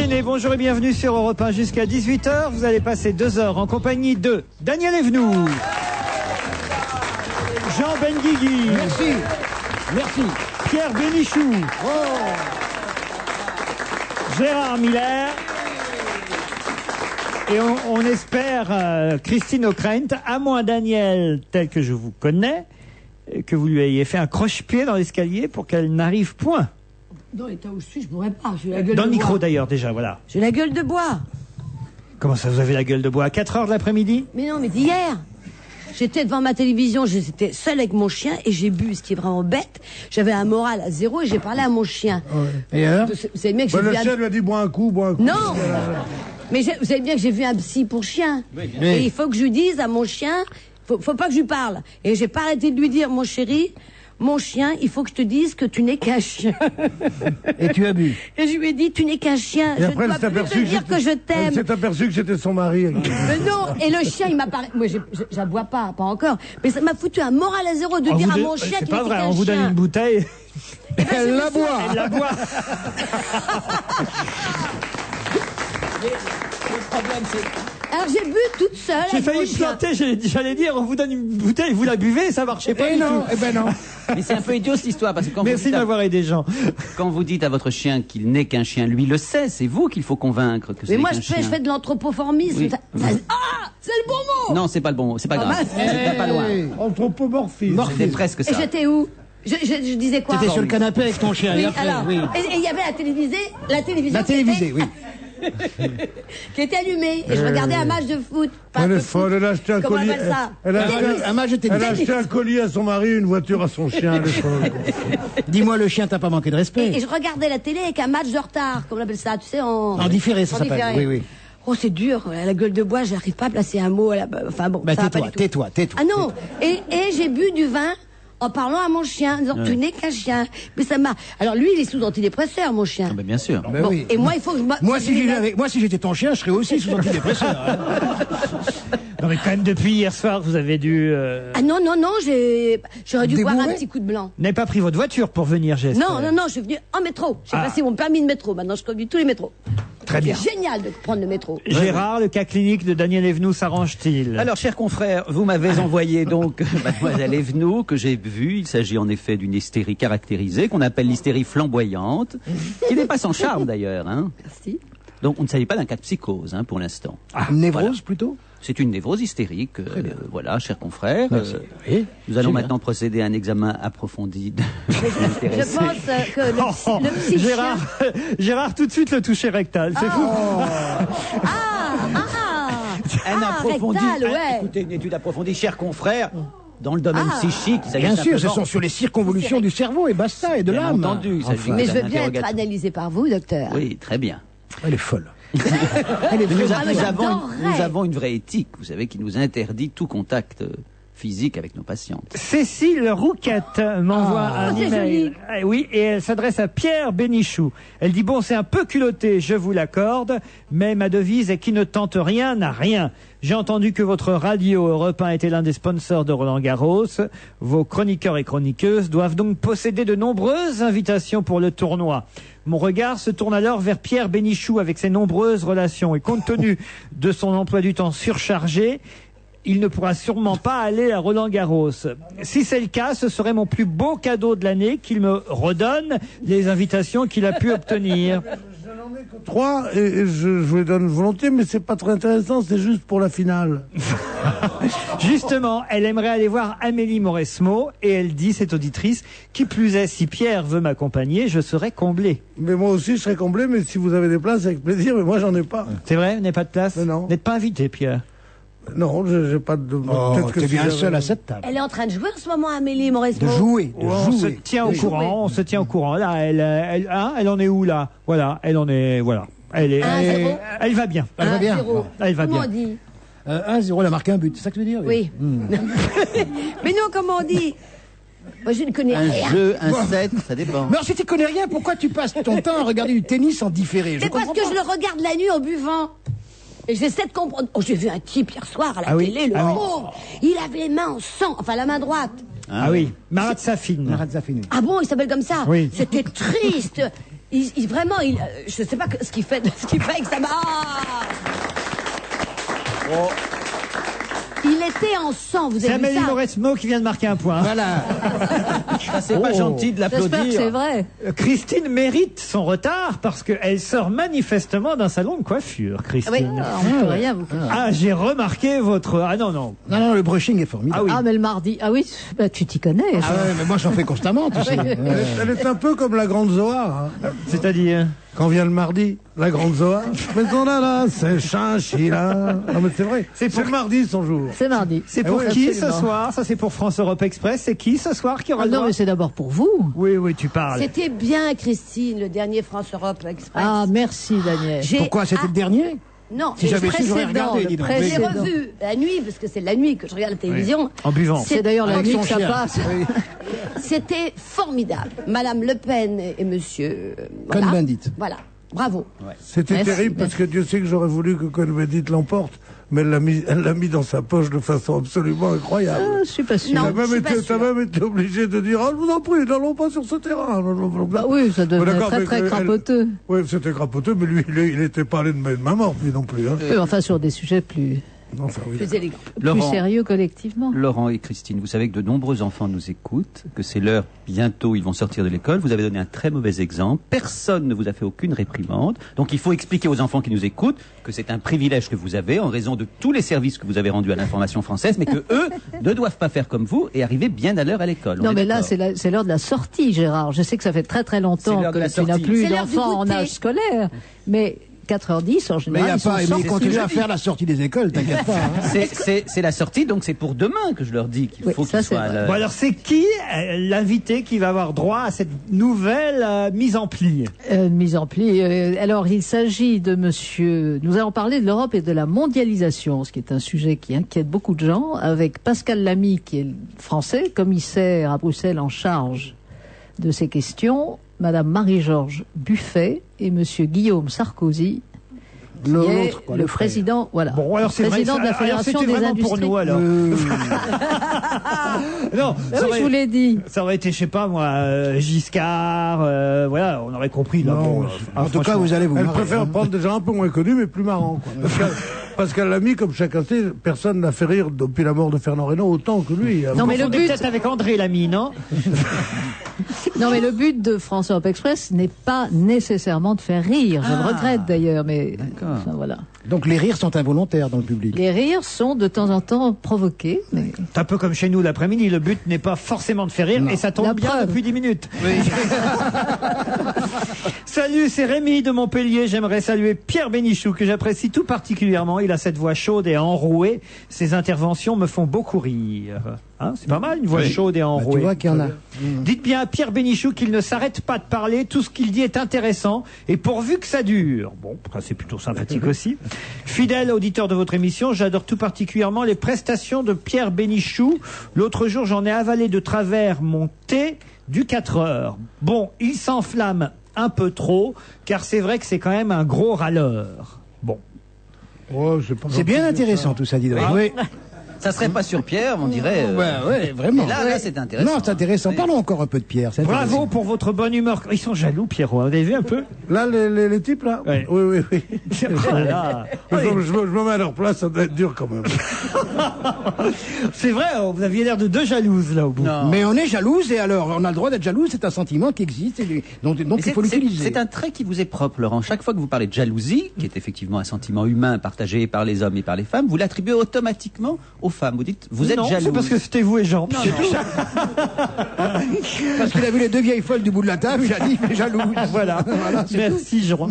Déjeuner, bonjour et bienvenue sur Europe 1 jusqu'à 18h. Vous allez passer 2 heures en compagnie de Daniel Evenou, Jean Benguigui. Merci. Merci. Pierre Bénichou. Gérard Miller. Et on espère Christine O'Krent, à moins Daniel, tel que je vous connais, que vous lui ayez fait un croche-pied dans l'escalier pour qu'elle n'arrive point. Dans l'état où je suis, je pourrais pas. J'ai la gueule Dans de le micro bois. d'ailleurs déjà, voilà. J'ai la gueule de bois. Comment ça, vous avez la gueule de bois à 4 heures de l'après-midi? Mais non, mais d'hier. J'étais devant ma télévision, j'étais seule avec mon chien et j'ai bu, ce qui est vraiment bête. J'avais un moral à 0 et j'ai parlé à mon chien. Ouais. Et alors? Vous savez bien que j'ai Le vu chien lui a dit bois un coup, bois un coup. Non. Mais vous savez bien que j'ai vu un psy pour chien. Et il faut que je lui dise à mon chien, faut pas que je lui parle. Et j'ai pas arrêté de lui dire, mon chéri, mon chien, il faut que je te dise que tu n'es qu'un chien. Et tu as bu. Et je lui ai dit, tu n'es qu'un chien. Et Je après, ne elle dois s'est plus aperçue te dire que je Elle t'aime. s'est aperçue que c'était son mari. Mais non, et le chien, il m'a parlé. Moi, j'aboie pas encore. Mais ça m'a foutu un moral à 0 de dire à mon chien C'est qu'il pas était vrai, qu'un on vous donne chien. une bouteille. Elle la boit. Elle la boit. Le problème, c'est... Alors j'ai bu toute seule. J'ai avec mon failli me chien. planter, j'allais dire, on vous donne une bouteille, vous la buvez, ça marchait pas Eh du non, tout. eh ben non. Mais c'est un peu idiot cette histoire, parce que quand vous, Merci dites de à, m'avoir aidé, Jean. quand vous dites à votre chien qu'il n'est qu'un chien, lui le sait, c'est vous qu'il faut convaincre que Mais c'est moi, qu'un je chien. fais de l'anthropoformisme. Oui. Ah, c'est le bon mot. Non, c'est pas le bon mot, c'est pas grave. mince. C'était pas loin. Anthropomorphisme. C'était presque Et ça. j'étais où je disais quoi? T'étais sur le canapé avec ton chien. Oui, et après, alors, oui. et il y avait la télévision La télévisée, oui. qui était allumée. Et je regardais un match de foot. Pas Elle de est foot. folle, elle a acheté un Comment on colis. appelle ça? Elle a Tennis. un match de tennis. Elle a acheté un colis à son mari, une voiture à son chien. Elle est folle. Dis-moi, le chien t'a pas manqué de respect. Et je regardais la télé avec un match de retard, comme on appelle ça, tu sais, En différé, ça en s'appelle. différé. Oui, oui. Oh, c'est dur, la gueule de bois, j'arrive pas à placer un mot. Enfin bon, Bah, ça va pas tais-toi, du tout. tais-toi. Ah non, et j'ai bu du vin en parlant à mon chien, en disant tu n'es qu'un chien. Mais ça m'a. Alors lui, il est sous antidépresseur, mon chien. Ah, ben, bien sûr. Ben Bon, oui. et moi, il faut que je Moi, si j'étais ton chien, je serais aussi sous antidépresseur. Hein. Non mais quand même, depuis hier soir, vous avez dû... Ah non, j'aurais dû boire un Débourré petit coup de blanc. Vous n'avez pas pris votre voiture pour venir, j'espère. Non, je suis venue en métro. J'ai Ah. passé mon permis de métro. Maintenant, je conduis tous les métros. Très bien. C'est génial de prendre le métro. Gérard, le cas clinique de Daniel Evenou s'arrange-t-il? Alors, chers confrères, vous m'avez envoyé donc Mademoiselle Evenou, que j'ai vue. Il s'agit en effet d'une hystérie caractérisée, qu'on appelle l'hystérie flamboyante, qui n'est pas sans charme d'ailleurs. Hein. Merci. Donc, on ne s'agit pas d'un cas de psychose hein, pour l'instant. Névrose, Voilà. plutôt. C'est une névrose hystérique. Voilà, chers confrères. Oui. Nous allons J'ai maintenant procéder à un examen approfondi de Je l'intéressé. pense que le psy Gérard, Gérard, tout de suite le toucher rectal, c'est fou. Un approfondi, rectal, ouais. écoutez, une étude approfondie, chers confrères, dans le domaine Ah. psychique. Il s'agit Bien sûr, ce simplement- sont sur les circonvolutions du cerveau et basta, et de Bien l'âme. entendu, il s'agit Mais d'un je veux bien être interrogatoire. analysé par vous, docteur. Oui, très bien. Elle est folle. Ah, mais Nous j'adorerais. avons une vraie éthique, vous savez, qui nous interdit tout contact physique avec nos patientes. Cécile Rouquette m'envoie un c'est email. joli. Oui, et elle s'adresse à Pierre Bénichou. Elle dit, bon, c'est un peu culotté, je vous l'accorde, mais ma devise est qui ne tente rien n'a rien. J'ai entendu que votre radio Europe 1 était l'un des sponsors de Roland Garros. Vos chroniqueurs et chroniqueuses doivent donc posséder de nombreuses invitations pour le tournoi. Mon regard se tourne alors vers Pierre Bénichou avec ses nombreuses relations. Et compte tenu de son emploi du temps surchargé, il ne pourra sûrement pas aller à Roland-Garros. Si c'est le cas, ce serait mon plus beau cadeau de l'année qu'il me redonne les invitations qu'il a pu obtenir. Je n'en ai que 3 et je les donne volontiers, mais c'est pas très intéressant, c'est juste pour la finale. Justement, elle aimerait aller voir Amélie Mauresmo et elle dit, cette auditrice, qui plus est, si Pierre veut m'accompagner, je serai comblé. Mais moi aussi, je serais comblé, mais si vous avez des places, avec plaisir, mais moi, j'en ai pas. C'est vrai, vous n'avez pas de place? Mais non. Vous n'êtes pas invité, Pierre? Non, j'ai pas de... Oh, peut-être que t'es si bien j'avais- seul à cette table. Elle est en train de jouer en ce moment, Amélie Mauresmo. De jouer, de On se jouer. tient au courant, on se tient au courant. Là, elle en est où, là? Voilà, elle en est, voilà. Elle 1-0. va bien. Elle va bien. 1-0. Elle va Comment bien. on dit? 1-0, elle a marqué un but, c'est ça que tu veux dire? Oui. Mais non, comment on dit? Moi, je ne connais Un rien. jeu, un set, ça dépend. Mais alors, si tu connais rien, pourquoi tu passes ton temps à regarder du tennis en différé? C'est parce que je le regarde la nuit en buvant. Et j'essaie de comprendre. Oh, j'ai vu un type hier soir à la Ah oui, télé, le ah oui. pauvre. Il avait les mains en sang, enfin la main droite. Ah oui, Marat Safin. Marat Safin. Ah bon, il s'appelle comme ça? Oui. C'était triste. Vraiment, je sais pas ce qu'il fait avec sa main. Oh. Il était en sang, vous C'est avez vu Amélie ça? Mauresmo qui vient de marquer un point. Voilà. Ça, c'est pas gentil de J'espère que c'est l'applaudir. vrai. Christine mérite son retard parce qu'elle sort manifestement d'un salon de coiffure, Christine. Ah, on ne peut rien vous faire. Ah, j'ai remarqué votre... Ah non, non. Non, non, le brushing est formidable. Ah oui. Ah, mais le mardi. Ah oui, bah, tu t'y connais. Ah ouais, mais moi j'en fais constamment, tu sais. Elle est un peu comme la grande Zohar. Hein. C'est-à-dire... Quand vient le mardi, la grande Zohar. Mais on a là, c'est chinchilla. Non mais c'est vrai. C'est C'est pour- mardi son jour. C'est mardi. C'est pour oui, qui absolument. ce soir? Ça, c'est pour France Europe Express. C'est qui ce soir qui aura Ah le non, droit? mais c'est d'abord pour vous. Oui, oui, tu parles. C'était bien, Christine, le dernier France Europe Express. Ah, merci, Daniel. J'ai- Pourquoi c'était Ah, le dernier? Non, Si j'avais su, j'aurais précédent, regardé, le dis donc. j'ai précédent. revu la nuit, parce que c'est la nuit que je regarde la télévision. En buvant. C'est d'ailleurs la Avec nuit son que ça chien. passe. C'était formidable. Madame Le Pen et monsieur... Cohn-Bendit. Voilà, bravo. C'était Merci, terrible parce que Dieu sait que j'aurais voulu que Cohn-Bendit l'emporte, mais elle l'a mis dans sa poche de façon absolument incroyable. Ah, je suis pas sûr. Non. T'as je suis pas sûre. même été obligé de dire, je vous en prie, n'allons pas sur ce terrain. Bah oui, ça devenait D'accord, très mais très elle- crapoteux. Oui, c'était crapoteux, mais lui, il n'était pas allé de main morte, lui non plus. Hein. Enfin, sur des sujets plus Enfin, oui. Plus élégant. Laurent. sérieux collectivement. Laurent et Christine, vous savez que de nombreux enfants nous écoutent, que c'est l'heure, bientôt ils vont sortir de l'école. Vous avez donné un très mauvais exemple. Personne ne vous a fait aucune réprimande. Donc il faut expliquer aux enfants qui nous écoutent que c'est un privilège que vous avez en raison de tous les services que vous avez rendus à l'information française, mais que eux ne doivent pas faire comme vous et arriver bien à l'heure à l'école. On Non, est mais là, d'accord. c'est l'heure de la sortie, Gérard. Je sais que ça fait très très C'est longtemps l'heure de la que tu n'as sortie. plus C'est l'heure du d'enfants en goûter. âge scolaire, mais 4h10 en Mais il général, y a ils sont pas, mais sortis. ils continuent je à dis. faire la sortie des écoles, t'inquiète pas. Hein. C'est la sortie, donc c'est pour demain que je leur dis qu'il Oui, faut ça, qu'ils soient c'est à vrai. l'heure. Bon, alors, c'est qui l'invité qui va avoir droit à cette nouvelle mise en pli? Mise en pli. Alors, il s'agit de monsieur... Nous allons parler de l'Europe et de la mondialisation, ce qui est un sujet qui inquiète beaucoup de gens, avec Pascal Lamy, qui est français, commissaire à Bruxelles en charge de ces questions, madame Marie-Georges Buffet et monsieur Guillaume Sarkozy, qui est L'autre, quoi, le le frère. président, voilà, Bon, alors c'est vrai. président de la alors, Fédération c'était des vraiment industries. pour nous, alors. Non, Ah oui, je vous l'ai dit. ça aurait été, je sais pas moi, Giscard, voilà, on aurait compris. Là, Non, bon, en En tout cas, vous allez vous Elle marrer, préfère hein. prendre des gens un peu moins connus, mais plus marrants. Quoi. Parce qu'elle l'a mis, comme chacun sait, personne n'a fait rire depuis la mort de Fernand Reynaud autant que lui. Non, mais le confondez but, peut-être avec André Lamy, non? non, mais le but de France Europe Express n'est pas nécessairement de faire rire. Je le regrette d'ailleurs, mais enfin, voilà. Donc les rires sont involontaires dans le public. Les rires sont de temps en temps provoqués, mais C'est un peu comme chez nous l'après-midi. Le but n'est pas forcément de faire rire, Non. et ça tombe La bien preuve. depuis 10 minutes. Salut, c'est Rémi de Montpellier. J'aimerais saluer Pierre Bénichou, que j'apprécie tout particulièrement. Il a cette voix chaude et enrouée. Ses interventions me font beaucoup rire. Hein, c'est pas mal, une voix chaude et Bah, enrouée. tu vois qu'il y en a. Dites bien à Pierre Bénichou qu'il ne s'arrête pas de parler, tout ce qu'il dit est intéressant, et pourvu que ça dure. Bon, ça c'est plutôt sympathique aussi. Fidèle auditeur de votre émission, j'adore tout particulièrement les prestations de Pierre Bénichou. L'autre jour, j'en ai avalé de travers mon thé du 4 heures. Bon, il s'enflamme un peu trop, car c'est vrai que c'est quand même un gros râleur. Bon. Oh, C'est bien intéressant tout ça, dis donc. Ah. Oui. Ça serait pas sur Pierre, on dirait. Ouais, vraiment. Et là, c'est intéressant. Non, c'est intéressant. Oui. Parlons encore un peu de Pierre. c'est Bravo intéressant. pour votre bonne humeur. Ils sont jaloux, Pierrot. Vous avez vu un peu? Là, les types, là Ouais. Oui. Oh là là. Je me mets à leur place, ça doit être dur quand même. C'est vrai, vous aviez l'air de deux jalouses là au bout. Non. Mais on est jalouse et alors on a le droit d'être jalouse, c'est un sentiment qui existe et donc Mais il faut l'utiliser. C'est un trait qui vous est propre, Laurent. Chaque fois que vous parlez de jalousie, qui est effectivement un sentiment humain partagé par les hommes et par les femmes, vous l'attribuez automatiquement aux femmes. Vous dites, vous êtes Non, jalouse. c'est parce que c'était vous et Jean. Non, Parce qu'il a vu les deux vieilles folles du bout de la table, il a dit, mais jalouse. Voilà. c'est Merci Jean.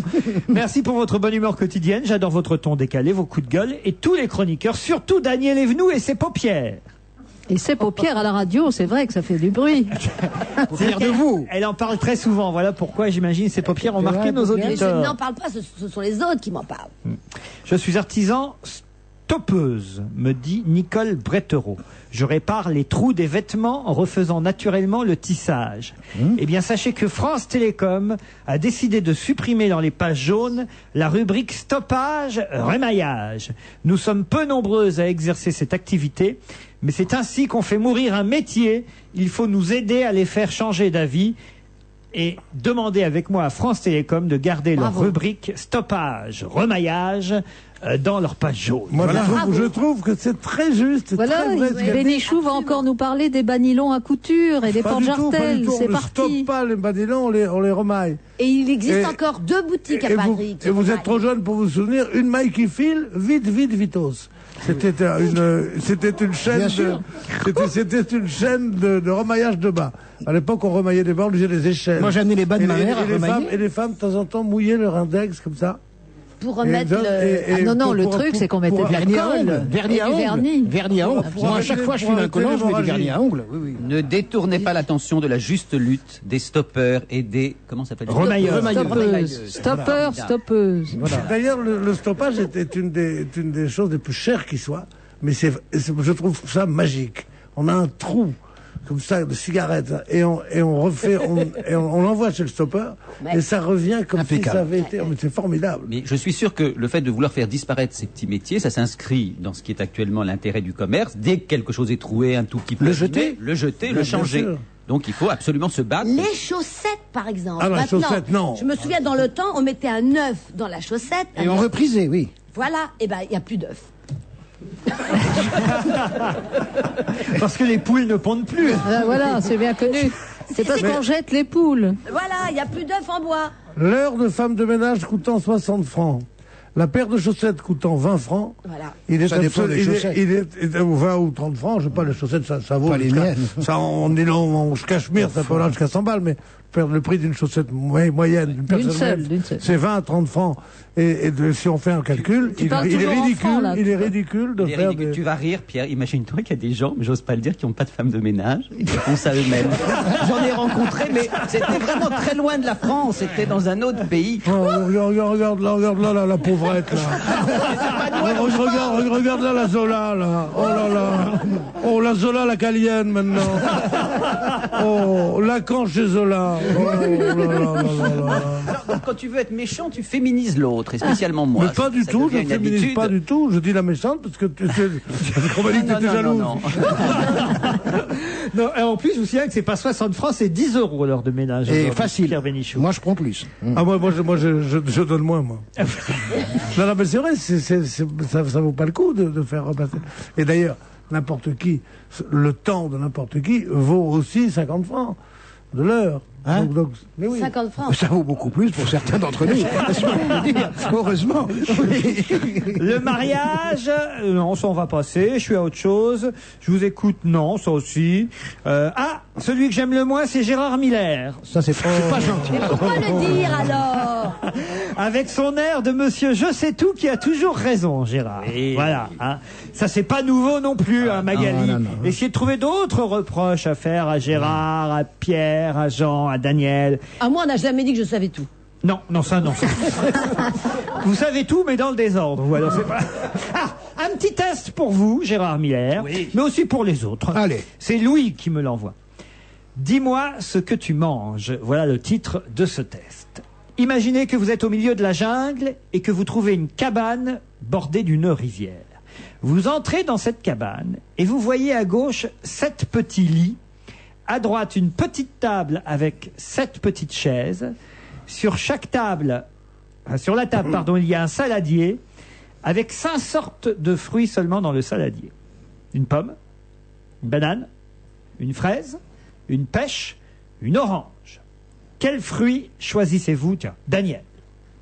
Merci pour votre bonne humeur quotidienne. J'adore votre ton décalé, vos coups de gueule et tous les chroniqueurs, surtout Daniel Evenou et ses paupières. et ses paupières à la radio, c'est vrai que ça fait du bruit. Pour dire de vous. Elle en parle très souvent. Voilà pourquoi j'imagine ses paupières ont C'est marqué vrai, nos paupières. Mais je auditeurs. n'en parle pas, ce sont les autres qui m'en parlent. Je suis artisan stoppeuse, me dit Nicole Brettereau. Je répare les trous des vêtements en refaisant naturellement le tissage. Eh bien, sachez que France Télécom a décidé de supprimer dans les pages jaunes la rubrique stoppage rémaillage. Nous sommes peu nombreuses à exercer cette activité, mais c'est ainsi qu'on fait mourir un métier. Il faut nous aider à les faire changer d'avis. et demandez avec moi à France Télécom de garder leur rubrique stoppage, remaillage dans leur page jaune. Moi, je trouve que c'est très juste, c'est très vrai. Bénichou va encore nous parler des banilons à couture et des Pas portes du tout, pas jartelles. du tout. C'est On ne parti. stocke pas les banilons, on les remaille. Et il existe encore 2 boutiques à Paris. Et vous êtes trop jeune pour vous souvenir, une maille qui file, vite, vitos. C'était une chaîne c'était une chaîne de remaillage de bas. À l'époque, on remaillait des bas, on faisait des échelles. Moi, j'ai amené les bas de ma mère à remailler. Et les femmes, de temps en temps, mouillaient leur index comme ça. Pour remettre le... non, le truc, c'est qu'on mettait de Vernis à ongles. Vernis à ongles. Vernis à ongles. Moi, à chaque fois, je file un collant, je mets du vernis à ongles. Oui, oui. Ne détournez pas l'attention de la juste lutte des stoppeurs et des... Comment ça s'appelle? Remailleurs. Stoppeurs, stoppeuses. Voilà. D'ailleurs, le stoppage est une des choses les plus chères qui soit, mais je trouve ça magique. On a un trou comme ça de cigarettes et on refait, on l'envoie chez le stoppeur et ça revient comme impeccable. si ça avait été. C'est formidable. Mais je suis sûr que le fait de vouloir faire disparaître ces petits métiers, ça s'inscrit dans ce qui est actuellement l'intérêt du commerce. Dès que quelque chose est troué, un tout petit peu... Le jeter. Le jeter, Bien le changer. sûr. Donc il faut absolument se battre. Les chaussettes, par exemple. Ah, la Maintenant, chaussette, non. Je me souviens, dans le temps, on mettait un œuf dans la chaussette. Et on reprisait, oui. Voilà, et ben il n'y a plus d'œuf. Parce que les poules ne pondent plus. Voilà, c'est bien connu. C'est parce qu'on jette les poules. Voilà, il n'y a plus d'œuf en bois. L'heure de femme de ménage coûtant 60 francs. La paire de chaussettes coûtant 20 francs. Voilà. Ça dépend des chaussettes. Il est 20 ou 30 francs, je sais pas, les chaussettes, ça vaut. Pas les miennes. Ça, en nylon, en cachemire, ça peut aller jusqu'à 100 balles, mais le prix d'une chaussette moyenne, d'une personne d'une seule. c'est 20 à 30 francs. Si on fait un calcul, il parles est toujours en ridicule, francs, là. il est ridicule de Il est faire ridicule. des... Tu vas rire, Pierre. Imagine-toi qu'il y a des gens, mais j'ose pas le dire, qui n'ont pas de femme de ménage et qui font ça eux-mêmes. J'en ai rencontré, mais c'était vraiment très loin de la France. C'était dans un autre pays. Oh, regarde là, la pauvrette, là. Regarde là, la Zola, là. Oh là là. Oh, la Zola, la Calienne, maintenant. Oh, Lacan chez Zola. Oh là là là là. Alors, donc, quand tu veux être méchant, tu féminises l'autre, et spécialement moi. Mais pas du Ça tout, je devient ne une féminise habitude. pas du tout. Je dis la méchante parce que on m'a dit que t'étais jalouse. Non, et en plus, je vous signale que c'est pas 60 francs, c'est 10 € l'heure de ménage. Et aujourd'hui, facile. Pierre Bénichou. Moi, je prends plus. Ah, moi, je donne moins, moi. Non, mais c'est vrai, ça vaut pas le coup de faire repasser. Et d'ailleurs, n'importe qui, le temps de n'importe qui vaut aussi 50 francs de l'heure. Hein Mais oui. 50 francs. Ça vaut beaucoup plus pour certains d'entre nous. Laisse-moi le dire. Heureusement. Le mariage, non, ça on va passer. Je suis à autre chose. Je vous écoute, non, ça aussi. Celui que j'aime le moins, c'est Gérard Miller. Ça, c'est pas gentil. Mais pourquoi le dire alors? Avec son air de monsieur je sais tout qui a toujours raison, Gérard. Oui. Voilà. Hein. Ça, c'est pas nouveau non plus, hein, Magali. non. Essayez de trouver d'autres reproches à faire à Gérard, à Pierre, à Jean, à Daniel. À moi, on n'a jamais dit que je savais tout. Non, ça. Vous savez tout, mais dans le désordre. Vous, alors, c'est pas... un petit test pour vous, Gérard Miller, mais aussi pour les autres. Allez. C'est Louis qui me l'envoie. Dis-moi ce que tu manges. Voilà le titre de ce test. Imaginez que vous êtes au milieu de la jungle et que vous trouvez une cabane bordée d'une rivière. Vous entrez dans cette cabane et vous voyez à gauche 7 petits lits. À droite, une petite table avec 7 petites chaises. Sur chaque table, sur la table, pardon, il y a un saladier avec 5 sortes de fruits seulement dans le saladier. Une pomme, une banane, une fraise, une pêche, une orange. Quel fruit choisissez-vous? Tiens, Daniel.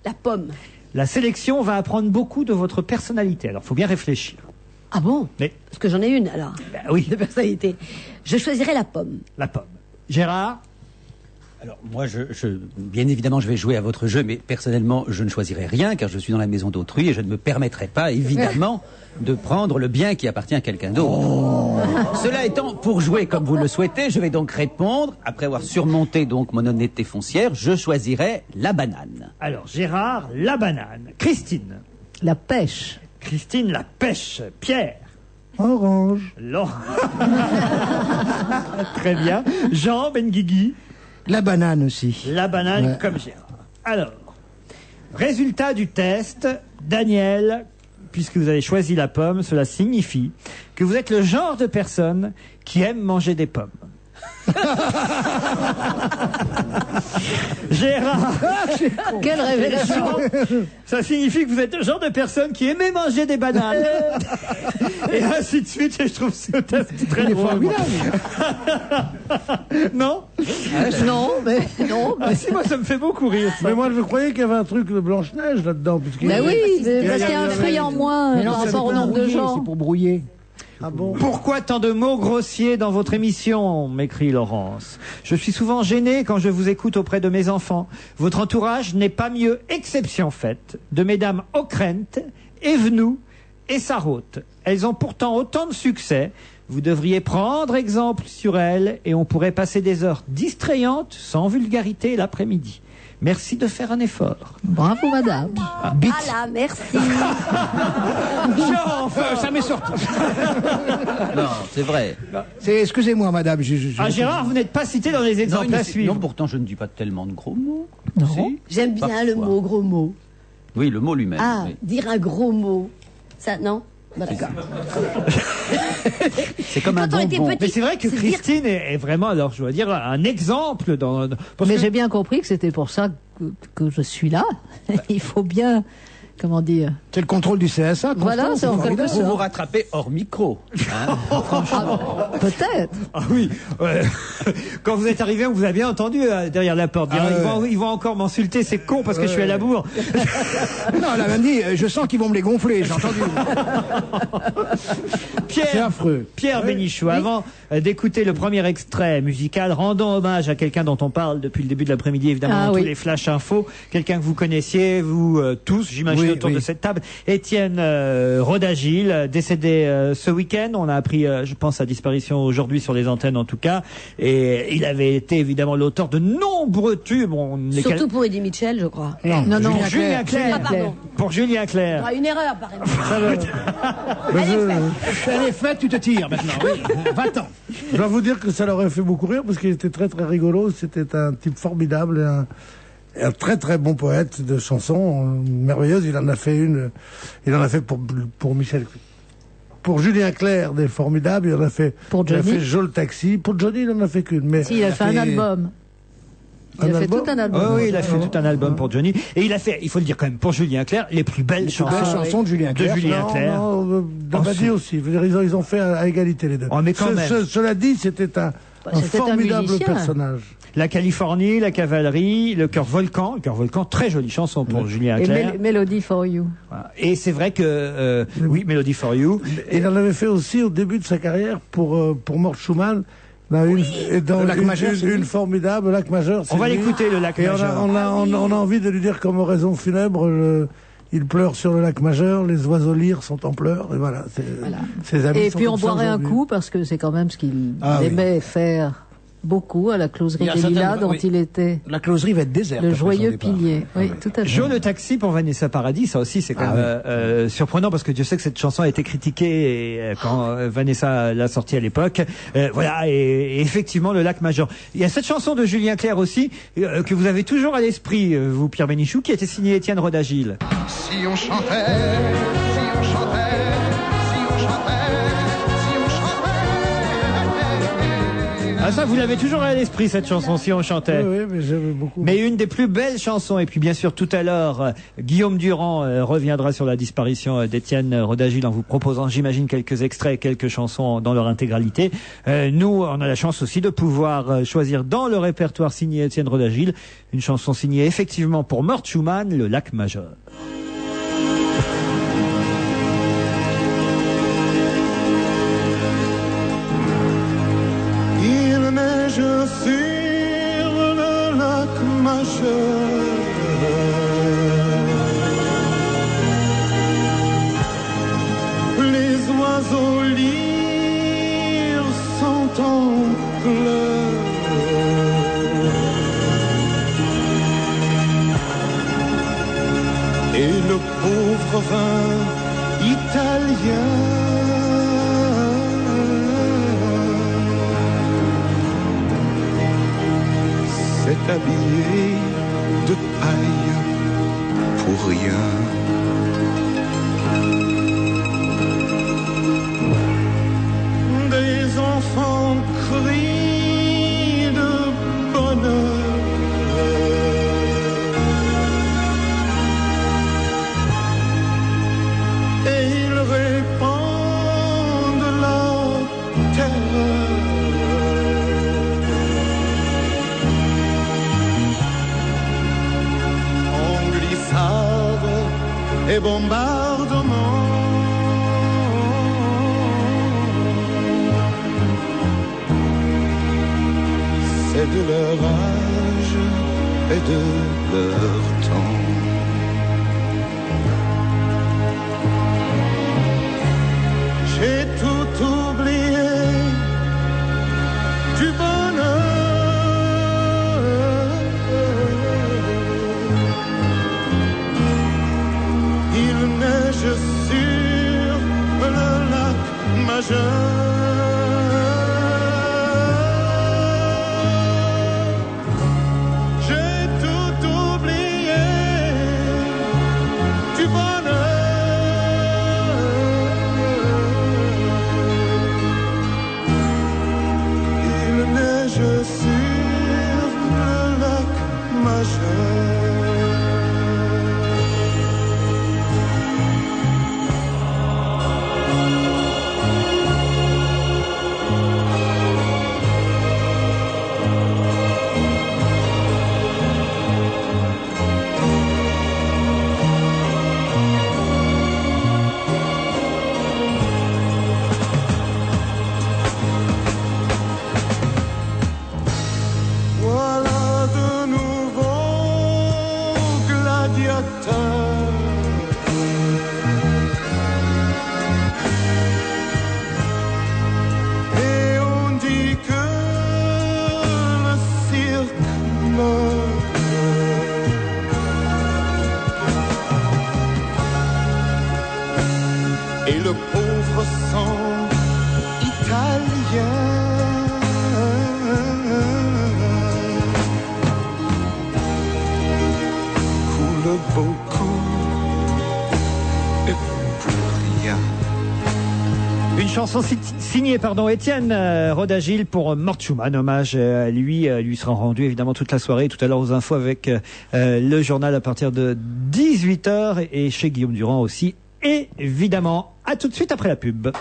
La pomme. La sélection va apprendre beaucoup de votre personnalité. Alors, il faut bien réfléchir. Ah bon? Mais, Parce que j'en ai une alors. oui, De personnalité. Je choisirais la pomme. la pomme. Gérard? Alors moi, bien évidemment, je vais jouer à votre jeu, mais personnellement, je ne choisirai rien car je suis dans la maison d'autrui et je ne me permettrai pas, évidemment, de prendre le bien qui appartient à quelqu'un d'autre. Cela étant, pour jouer comme vous le souhaitez, je vais donc répondre, après avoir surmonté donc mon honnêteté foncière, je choisirai la banane. Alors, Gérard, la banane. Christine? La pêche. Christine, la pêche. Pierre? Orange. Laurent? Très bien. Jean Benguigui? La banane aussi. La banane Ouais. comme Gérard. Alors, résultat du test, Daniel, puisque vous avez choisi la pomme, cela signifie que vous êtes le genre de personne qui aime manger des pommes. Gérard, Quelle révélation. ça signifie que vous êtes le genre de personne qui aimait manger des bananes. Et ainsi de suite, et je trouve ce test très drôle. Non? Non, mais non. Ah si, moi ça me fait beaucoup rire. Ça. Mais moi, je croyais qu'il y avait un truc de Blanche-Neige là-dedans. Mais oui, parce qu'il y a un fruit en moins Mais non, par c'est rapport au pour nombre de brouiller, gens. c'est pour brouiller. Ah bon? Pourquoi tant de mots grossiers dans votre émission, m'écrit Laurence. Je suis souvent gêné quand je vous écoute auprès de mes enfants. Votre entourage n'est pas mieux, exception faite, de mesdames Ockrent, Evenou et Sarraute. Elles ont pourtant autant de succès. Vous devriez prendre exemple sur elles et on pourrait passer des heures distrayantes sans vulgarité l'après-midi. Merci de faire un effort. Bravo, madame. Voilà, merci. Ça m'est sorti. Non, c'est vrai. Excusez-moi, madame. Ah, Gérard, vous n'êtes pas cité dans les exemples non, à suivre. non, pourtant je ne dis pas tellement de gros mots. Non. Si. J'aime bien le Parfois. mot, gros mot. Oui, le mot lui-même. Ah, oui. dire un gros mot. Ça, non? Bah, d'accord. C'est comme un Quand on était bonbon. petit, Mais c'est vrai que c'est Christine est vraiment, alors je dois dire, un exemple dans... parce Mais que- j'ai bien compris que c'était pour ça que je suis là. Il faut bien, comment dire. C'est le contrôle du CSA. Voilà, constant, c'est en formidable. quelque Vous vous sorte. rattrapez hors micro. Hein. Peut-être. Ah oui, quand vous êtes arrivé, on vous a bien entendu derrière la porte. Ah ouais. Ils vont encore m'insulter, c'est con parce que je suis à la bourre. Non, elle a même dit, je sens qu'ils vont me les gonfler, j'ai entendu. C'est Pierre, affreux. Pierre Bénichou, avant d'écouter le premier extrait musical, rendons hommage à quelqu'un dont on parle depuis le début de l'après-midi, évidemment, Ah dans oui. tous les flash infos, quelqu'un que vous connaissiez, vous tous, j'imagine, Oui, autour oui. de cette table, Étienne Rodagil, décédé ce week-end. On a appris, je pense, sa disparition aujourd'hui sur les antennes en tout cas, et il avait été évidemment l'auteur de nombreux tubes. Surtout pour Eddie Mitchell, je crois. Non, non. pour Julien Clerc. Ah, pardon. Pour Julien Clerc. Ah, une erreur, par exemple. Elle est faite, tu te tires maintenant. Oui. Va-t'en. Je dois vous dire que ça leur a fait beaucoup rire parce qu'il était très très rigolo. C'était un type formidable et un très très bon poète de chansons merveilleuses. Il en a fait pour Michel. Pour Julien Clerc, des formidables. Il en a fait. Pour Il a Johnny. fait Jo le taxi. Pour Johnny, il en a fait qu'une. Mais Si, il a fait un et- album. Il Un a fait album tout un album. Oh oui, il a fait tout un album pour Johnny. Et il a fait, il faut le dire quand même, pour Julien Clerc, les plus belles chansons. Belle chanson de Julien Clerc. De Julien Non, Clerc. non, Dabadi aussi. Je veux dire, ils ont fait à égalité les deux. Oh, mais quand même. Cela dit, c'était un c'était un formidable musicien. personnage. La Californie, la cavalerie, le cœur volcan, très jolie chanson pour Julien Et Clerc. Melody for You. Voilà. Et c'est vrai que, oui, Melody for You. Et il en avait fait aussi au début de sa carrière pour Mort Schumann. Dans Le Lac Majeur, c'est lui. une formidable Lac Majeur. c'est On va lui. l'écouter, le Lac Et Majeur. on a envie de lui dire comme oraison funèbre, il pleure sur le Lac Majeur, les oiseaux lyres sont en pleurs, et voilà. Ses amis Et sont puis on comme ça boirait un aujourd'hui. coup parce que c'est quand même ce qu'il Ah oui. aimait faire beaucoup à la closerie Il y a des Lilas, certaines- dont oui. il était La closerie va être déserte. le après son joyeux départ. pilier. Oui, tout à fait. Jo le taxi pour Vanessa Paradis, ça aussi c'est quand même surprenant parce que Dieu sait que cette chanson a été critiquée et, quand Vanessa l'a sortie à l'époque. Voilà, et effectivement le Lac Majeur. Il y a cette chanson de Julien Clerc aussi que vous avez toujours à l'esprit, vous Pierre Bénichou, qui a été signée Étienne Rodagil. Si on chantait, si on chantait, si on chantait, si on chantait. Ah ça vous l'avez toujours à l'esprit cette chanson si on chantait. Oui, oui, mais j'aimais beaucoup. Mais une des plus belles chansons, et puis bien sûr tout à l'heure, Guillaume Durand reviendra sur la disparition d'Étienne Rodagil en vous proposant, j'imagine, quelques extraits, quelques chansons dans leur intégralité. Nous, on a la chance aussi de pouvoir choisir dans le répertoire signé Étienne Rodagil, une chanson signée effectivement pour Mort Schumann, le Lac Majeur. Il neige sur le lac Majeur. Les oiseaux lyres sont en pleurs. Et le pauvre vin italien s'est habillé de paille pour rien. Des enfants crient les bombardements. C'est de leur âge et de leur temps. J'ai tout oublié du bonheur. Il neige sur le lac Majeur. J'ai tout oublié du bonheur. Il neige sur le lac Majeur. Voilà de nouveaux gladiateurs. Et on dit que le cirque meurt. Et le pauvre sang italien coule beaucoup et pour rien. Une chanson signée Étienne Rodagil pour Mort Schumann. Hommage à lui. Lui sera rendu évidemment toute la soirée, tout à l'heure aux infos avec le journal à partir de 18h et chez Guillaume Durand aussi, évidemment. À tout de suite après la pub.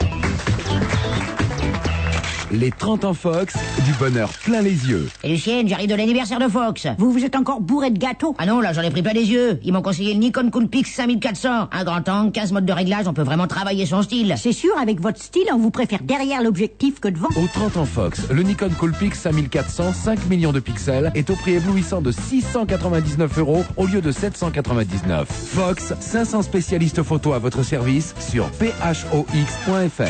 Les 30 ans Fox, du bonheur plein les yeux. Et Lucienne, j'arrive de l'anniversaire de Fox. Vous êtes encore bourré de gâteaux. Ah non, là j'en ai pris plein les yeux. Ils m'ont conseillé le Nikon Coolpix 5400. Un grand angle, 15 modes de réglage, on peut vraiment travailler son style. C'est sûr, avec votre style, on vous préfère derrière l'objectif que devant. Au 30 ans Fox, le Nikon Coolpix 5400, 5 millions de pixels, est au prix éblouissant de 699 € au lieu de 799. Fox, 500 spécialistes photo à votre service sur phox.fr.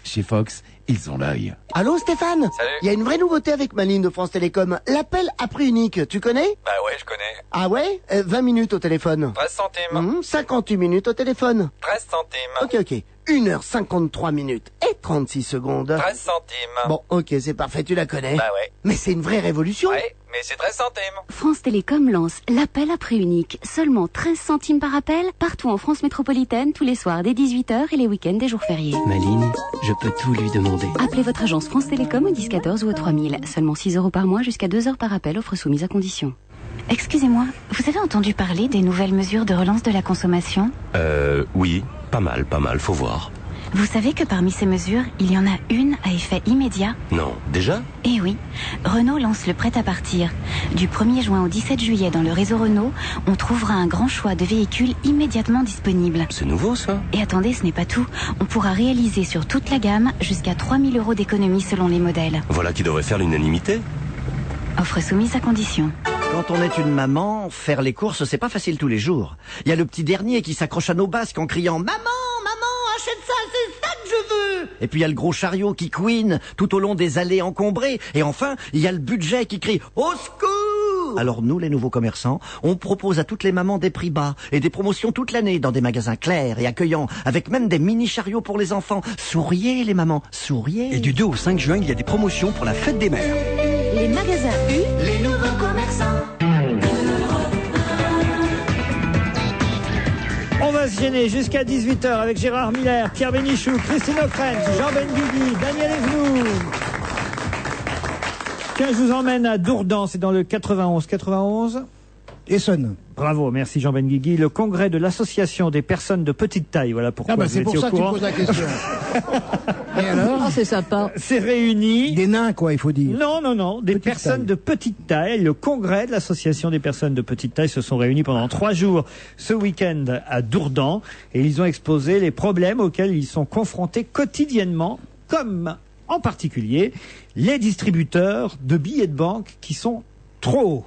Chez Fox, ils ont l'œil. Allô Stéphane? Salut. Il y a une vraie nouveauté avec ma ligne de France Télécom. L'appel à prix unique, tu connais? Bah ouais, je connais. Ah ouais? 20 minutes au téléphone. 13 centimes. 58 minutes au téléphone. 13 centimes. Ok. 1h53 minutes et 36 secondes. 13 centimes. Bon, ok, c'est parfait, tu la connais. Bah ouais. Mais c'est une vraie révolution. Ouais, mais c'est 13 centimes. France Télécom lance l'appel à prix unique. Seulement 13 centimes par appel, partout en France métropolitaine, tous les soirs dès 18h et les week-ends des jours fériés. Ma ligne, je peux tout lui demander. Appelez votre agence France Télécom au 1014 ou au 3000. Seulement 6 € par mois jusqu'à 2 heures par appel, offre soumise à condition. Excusez-moi, vous avez entendu parler des nouvelles mesures de relance de la consommation? Oui, pas mal, faut voir. Vous savez que parmi ces mesures, il y en a une à effet immédiat? Non, déjà? Eh oui, Renault lance le prêt à partir. Du 1er juin au 17 juillet dans le réseau Renault, on trouvera un grand choix de véhicules immédiatement disponibles. C'est nouveau ça? Et attendez, ce n'est pas tout. On pourra réaliser sur toute la gamme jusqu'à 3 000 € d'économie selon les modèles. Voilà qui devrait faire l'unanimité. Offre soumise à condition. Quand on est une maman, faire les courses, c'est pas facile tous les jours. Il y a le petit dernier qui s'accroche à nos basques en criant « Maman, achète ça, c'est ça que je veux !» Et puis il y a le gros chariot qui couine tout au long des allées encombrées. Et enfin, il y a le budget qui crie « Au secours !» Alors nous, les nouveaux commerçants, on propose à toutes les mamans des prix bas et des promotions toute l'année dans des magasins clairs et accueillants, avec même des mini-chariots pour les enfants. Souriez les mamans, souriez. Et du 2 au 5 juin, il y a des promotions pour la fête des mères. Les magasins U, Les nouveaux commerçants. On va se gêner jusqu'à 18h avec Gérard Miller, Pierre Bénichou, Christine O'Krent, Jean Benguigui, Daniel Evenou. Tiens, je vous emmène à Dourdan, c'est dans le 91. 91 Essonne. Bravo, merci Jean Benguigui. Le congrès de l'association des personnes de petite taille, voilà pourquoi vous c'est étiez pour ça au que tu courant. poses la question. Et alors Ah, c'est sympa. C'est réuni. Des nains, quoi, il faut dire. Non, des personnes de petite taille. Le congrès de l'association des personnes de petite taille se sont réunis pendant 3 jours ce week-end à Dourdan et ils ont exposé les problèmes auxquels ils sont confrontés quotidiennement, comme en particulier les distributeurs de billets de banque qui sont trop hauts.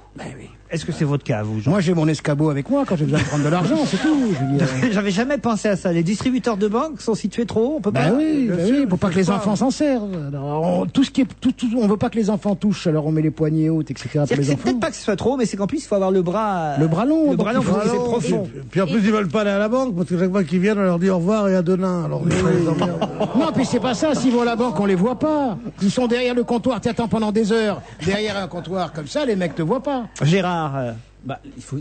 Est-ce que c'est votre cas, vous, Jean? Moi, j'ai mon escabeau avec moi quand j'ai besoin de prendre de l'argent, c'est tout. Je veux dire. J'avais jamais pensé à ça. Les distributeurs de banque sont situés trop haut, on peut pas. Oui, pour pas que les enfants s'en servent. Alors, on veut pas que les enfants touchent, alors on met les poignées hautes, etc. pour les C'est enfants. peut-être pas que ce soit trop haut, mais c'est qu'en plus, il faut avoir le bras long. Le bras long, donc, parce que c'est profond. Puis en plus, ils veulent pas aller à la banque, parce que chaque fois qu'ils viennent, on leur dit au revoir et à demain. Alors, Non, puis c'est pas ça. S'ils vont à la banque, on les voit pas. Ils sont derrière le comptoir, t'attends pendant des heures. Derrière un comptoir comme ça, les mecs te voient pas. Gérard.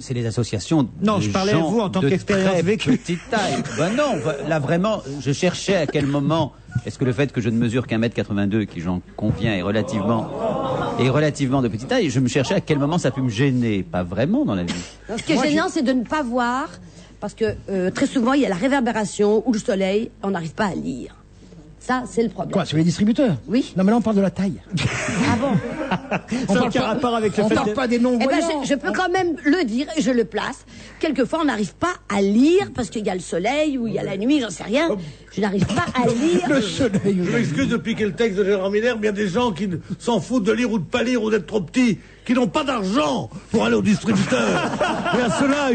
C'est les associations. Non, de je parlais à gens vous en tant de qu'expérience très vécue. petite taille. Non, là vraiment, je cherchais à quel moment est-ce que le fait que je ne mesure qu'1m82, qui j'en conviens est relativement de petite taille, je me cherchais à quel moment ça peut me gêner. Pas vraiment dans la vie. Non, ce qui est gênant, c'est de ne pas voir, parce que très souvent, il y a la réverbération ou le soleil, on n'arrive pas à lire. Ça, c'est le problème. Quoi, sur les distributeurs? Oui. Non, mais là, on parle de la taille. Ah bon? On parle aucun rapport avec le on fait parle de- pas des non-voyants. Je peux quand même le dire et je le place. Quelquefois, on n'arrive pas à lire parce qu'il y a le soleil ou il y a la nuit, j'en sais rien. Je n'arrive pas à lire. Le soleil. Je m'excuse de piquer le texte de Gérard Miller, mais il y a des gens qui s'en foutent de lire ou de pas lire ou d'être trop petits, qui n'ont pas d'argent pour aller au distributeur. Et à cela,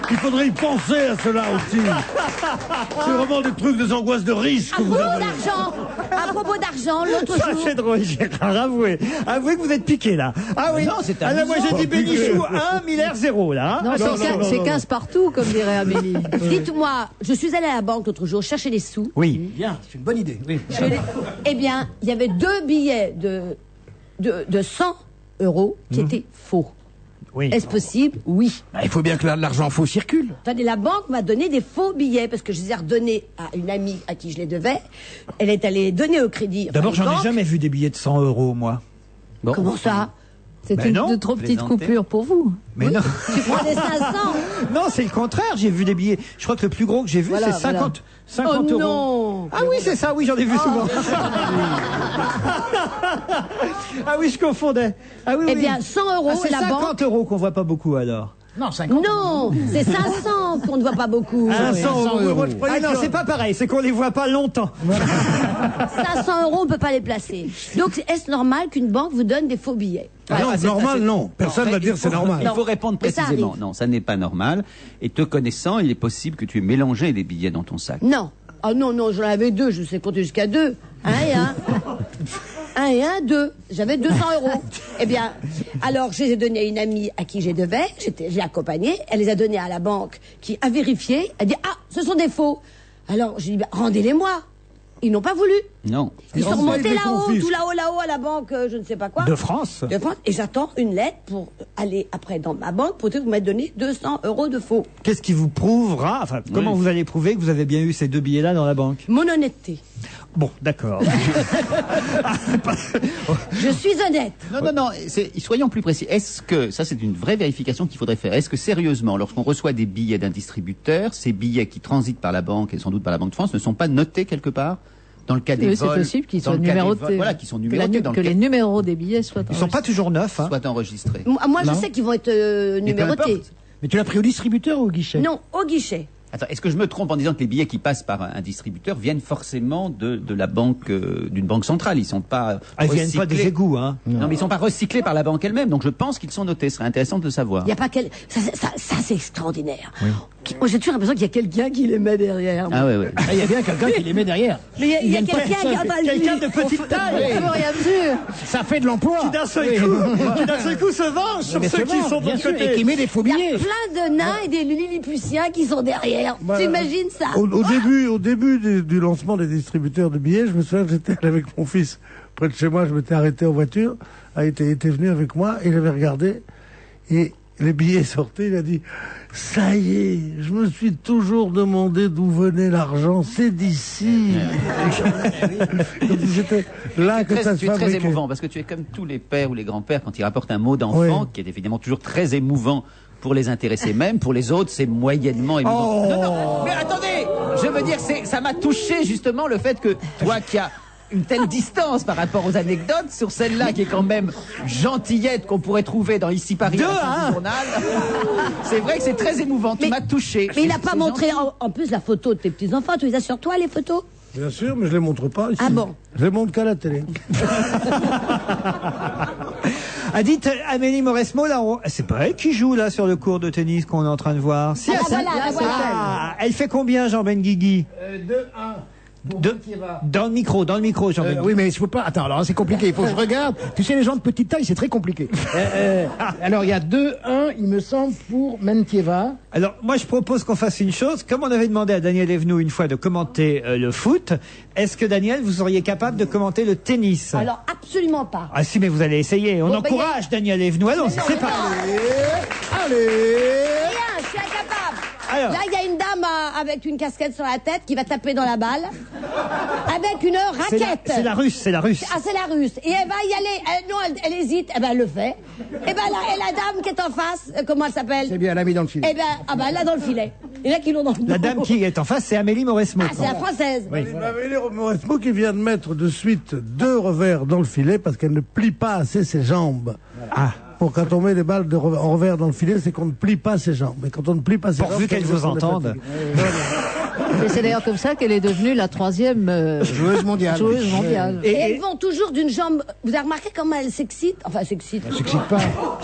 il faudrait y penser à cela aussi. C'est vraiment des trucs, des angoisses de riches que vous avez. À propos d'argent, l'autre Ça, jour. c'est drôle, Gérard. Avouez que vous êtes piqué, là. Ah oui. Non, c'est là, moi, j'ai amusant. dit Bénichou 1, Miller 0, là. Non, Attends, c'est 15 partout, comme dirait Amélie. Dites-moi, je suis allée à la banque l'autre jour chercher des sous. Oui. Bien, c'est une bonne idée. Oui. Eh bien, il y avait 2 billets de 100 € qui étaient faux. Oui. Est-ce possible? Oui. Bah, il faut bien que l'argent faux circule. Attendez, la banque m'a donné des faux billets parce que je les ai redonnés à une amie à qui je les devais. Elle est allée donner au crédit. enfin, D'abord, une j'en ai banque. jamais vu des billets de 100 €, moi. Comment ça? C'est Ben une non. de trop petite Plaisanter. coupure pour vous. Mais non. Tu prends des 500. Non, c'est le contraire. J'ai vu des billets. Je crois que le plus gros que j'ai vu, Voilà, c'est 50 Oh euros. non. Ah oui, c'est ça. Oui, j'en ai vu souvent. Ah oui, je confondais. Ah oui, Eh oui. bien, 100 €, Ah, c'est la 50 banque. € qu'on voit pas beaucoup alors. Non, 50. Non, c'est 500 qu'on ne voit pas beaucoup. Ah, 100 €. Moi, je croyais Ah non, que- c'est pas pareil. C'est qu'on les voit pas longtemps. 500 €, on ne peut pas les placer. Donc, est-ce normal qu'une banque vous donne des faux billets? Ah non, normal, non. Personne va dire c'est normal. Il faut répondre Mais ça précisément. arrive. Non, ça n'est pas normal. Et te connaissant, il est possible que tu aies mélangé des billets dans ton sac. Non. Ah non, j'en avais 2, je sais compter jusqu'à 2. Un et un. Un et un, 2. J'avais 200 €. Eh bien, alors je les ai donnés à une amie à qui j'ai devais, j'ai accompagné, elle les a donnés à la banque qui a vérifié, elle dit « Ah, ce sont des faux !» Alors j'ai dit « Rendez-les-moi !» Ils n'ont pas voulu. Non. Ils sont Ensuite, remontés ils les là-haut, confisquent. tout là-haut, à la banque, je ne sais pas quoi. De France. De France. Et j'attends une lettre pour aller après dans ma banque pour dire que vous m'avez donné 200 € de faux. Qu'est-ce qui vous prouvera, enfin, comment vous allez prouver que vous avez bien eu ces 2 billets-là dans la banque? Mon honnêteté. Bon, d'accord. Je suis honnête. Non, soyons plus précis. Est-ce que, ça c'est une vraie vérification qu'il faudrait faire, est-ce que sérieusement, lorsqu'on reçoit des billets d'un distributeur, ces billets qui transitent par la banque et sans doute par la Banque de France ne sont pas notés quelque part? Dans le cas des Oui, c'est vols, possible qu'ils dans soient le cas des numérotés. vols, voilà, qui sont Que numérotés dans que le les cas, numéros des billets soient Ils sont pas toujours neufs. Hein. soient enregistrés. Moi, je Non. sais qu'ils vont être Mais peu numérotés. importe. Mais tu l'as pris au distributeur ou au guichet? Non, au guichet. Attends, est-ce que je me trompe en disant que les billets qui passent par un distributeur viennent forcément de la banque, d'une banque centrale? Ils sont pas Ah, ils viennent pas des recyclés. égouts, hein. Non, mais ils sont pas recyclés par la banque elle-même. Donc je pense qu'ils sont notés. Ce serait intéressant de le savoir. Il n'y a pas quel... Ça, c'est extraordinaire. Moi, j'ai toujours l'impression qu'il y a quelqu'un qui les met derrière. Ah ouais. Il y a bien quelqu'un qui les met derrière. Mais il y a Ils viennent pas quelqu'un tout qui seuls. a pas Quelqu'un de petite taille. Au fur et à mesure. Ça fait de l'emploi. Qui d'un seul coup se venge sur Mais ceux se qui venge, sont de bien l'autre sûr, côté. et qui met des faux Il y a billets. plein de nains et des Lilliputiens qui sont derrière. Bah, T'imagines ça? Au début du lancement des distributeurs de billets, je me souviens, j'étais allé avec mon fils près de chez moi, je m'étais arrêté en voiture, était venu avec moi, et il avait regardé, et les billets sortaient, il a dit « Ça y est, je me suis toujours demandé d'où venait l'argent, c'est d'ici. » Donc c'était là que ça se Tu es très fabriquait. émouvant parce que tu es comme tous les pères ou les grands-pères quand ils rapportent un mot d'enfant Oui. qui est évidemment toujours très émouvant pour les intéressés. Même pour les autres, c'est moyennement émouvant. Oh. Non, mais attendez, je veux dire, ça m'a touché justement le fait que toi qui as une telle distance par rapport aux anecdotes sur celle-là qui est quand même gentillette qu'on pourrait trouver dans Ici Paris, un journal. C'est vrai que c'est très émouvant. Tu m'as touché. Mais il n'a pas montré en plus la photo de tes petits enfants. Tu les as sur toi les photos? Bien sûr, mais je les montre pas ici. Ah bon? Je les montre qu'à la télé. Ah, dites, Amélie Mauresmo, là, c'est pas elle qui joue là sur le cours de tennis qu'on est en train de voir. Si, voilà. elle fait combien, Jean Benguigui? 2-1. Dans le micro, Jean Benguigui. Oui, mais il faut pas. Attends, alors c'est compliqué. Il faut que je regarde. Tu sais, les gens de petite taille, c'est très compliqué. Alors, il y a 2-1, il me semble, pour Mentieva. Alors, moi, je propose qu'on fasse une chose. Comme on avait demandé à Daniel Evenou une fois de commenter le foot, est-ce que, Daniel, vous seriez capable de commenter le tennis? Alors, absolument pas. Ah si, mais vous allez essayer. On encourage Daniel Evenou. Allons, c'est parti. Allez. Rien, je suis incapable. Alors. Là, il y a une dame avec une casquette sur la tête qui va taper dans la balle avec une raquette. C'est la russe. Ah, c'est la russe. Et elle va y aller. Elle hésite. Eh ben, elle le fait. Et ben, et la dame qui est en face, comment elle s'appelle? C'est bien, elle a mis dans le filet. Eh ben, elle l'a dans le filet. Il y en a qui l'ont dans le dos. La dame qui est en face, c'est Amélie Mauresmo. Ah, c'est la française. Oui. Amélie Mauresmo qui vient de mettre de suite 2 revers dans le filet parce qu'elle ne plie pas assez ses jambes. Ah. Pour quand on met les balles en revers dans le filet, c'est qu'on ne plie pas ses jambes. Mais quand on ne plie pas ses jambes... Pourvu qu'elle vous entende. Et c'est d'ailleurs comme ça qu'elle est devenue la 3e joueuse mondiale. Et elles vont toujours d'une jambe. Vous avez remarqué comment elles s'excitent? Enfin, s'excitent. Elle s'excite pas.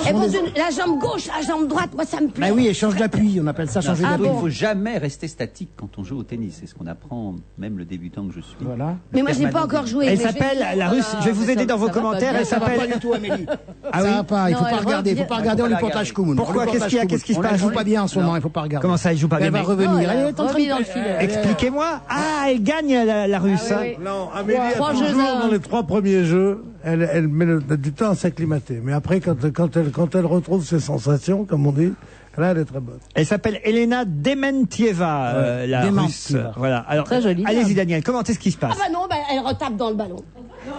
Elles vont la jambe gauche, la jambe droite. Moi, ça me plaît. Bah oui, elle change d'appui. On appelle ça changer d'appui. Il ne faut jamais rester statique quand on joue au tennis. C'est ce qu'on apprend, même le débutant que je suis. Voilà. Mais moi, je n'ai pas encore joué. Elle s'appelle, la russe, je vais vous aider dans vos commentaires, elle Ça va pas s'appelle... du tout, Amélie. Ah oui. Ça va pas. Il faut pas regarder. Il faut pas regarder. On lui portage Koumoun. Pourquoi? Qu'est-ce qu'il y a? Qu'est-ce qui se passe? Elle joue pas bien en ce moment. Il faut pas regarder. Comment ça, elle joue pas bien? Elle va revenir. Elle est en train dans le filet. Expliquez-moi. Ah, elle gagne la russe. Ah, oui. Non, Amélie a 3 jeux toujours, à 1. dans les 3 premiers jeux, elle met du temps à s'acclimater. Mais après, quand elle retrouve ses sensations, comme on dit, là, elle est très bonne. Elle s'appelle Elena Dementieva, la russe. Voilà. Alors, très jolie. Allez-y, Daniel, commentez ce qui se passe. Ah bah non, elle retape dans le ballon.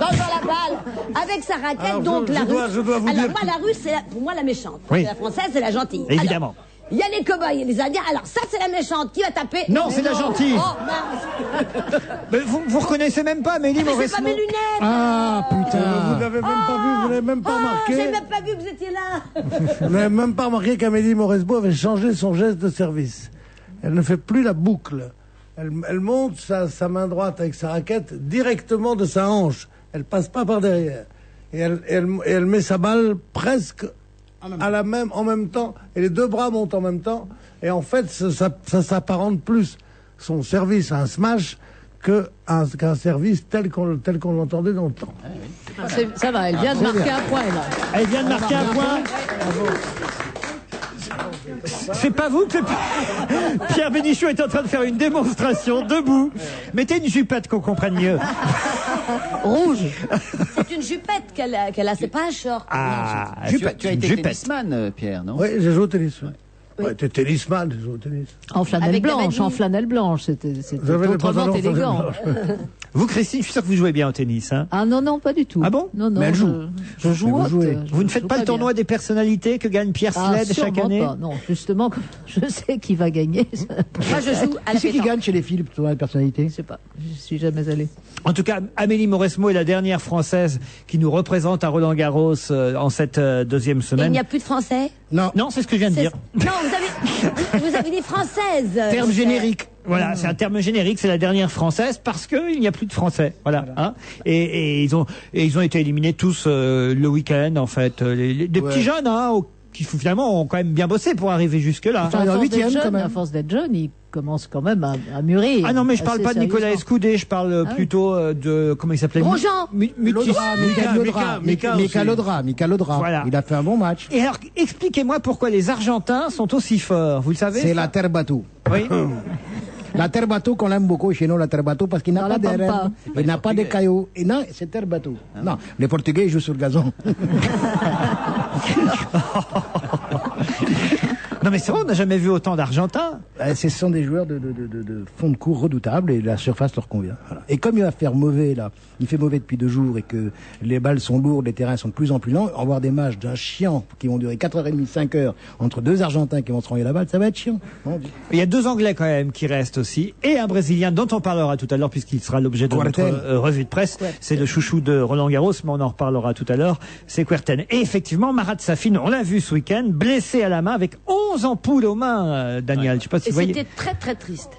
Dans la balle, avec sa raquette. Alors, donc la russe. je dois vous alors dire moi, la russe, c'est pour moi la méchante. Oui. La française, c'est la gentille. Évidemment. Il y a les cow-boys et les indiens. Alors ça, c'est la méchante. Qui va taper? Non, c'est la gentille. Oh, mince. Mais vous reconnaissez même pas Amélie Mais j'ai Mauresmo? pas mes lunettes. Ah, putain. Vous n'avez même pas vu, vous n'avez même pas remarqué. J'ai même pas vu que vous étiez là. Vous n'avez même pas remarqué qu'Amélie Mauresmo avait changé son geste de service. Elle ne fait plus la boucle. Elle monte sa main droite avec sa raquette directement de sa hanche. Elle passe pas par derrière. Et elle met sa balle presque en même temps. Et les 2 bras montent en même temps. Et en fait, ça s'apparente plus son service à un smash qu'un service tel qu'on l'entendait dans le temps. Ça va, elle vient de marquer un point, là. Elle vient de marquer un point. C'est pas vous que Pierre Bénichou est en train de faire une démonstration debout. Mettez une jupette qu'on comprenne mieux. Rouge. C'est une jupette qu'elle a, c'est pas un short. Ah, Tu as été tennisman, Pierre, non? Oui, j'ai joué au tennis. Ouais, t'es tennisman, j'ai joué au tennis. En flanelle Avec blanche, David. en flanelle blanche, c'était Vous avez les autrement pantalons élégant. vous, Christine, je suis sûr que vous jouez bien au tennis. Hein. Ah non, pas du tout. Ah bon? Non, Mais elle joue. je joue. vous jouez. Vous ne faites pas le tournoi des personnalités que gagne Pierre Sled chaque sûrement année? pas. Non, justement, je sais qui va gagner. Moi, je joue à la Qui c'est qui pétanque. gagne chez les filles, toi, la personnalité? Je sais pas, je suis jamais allée. En tout cas, Amélie Mauresmo est la dernière Française qui nous représente à Roland-Garros en cette 2e Et semaine. il n'y a plus de français? Non. Non, c'est ce que je viens de dire. Non, vous avez dit française. Terme générique. Voilà, c'est un terme générique, c'est la dernière française parce qu'il n'y a plus de français. Voilà. Hein. Et ils ont été éliminés tous le week-end en fait. Des petits jeunes qui finalement ont quand même bien bossé pour arriver jusque-là. Enfin, en 8e, quand même. À force d'être jeune, il commence quand même à mûrir. Ah non, mais je parle assez pas de Nicolas sérieusement. Escoudé, je parle plutôt de comment il s'appelait? Grosjean. Mika Lodra. Voilà. Il a fait un bon match. Et alors, expliquez-moi pourquoi les Argentins sont aussi forts. Vous le savez? C'est la terre bateau. Oui. La terre bateau qu'on aime beaucoup chez nous, la terre bateau, parce qu'il n'a Dans pas la de pampa. rêve, il n'a pas de cailloux. Et non, c'est terre bateau. Non, les Portugais ils jouent sur le gazon. Non mais c'est vrai, on n'a jamais vu autant d'Argentins. Ce sont des joueurs de fond de cours redoutables et la surface leur convient. Voilà. Et comme il va faire mauvais là, il fait mauvais depuis 2 jours et que les balles sont lourdes, les terrains sont de plus en plus lents, avoir des matchs d'un chiant qui vont durer 4h30, 5h entre 2 Argentins qui vont se renvoyer la balle, ça va être chiant. Il y a 2 Anglais quand même qui restent aussi et un Brésilien dont on parlera tout à l'heure puisqu'il sera l'objet de notre revue de presse. C'est le chouchou de Roland Garros, mais on en reparlera tout à l'heure. C'est Kuerten. Et effectivement, Marat Safin, on l'a vu ce week-end, blessé à la main avec 11 ampoules aux mains, Daniel. Je sais pas si Et vous voyez. c'était très très triste.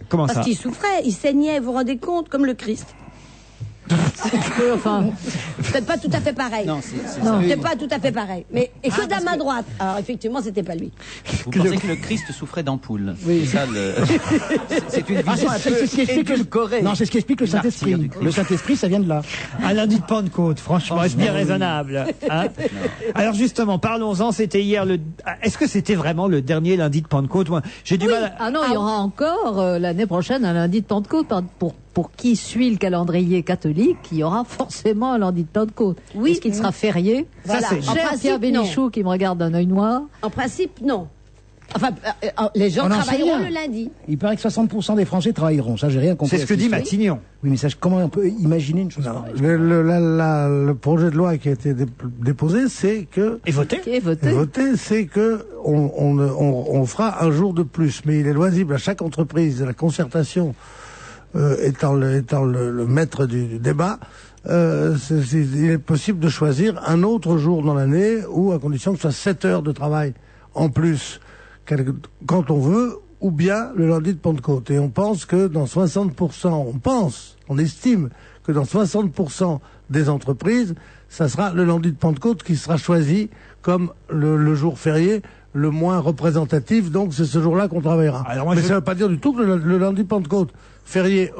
Comment Parce ça qu'il souffrait, il saignait, vous vous rendez compte, comme le Christ. Enfin, peut-être pas tout à fait pareil. Non, c'était pas tout à fait pareil. Mais et que de la main droite. Alors effectivement, c'était pas lui. Vous pensez que le Christ souffrait d'ampoules? Oui. C'est ça, c'est une vision un peu édulcorée. Non, c'est ce qui explique le Saint-Esprit. Le Saint-Esprit, ça vient de là. Un lundi de Pentecôte, franchement, est-ce bien raisonnable, hein? Alors justement, parlons-en, c'était hier est-ce que c'était vraiment le dernier lundi de Pentecôte? Moi, j'ai du mal à... Ah non, il y aura encore l'année prochaine un lundi de Pentecôte. Pour qui suit le calendrier catholique, il y aura forcément un lundi de Pentecôte. Oui. Est-ce qu'il sera férié? Voilà. Ça, c'est cher Pierre Bénichou qui me regarde d'un œil noir. En principe, non. Enfin, les gens On n'en sait travailleront rien. le lundi. Il paraît que 60% des Français travailleront. Ça, j'ai rien compris. C'est ce que dit Matignon. Oui, mais comment on peut imaginer une chose pareille? Le projet de loi qui a été déposé, c'est que... Et voté. C'est que on fera un jour de plus. Mais il est loisible à chaque entreprise, la concertation étant le maître du débat, il est possible de choisir un autre jour dans l'année ou à condition que ce soit 7 heures de travail en plus quand on veut, ou bien le lundi de Pentecôte. Et on pense que dans 60%, on estime que dans 60% des entreprises, ça sera le lundi de Pentecôte qui sera choisi comme le jour férié le moins représentatif, donc c'est ce jour-là qu'on travaillera. Mais ça ne veut pas dire du tout que le lundi de Pentecôte férié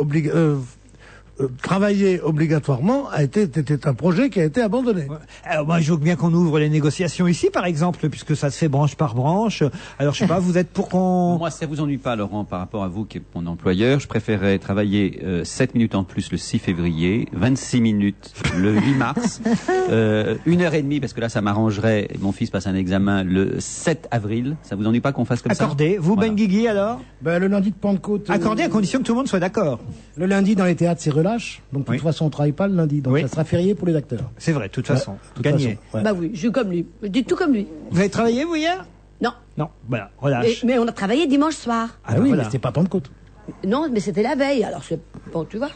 travailler obligatoirement était un projet qui a été abandonné. Alors moi, je veux bien qu'on ouvre les négociations ici, par exemple, puisque ça se fait branche par branche. Alors je sais pas, vous êtes pour qu'on... Moi, ça vous ennuie pas, Laurent, par rapport à vous qui êtes mon employeur. Je préférerais travailler 7 minutes en plus le 6 février, 26 minutes le 8 mars, 1h30 parce que là ça m'arrangerait. Mon fils passe un examen le 7 avril. Ça vous ennuie pas qu'on fasse comme ça? Accordé. Vous, voilà. Ben Guigui, alors? Le lundi de Pentecôte. Accordé à condition que tout le monde soit d'accord. Le lundi dans les théâtres, c'est relâche. Donc de toute façon, on travaille pas le lundi. Donc ça sera férié pour les acteurs. C'est vrai, de toute façon. Gagné. Bah oui, je suis comme lui. Je dis tout comme lui. Vous avez travaillé, vous, hier? Non. Non, voilà, relâche. Mais on a travaillé dimanche soir. Ah oui, voilà. Mais c'était pas Pentecôte. Non, mais c'était la veille, alors c'est... Bon, tu vois.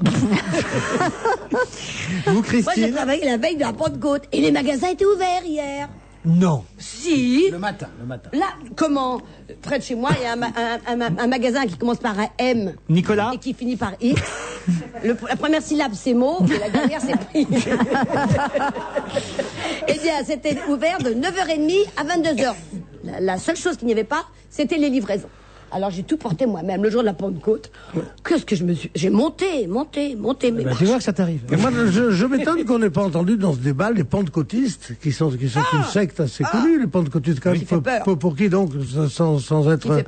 Vous, Christine? Moi, j'ai travaillé la veille de la Pentecôte. Et les magasins étaient ouverts hier. Non. Si. Le matin. Là, comment? Près de chez moi, il y a un magasin qui commence par un M. Nicolas? Et qui finit par X. La première syllabe, c'est mot, et la dernière, c'est prix. Eh bien, c'était ouvert de 9h30 à 22h. La seule chose qu'il n'y avait pas, c'était les livraisons. Alors j'ai tout porté moi-même le jour de la Pentecôte. Qu'est-ce que j'ai monté. Mais tu vois que ça t'arrive. Moi, je m'étonne qu'on n'ait pas entendu dans ce débat les pentecôtistes, qui sont une secte assez connue, les pentecôtistes quand même, pour qui donc, sans être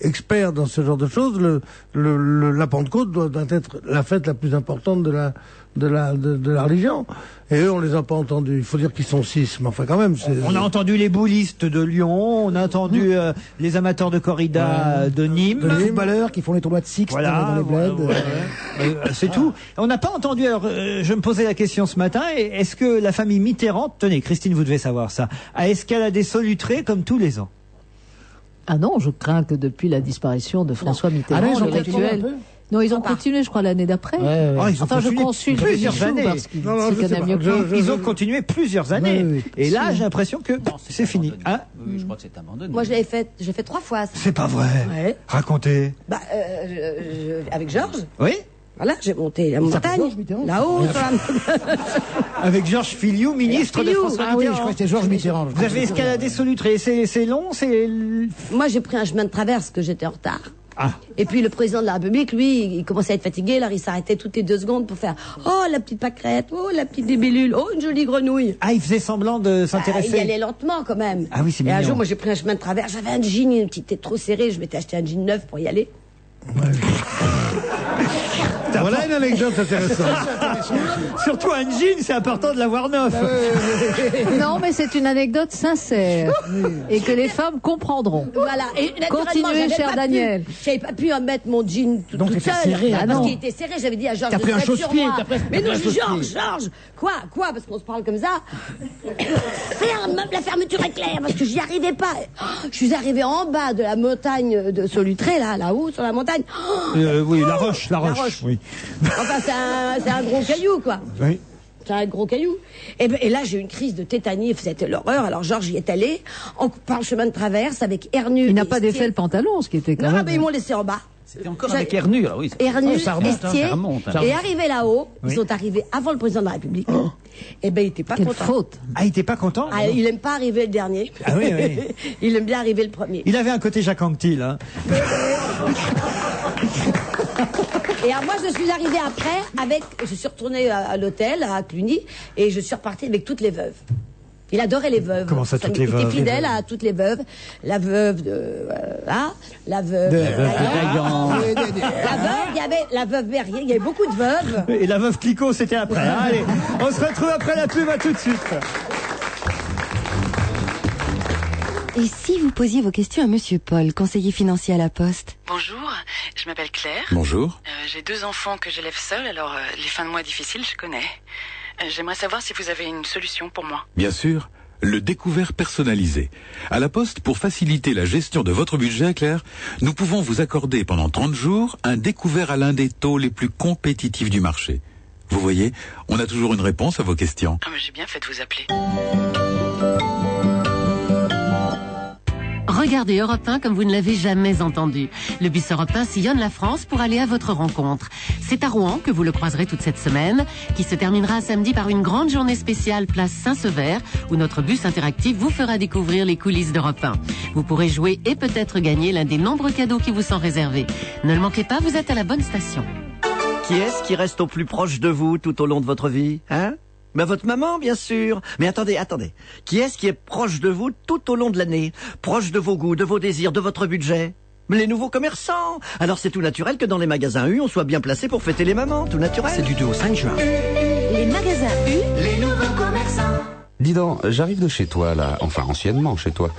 expert dans ce genre de choses, la Pentecôte doit être la fête la plus importante de la religion. Et eux, on les a pas entendus. Il faut dire qu'ils sont 6, mais enfin quand même. On a entendu les boulistes de Lyon, on a entendu les amateurs de corrida de Nîmes. Les footballeurs qui font les tournois de six dans les bleds. C'est tout. On n'a pas entendu, alors, je me posais la question ce matin, est-ce que la famille Mitterrand, tenez, Christine, vous devez savoir ça, a escaladé Solutré comme tous les ans? Ah non, je crains que depuis la disparition de François Mitterrand, le rituel... Non, ils ont continué, je crois, l'année d'après. Enfin, je consulte plusieurs années. Ils ont continué plusieurs années. Et là, j'ai l'impression que c'est fini. Hein? Oui, je crois que c'est abandonné. moi, j'ai fait 3 fois ça. C'est pas vrai. Ouais. Racontez. Avec Georges. Oui. Voilà, j'ai monté la montagne, là-haut. Avec Georges Filiou, ministre de François Mitterrand. Ah oui, je crois que c'était Georges Mitterrand. Vous avez escaladé Solutré. C'est long, c'est... Moi, j'ai pris un chemin de traverse que j'étais en retard. Ah. Et puis le président de la République, lui, il commençait à être fatigué, alors il s'arrêtait toutes les 2 secondes pour faire « Oh, la petite pâquerette, oh, la petite débellule, oh, une jolie grenouille ». Ah, il faisait semblant de s'intéresser. Il allait lentement quand même. Ah oui, c'est mignon. Et un jour, moi, j'ai pris un chemin de travers, j'avais un jean, il était trop serré, je m'étais acheté un jean neuf pour y aller. Putain, Voilà une anecdote intéressante. Surtout un jean, c'est important de l'avoir neuf. Non, mais c'est une anecdote sincère et que les femmes comprendront. Voilà. Et naturellement, Continuez, j'avais cher pas Daniel. J'avais pas pu en mettre mon jean Donc, toute t'étais seule. serré, Parce non. qu'il était serré, j'avais dit à Georges, T'as pris un reste sur chausse-pied, moi. t'as presque Mais pris non, un chausse-pied. Georges, quoi? Parce qu'on se parle comme ça. Ferme, la fermeture éclair, parce que j'y arrivais pas. Je suis arrivée en bas de la montagne de Solutré, là-haut, sur la montagne. Oui, la roche. Oui. Enfin, c'est un gros caillou, quoi. Oui. C'est un gros caillou. Et là, j'ai eu une crise de tétanie, c'était l'horreur. Alors, Georges y est allé, par le chemin de traverse, avec Ernu. Il n'a pas défait le pantalon, ce qui était quand Non, même... mais ils m'ont laissé en bas. C'était encore avec Ernu, alors oui. Ernu, ça remonte, Estier, ça remonte, hein. et arrivé là-haut, Oui. ils sont arrivés avant le président de la République. Et ben, il était pas Quelle content. faute. Ah, il était pas content? Ah, il aime pas arriver le dernier. Ah oui, oui. Il aime bien arriver le premier. Il avait un côté Jacques Anquetil, hein. Et alors, moi, je suis arrivée après je suis retournée à l'hôtel, à Cluny, et je suis repartie avec toutes les veuves. Il adorait les veuves. Comment ça, toutes les veuves? Il était fidèle à toutes les veuves. La veuve de... la veuve... De Dayan. La veuve, il y avait la veuve Berrier, il y avait beaucoup de veuves. Et la veuve Clicquot, c'était après. Hein. Allez, on se retrouve après la pub, à tout de suite. Et si vous posiez vos questions à Monsieur Paul, conseiller financier à la Poste? Bonjour, je m'appelle Claire. Bonjour. J'ai 2 enfants que j'élève seule, alors les fins de mois difficiles, je connais. J'aimerais savoir si vous avez une solution pour moi. Bien sûr, le découvert personnalisé. À la Poste, pour faciliter la gestion de votre budget, Claire, nous pouvons vous accorder pendant 30 jours un découvert à l'un des taux les plus compétitifs du marché. Vous voyez, on a toujours une réponse à vos questions. Ah, mais j'ai bien fait de vous appeler. Regardez Europe 1 comme vous ne l'avez jamais entendu. Le bus Europe 1 sillonne la France pour aller à votre rencontre. C'est à Rouen que vous le croiserez toute cette semaine, qui se terminera samedi par une grande journée spéciale place Saint-Sever, où notre bus interactif vous fera découvrir les coulisses d'Europe 1. Vous pourrez jouer et peut-être gagner l'un des nombreux cadeaux qui vous sont réservés. Ne le manquez pas, vous êtes à la bonne station. Qui est-ce qui reste au plus proche de vous tout au long de votre vie, hein? Ben, votre maman, bien sûr. Mais attendez. Qui est-ce qui est proche de vous tout au long de l'année? Proche de vos goûts, de vos désirs, de votre budget? Les nouveaux commerçants. Alors c'est tout naturel que dans les magasins U, on soit bien placé pour fêter les mamans, tout naturel. C'est du 2 au 5 juin. Les magasins U, Les nouveaux commerçants. Dis donc, j'arrive de chez toi, là. Enfin, anciennement chez toi.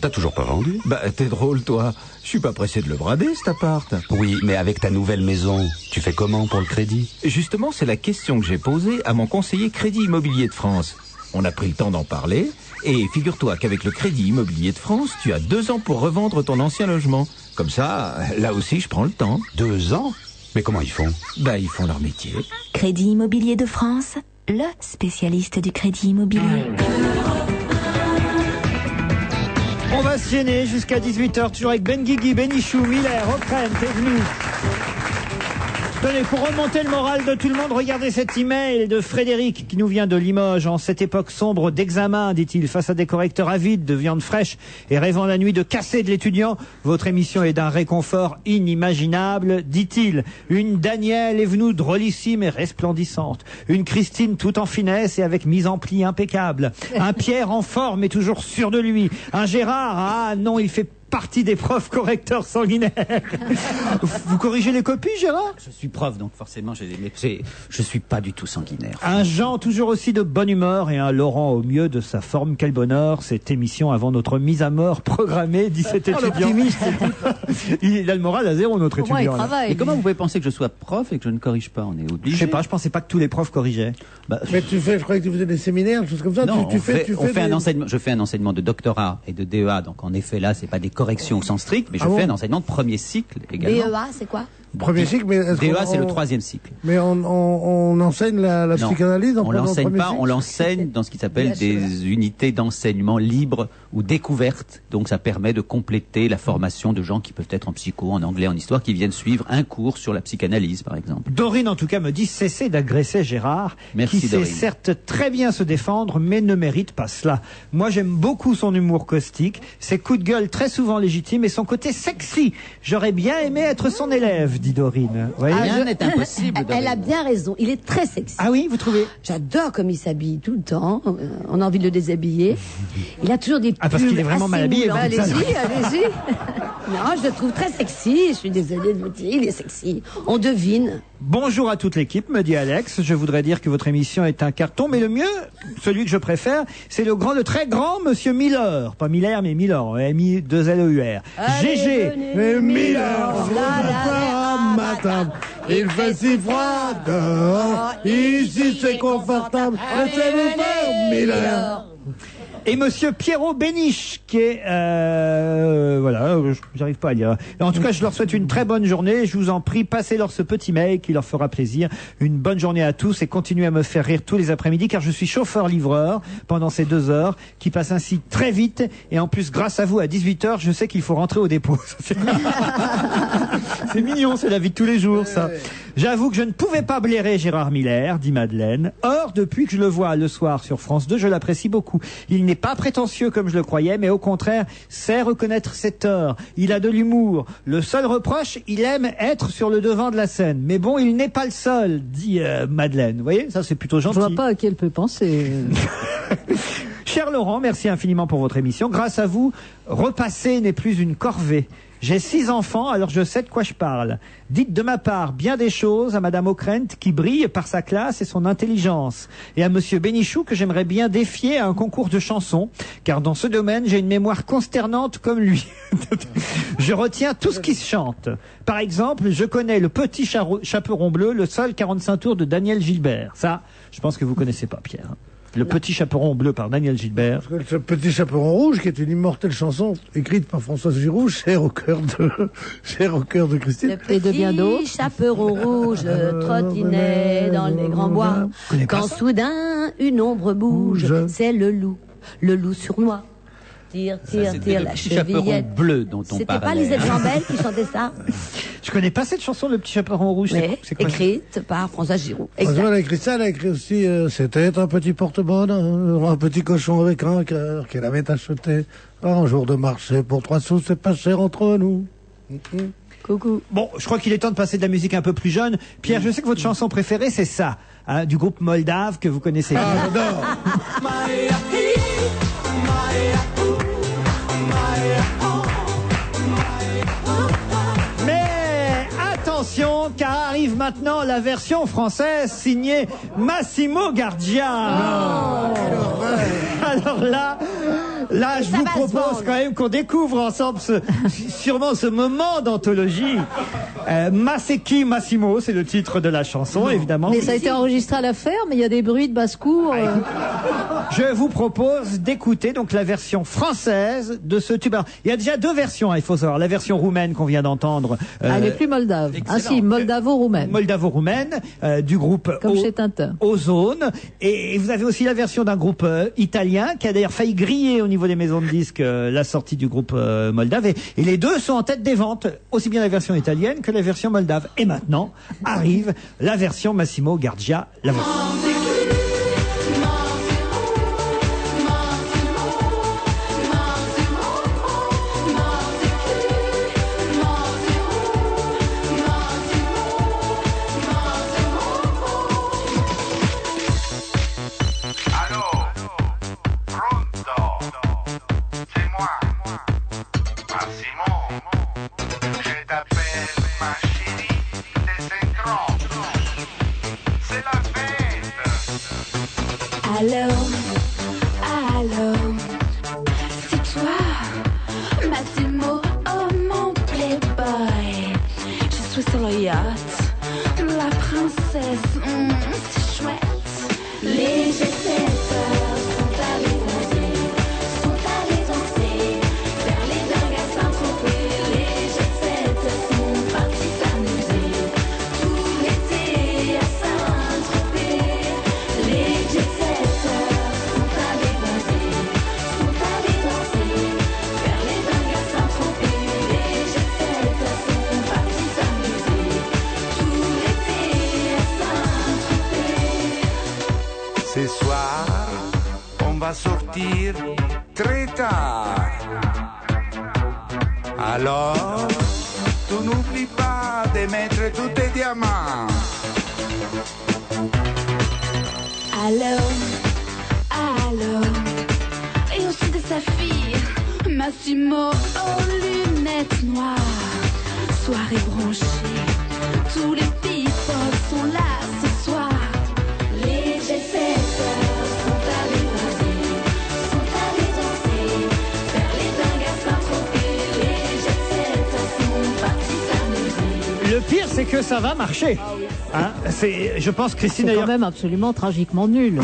T'as toujours pas vendu? Bah, t'es drôle, toi. Je suis pas pressé de le brader, cet appart. Oui, mais avec ta nouvelle maison, tu fais comment pour le crédit? Justement, c'est la question que j'ai posée à mon conseiller Crédit Immobilier de France. On a pris le temps d'en parler, et figure-toi qu'avec le Crédit Immobilier de France, tu as 2 ans pour revendre ton ancien logement. Comme ça, là aussi, je prends le temps. 2 ans? Mais comment ils font? Bah, ils font leur métier. Crédit Immobilier de France, le spécialiste du crédit immobilier. On va se gêner jusqu'à 18h, toujours avec Benguigui, Bénichou, Miller, Ockrent et Venu. Tenez, pour remonter le moral de tout le monde, regardez cet email de Frédéric qui nous vient de Limoges. En cette époque sombre d'examen, dit-il, face à des correcteurs avides de viande fraîche et rêvant la nuit de casser de l'étudiant, votre émission est d'un réconfort inimaginable, dit-il. Une Danielle est venue drôlissime et resplendissante. Une Christine tout en finesse et avec mise en pli impeccable. Un Pierre en forme et toujours sûr de lui. Un Gérard, ah non, il fait partie des profs correcteurs sanguinaires. Vous corrigez les copies, Gérard? Je suis prof, donc forcément, je suis pas du tout sanguinaire. Un Jean toujours aussi de bonne humeur et un Laurent au mieux de sa forme. Quel bonheur, cette émission avant notre mise à mort programmée, dit cet étudiant. Il a le moral à zéro, notre Au moins, étudiant. il travaille. Et comment vous pouvez penser que je sois prof et que je ne corrige pas? On est obligé. Je sais pas, je pensais pas que tous les profs corrigeaient. Mais je croyais que tu faisais des séminaires, des choses comme ça. Non, tu fais un enseignement. Je fais un enseignement de doctorat et de DEA, donc en effet là, c'est pas des corrections au sens strict, mais je fais un enseignement de premier cycle également. DEA, c'est quoi? Premier cycle, mais DEA, c'est le 3e cycle. Mais on enseigne la psychanalyse on l'enseigne pas, on l'enseigne dans ce qui s'appelle des unités d'enseignement libre ou découverte. Donc ça permet de compléter la formation de gens qui peuvent être en psycho, en anglais, en histoire, qui viennent suivre un cours sur la psychanalyse, par exemple. Dorine, en tout cas, me dit cessez d'agresser Gérard, Merci, qui sait Dorine. certes très bien se défendre, mais ne mérite pas cela. Moi, j'aime beaucoup son humour caustique, ses coups de gueule très souvent légitimes et son côté sexy. J'aurais bien aimé être son élève, dit Dorine. Vous voyez Rien n'est impossible. Elle a bien raison. Il est très sexy. Ah oui, vous trouvez? J'adore comme il s'habille tout le temps. On a envie de le déshabiller. Il a toujours des pulls Ah, parce qu'il est vraiment assez mal habillé. moulants. Allez-y, allez-y. Non, je le trouve très sexy. Je suis désolée de vous dire, il est sexy. On devine. Bonjour à toute l'équipe, me dit Alex. Je voudrais dire que votre émission est un carton, mais le mieux, celui que je préfère, c'est le très grand Monsieur Miller. Pas Miller, mais Miller. M-I-2-L-E-U-R. GG. Miller, ma table. Il fait si froid dehors. Ici c'est confortable. Laissez-nous faire, Miller. Et Monsieur Pierrot Béniche, qui est... voilà, j'arrive pas à lire. En tout cas, je leur souhaite une très bonne journée. Je vous en prie, passez-leur ce petit mail qui leur fera plaisir. Une bonne journée à tous et continuez à me faire rire tous les après-midi, car je suis chauffeur-livreur pendant ces 2 heures, qui passent ainsi très vite. Et en plus, grâce à vous, à 18h, je sais qu'il faut rentrer au dépôt. C'est mignon, c'est la vie de tous les jours, ça. J'avoue que je ne pouvais pas blairer Gérard Miller, dit Madeleine. Or, depuis que je le vois le soir sur France 2, je l'apprécie beaucoup. Il n'est pas prétentieux comme je le croyais, mais au contraire, sait reconnaître ses torts. Il a de l'humour. Le seul reproche, il aime être sur le devant de la scène. Mais bon, il n'est pas le seul, dit Madeleine. Vous voyez, ça c'est plutôt gentil. Je vois pas à qui elle peut penser. Cher Laurent, merci infiniment pour votre émission. Grâce à vous, repasser n'est plus une corvée. J'ai 6 enfants, alors je sais de quoi je parle. Dites de ma part bien des choses à Madame Ockrent qui brille par sa classe et son intelligence. Et à Monsieur Bénichou que j'aimerais bien défier à un concours de chansons, car dans ce domaine, j'ai une mémoire consternante comme lui. Je retiens tout ce qui se chante. Par exemple, je connais le petit chaperon bleu, le seul 45 tours de Daniel Gilbert. Ça, je pense que vous connaissez pas, Pierre. Le petit chaperon bleu par Daniel Gilbert. Le petit chaperon rouge, qui est une immortelle chanson écrite par Françoise Giroud, chère au cœur de Christine. Et de bien d'autres. Le petit chaperon rouge trottinait dans les grands bois. Quand soudain une ombre bouge, c'est le loup sournois. Tire la chevillette. Bleu dont on C'était parlait. pas Lisette Jambel qui chantait ça? Je connais pas cette chanson, Le petit chaperon rouge. C'est quoi, écrite par Françoise Giroud. Elle a écrit ça, elle a écrit aussi c'était un petit porte-bonheur, un petit cochon avec un cœur qu'elle avait acheté un jour de marché pour 3 sous, c'est pas cher entre nous. Coucou. Bon, je crois qu'il est temps de passer de la musique un peu plus jeune. Pierre, je sais que votre chanson préférée, c'est ça, hein, du groupe Moldave que vous connaissez bien. Ah, j'adore. Mais attention, car arrive maintenant la version française signée Massimo Gardia. Alors là, je vous propose quand même qu'on découvre ensemble sûrement ce moment d'anthologie. Maseki Massimo, c'est le titre de la chanson, évidemment. Mais ça a été enregistré à la ferme, il y a des bruits de basse-cour. Je vous propose d'écouter donc la version française de ce tube. Alors, il y a déjà 2 versions, hein, il faut savoir. La version roumaine qu'on vient d'entendre. Elle n'est plus moldave. Ah si, moldavo-roumaine. Moldavo-roumaine, du groupe comme chez Tintin. Ozone. Et vous avez aussi la version d'un groupe italien qui a d'ailleurs failli griller au niveau des maisons de disques la sortie du groupe moldave. Et les 2 sont en tête des ventes, aussi bien la version italienne que la version moldave. Et maintenant arrive la version Massimo Gardia, la voici. Allô, c'est toi, Massimo, oh mon playboy. Je suis sur le yacht, la princesse, c'est chouette. Les jet-setters sont allés danser vers les dingues à Saint-Tropez. Les jet-setters sont partis s'amuser tout l'été à Saint-Tropez. Les jet-setters sont allés danser vers les dingues à Saint-Tropez. Les jet-setters sont partis s'amuser tout l'été à Saint-Tropez. Ce soir, on va sortir très tard. Alors, tu n'oublies pas de mettre tous tes diamants. Allô, et aussi de sa fille, Massimo aux lunettes noir, soirée branchée. Tous les people sont là ce soir. Les jet-setters sont allés oser, sont allés danser, faire les dingues à Saint-Tropez. Les jet-setters sont partis s'amuser. Le pire, c'est que ça va marcher. Hein, je pense, Christine, C'est quand d'ailleurs. même absolument tragiquement nul.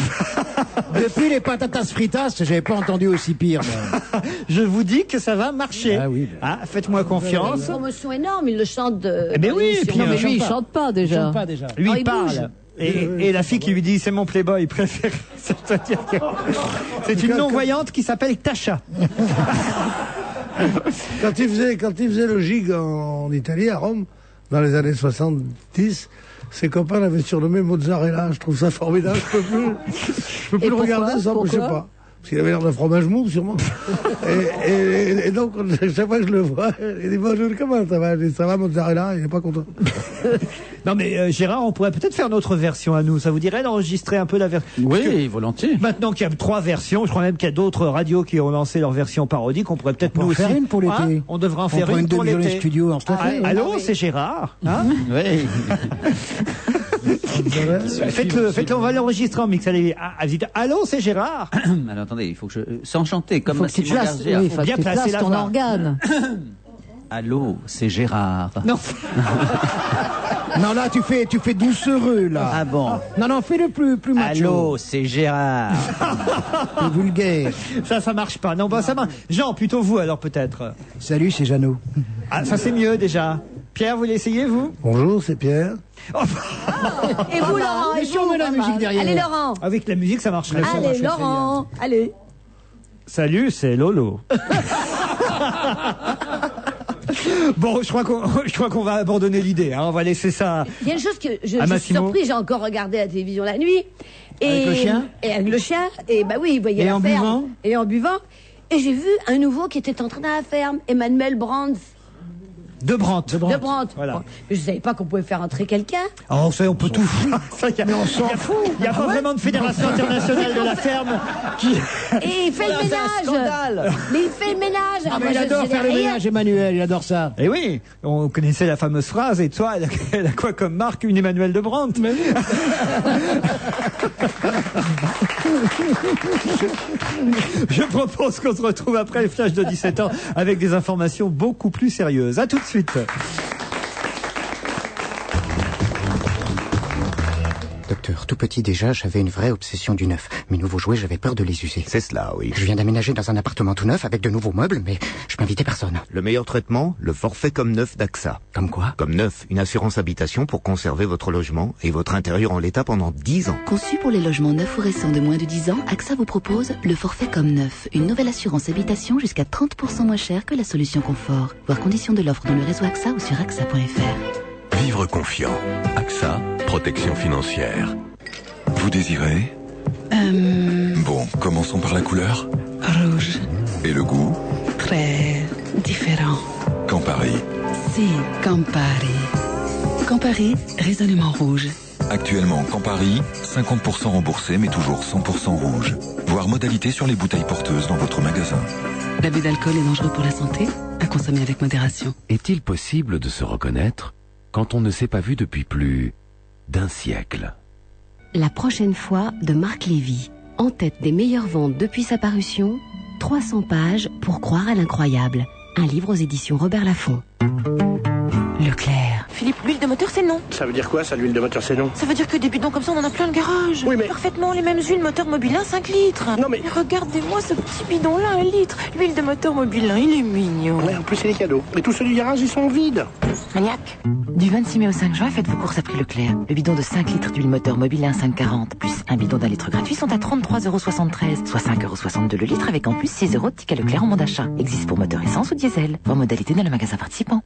Depuis les patatas fritas, j'avais pas entendu aussi pire. moi. Je vous dis que ça va marcher. Ah oui. Hein, faites-moi confiance. Une promotion énorme, il le chante de. Eh ben oui, dans et puis, l'émission. Non, mais lui, il chante pas. chante pas déjà. Je chante pas déjà. Lui, Oh, il il parle. bouge. Et la fille qui lui dit c'est mon playboy préféré. Ça veut dire que c'est une non-voyante qui s'appelle Tasha. Quand il faisait le gig en Italie, à Rome, dans les années 70, ses copains l'avaient surnommé Mozzarella. Je trouve ça formidable. Je peux plus Et le regarder pourquoi sans, je sais pas. Parce qu'il avait l'air d'un fromage mou, sûrement. et donc, chaque fois que je le vois, il dit bonjour, comment ça va? Je dis, ça va, Mozzarella? Il n'est pas content. Non mais Gérard, on pourrait peut-être faire notre version à nous. Ça vous dirait d'enregistrer un peu la version? Oui, volontiers. Maintenant qu'il y a 3 versions, je crois même qu'il y a d'autres radios qui ont lancé leur version parodique. On pourrait peut-être peut nous en aussi. faire une pour l'été. Hein, on devrait en On faire prend une pour demi-journée l'été. studio en Ah, fait. allô, c'est Gérard. Hein Oui. Faites-le, on va l'enregistrer en mix. Allez, dites, allô, c'est Gérard. Alors attendez, il faut que sans chanter, comme Faut que tu Simon places, Garcia. oui, faut bien que tu placer places la ton voix. organe. Allô, c'est Gérard. Non. Non, là, tu fais doucereux, là. Ah bon? Non, fais-le plus macho. Allô, c'est Gérard. Plus vulgaire. Ça marche pas. Non, bah, ça marche. Jean, plutôt vous, alors, peut-être. Salut, c'est Jeannot. Ah, ça, c'est mieux, déjà. Pierre, vous l'essayez, vous? Bonjour, c'est Pierre. Et vous, Laurent, Mais et si on vous, met la pas musique mal. derrière. Allez, Laurent. Avec la musique, ça marcherait. Allez, Laurent. Allez. Salut, c'est Lolo. Bon, je crois qu'on va abandonner l'idée. Hein. On va laisser ça. Il y a une chose que je suis Massimo. surpris, j'ai encore regardé la télévision la nuit. Et, Avec le chien Et avec le chien. Et bah oui, il voyait Et la en ferme. buvant Et en buvant. Et j'ai vu un nouveau qui était entré dans la ferme, Emmanuel Brandt. De Brandt. De Brandt. Voilà. Bon, mais je savais pas qu'on pouvait faire entrer quelqu'un. Alors, on peut tout. Mais on s'en fout. Il n'y a pas vraiment de fédération internationale de la ferme qui. Et il fait le ménage. Mais il fait le ménage. Ah, Alors mais moi, il je adore faisais faire le rien. ménage, Emmanuel, il adore ça. Eh oui, on connaissait la fameuse phrase, et toi, elle a quoi comme marque? Une Emmanuel de Brandt. Mais... Je propose qu'on se retrouve après le flash de 17h avec des informations beaucoup plus sérieuses. À tout de suite. Docteur, tout petit déjà, j'avais une vraie obsession du neuf. Mes nouveaux jouets, j'avais peur de les user. C'est cela, oui. Je viens d'aménager dans un appartement tout neuf avec de nouveaux meubles, mais je m'invitais personne. Le meilleur traitement, le forfait comme neuf d'AXA. Comme quoi? Comme neuf, une assurance habitation pour conserver votre logement et votre intérieur en l'état pendant 10 ans. Conçu pour les logements neufs ou récents de moins de 10 ans, AXA vous propose le forfait comme neuf, une nouvelle assurance habitation jusqu'à 30% moins chère que la solution confort. Voir conditions de l'offre dans le réseau AXA ou sur AXA.fr. Vivre confiant. AXA, protection financière. Vous désirez? Bon, commençons par la couleur. Rouge. Et le goût? Très différent. Campari. Si, Campari. Campari, résolument rouge. Actuellement, Campari, 50% remboursé mais toujours 100% rouge. Voir modalité sur les bouteilles porteuses dans votre magasin. L'abus d'alcool est dangereux pour la santé, à consommer avec modération. Est-il possible de se reconnaître quand on ne s'est pas vu depuis plus d'un siècle? La prochaine fois de Marc Lévy. En tête des meilleures ventes depuis sa parution, 300 pages pour croire à l'incroyable. Un livre aux éditions Robert Laffont. Leclerc. Philippe, l'huile de moteur, c'est non. Ça veut dire quoi, ça, l'huile de moteur, c'est non? Ça veut dire que des bidons comme ça, on en a plein le garage. Oui, mais... Parfaitement les mêmes huiles moteur Mobilin 5 litres. Non, mais... Regardez-moi ce petit bidon-là, 1 litre. L'huile de moteur Mobilin, il est mignon. Ouais, en plus, c'est des cadeaux. Et tous ceux du garage, ils sont vides. Maniaque. Du 26 mai au 5 juin, faites vos courses à prix Leclerc. Le bidon de 5 litres d'huile moteur Mobilin 5,40 plus un bidon d'1 litre gratuit sont à 33,73 €, soit 5,62 € le litre avec en plus 6 € de ticket Leclerc en bon d'achat. Existe pour moteur essence ou diesel. Voir modalité dans le magasin participant.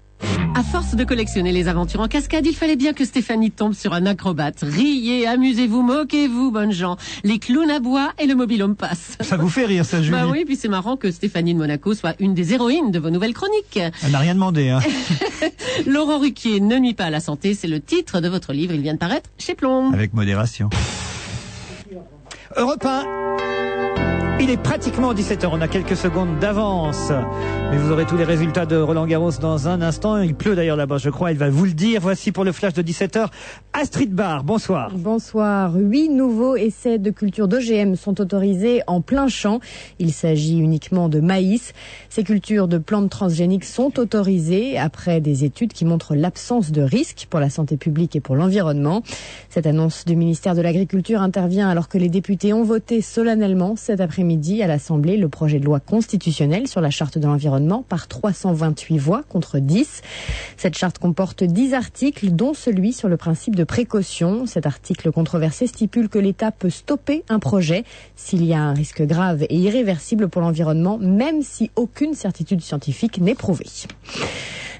À force de collectionner les aventures en cascade, il fallait bien que Stéphanie tombe sur un acrobate. Riez, amusez-vous, moquez-vous, bonnes gens. Les clowns à bois et le mobil-home pass. Ça vous fait rire, ça, Julie? Bah oui, puis c'est marrant que Stéphanie de Monaco soit une des héroïnes de vos nouvelles chroniques. Elle n'a rien demandé, hein. Laurent Ruquier ne nuit pas à la santé, c'est le titre de votre livre, il vient de paraître chez Plomb. Avec modération. Europe 1. Il est pratiquement 17h, on a quelques secondes d'avance. Mais vous aurez tous les résultats de Roland Garros dans un instant. Il pleut d'ailleurs là-bas, je crois, il va vous le dire. Voici pour le flash de 17h, Astrid Barr, bonsoir. Bonsoir. 8 nouveaux essais de culture d'OGM sont autorisés en plein champ. Il s'agit uniquement de maïs. Ces cultures de plantes transgéniques sont autorisées après des études qui montrent l'absence de risque pour la santé publique et pour l'environnement. Cette annonce du ministère de l'Agriculture intervient alors que les députés ont voté solennellement cet après-midi à l'Assemblée le projet de loi constitutionnelle sur la charte de l'environnement par 328 voix contre 10. Cette charte comporte 10 articles, dont celui sur le principe de précaution. Cet article controversé stipule que l'État peut stopper un projet s'il y a un risque grave et irréversible pour l'environnement, même si aucune certitude scientifique n'est prouvée.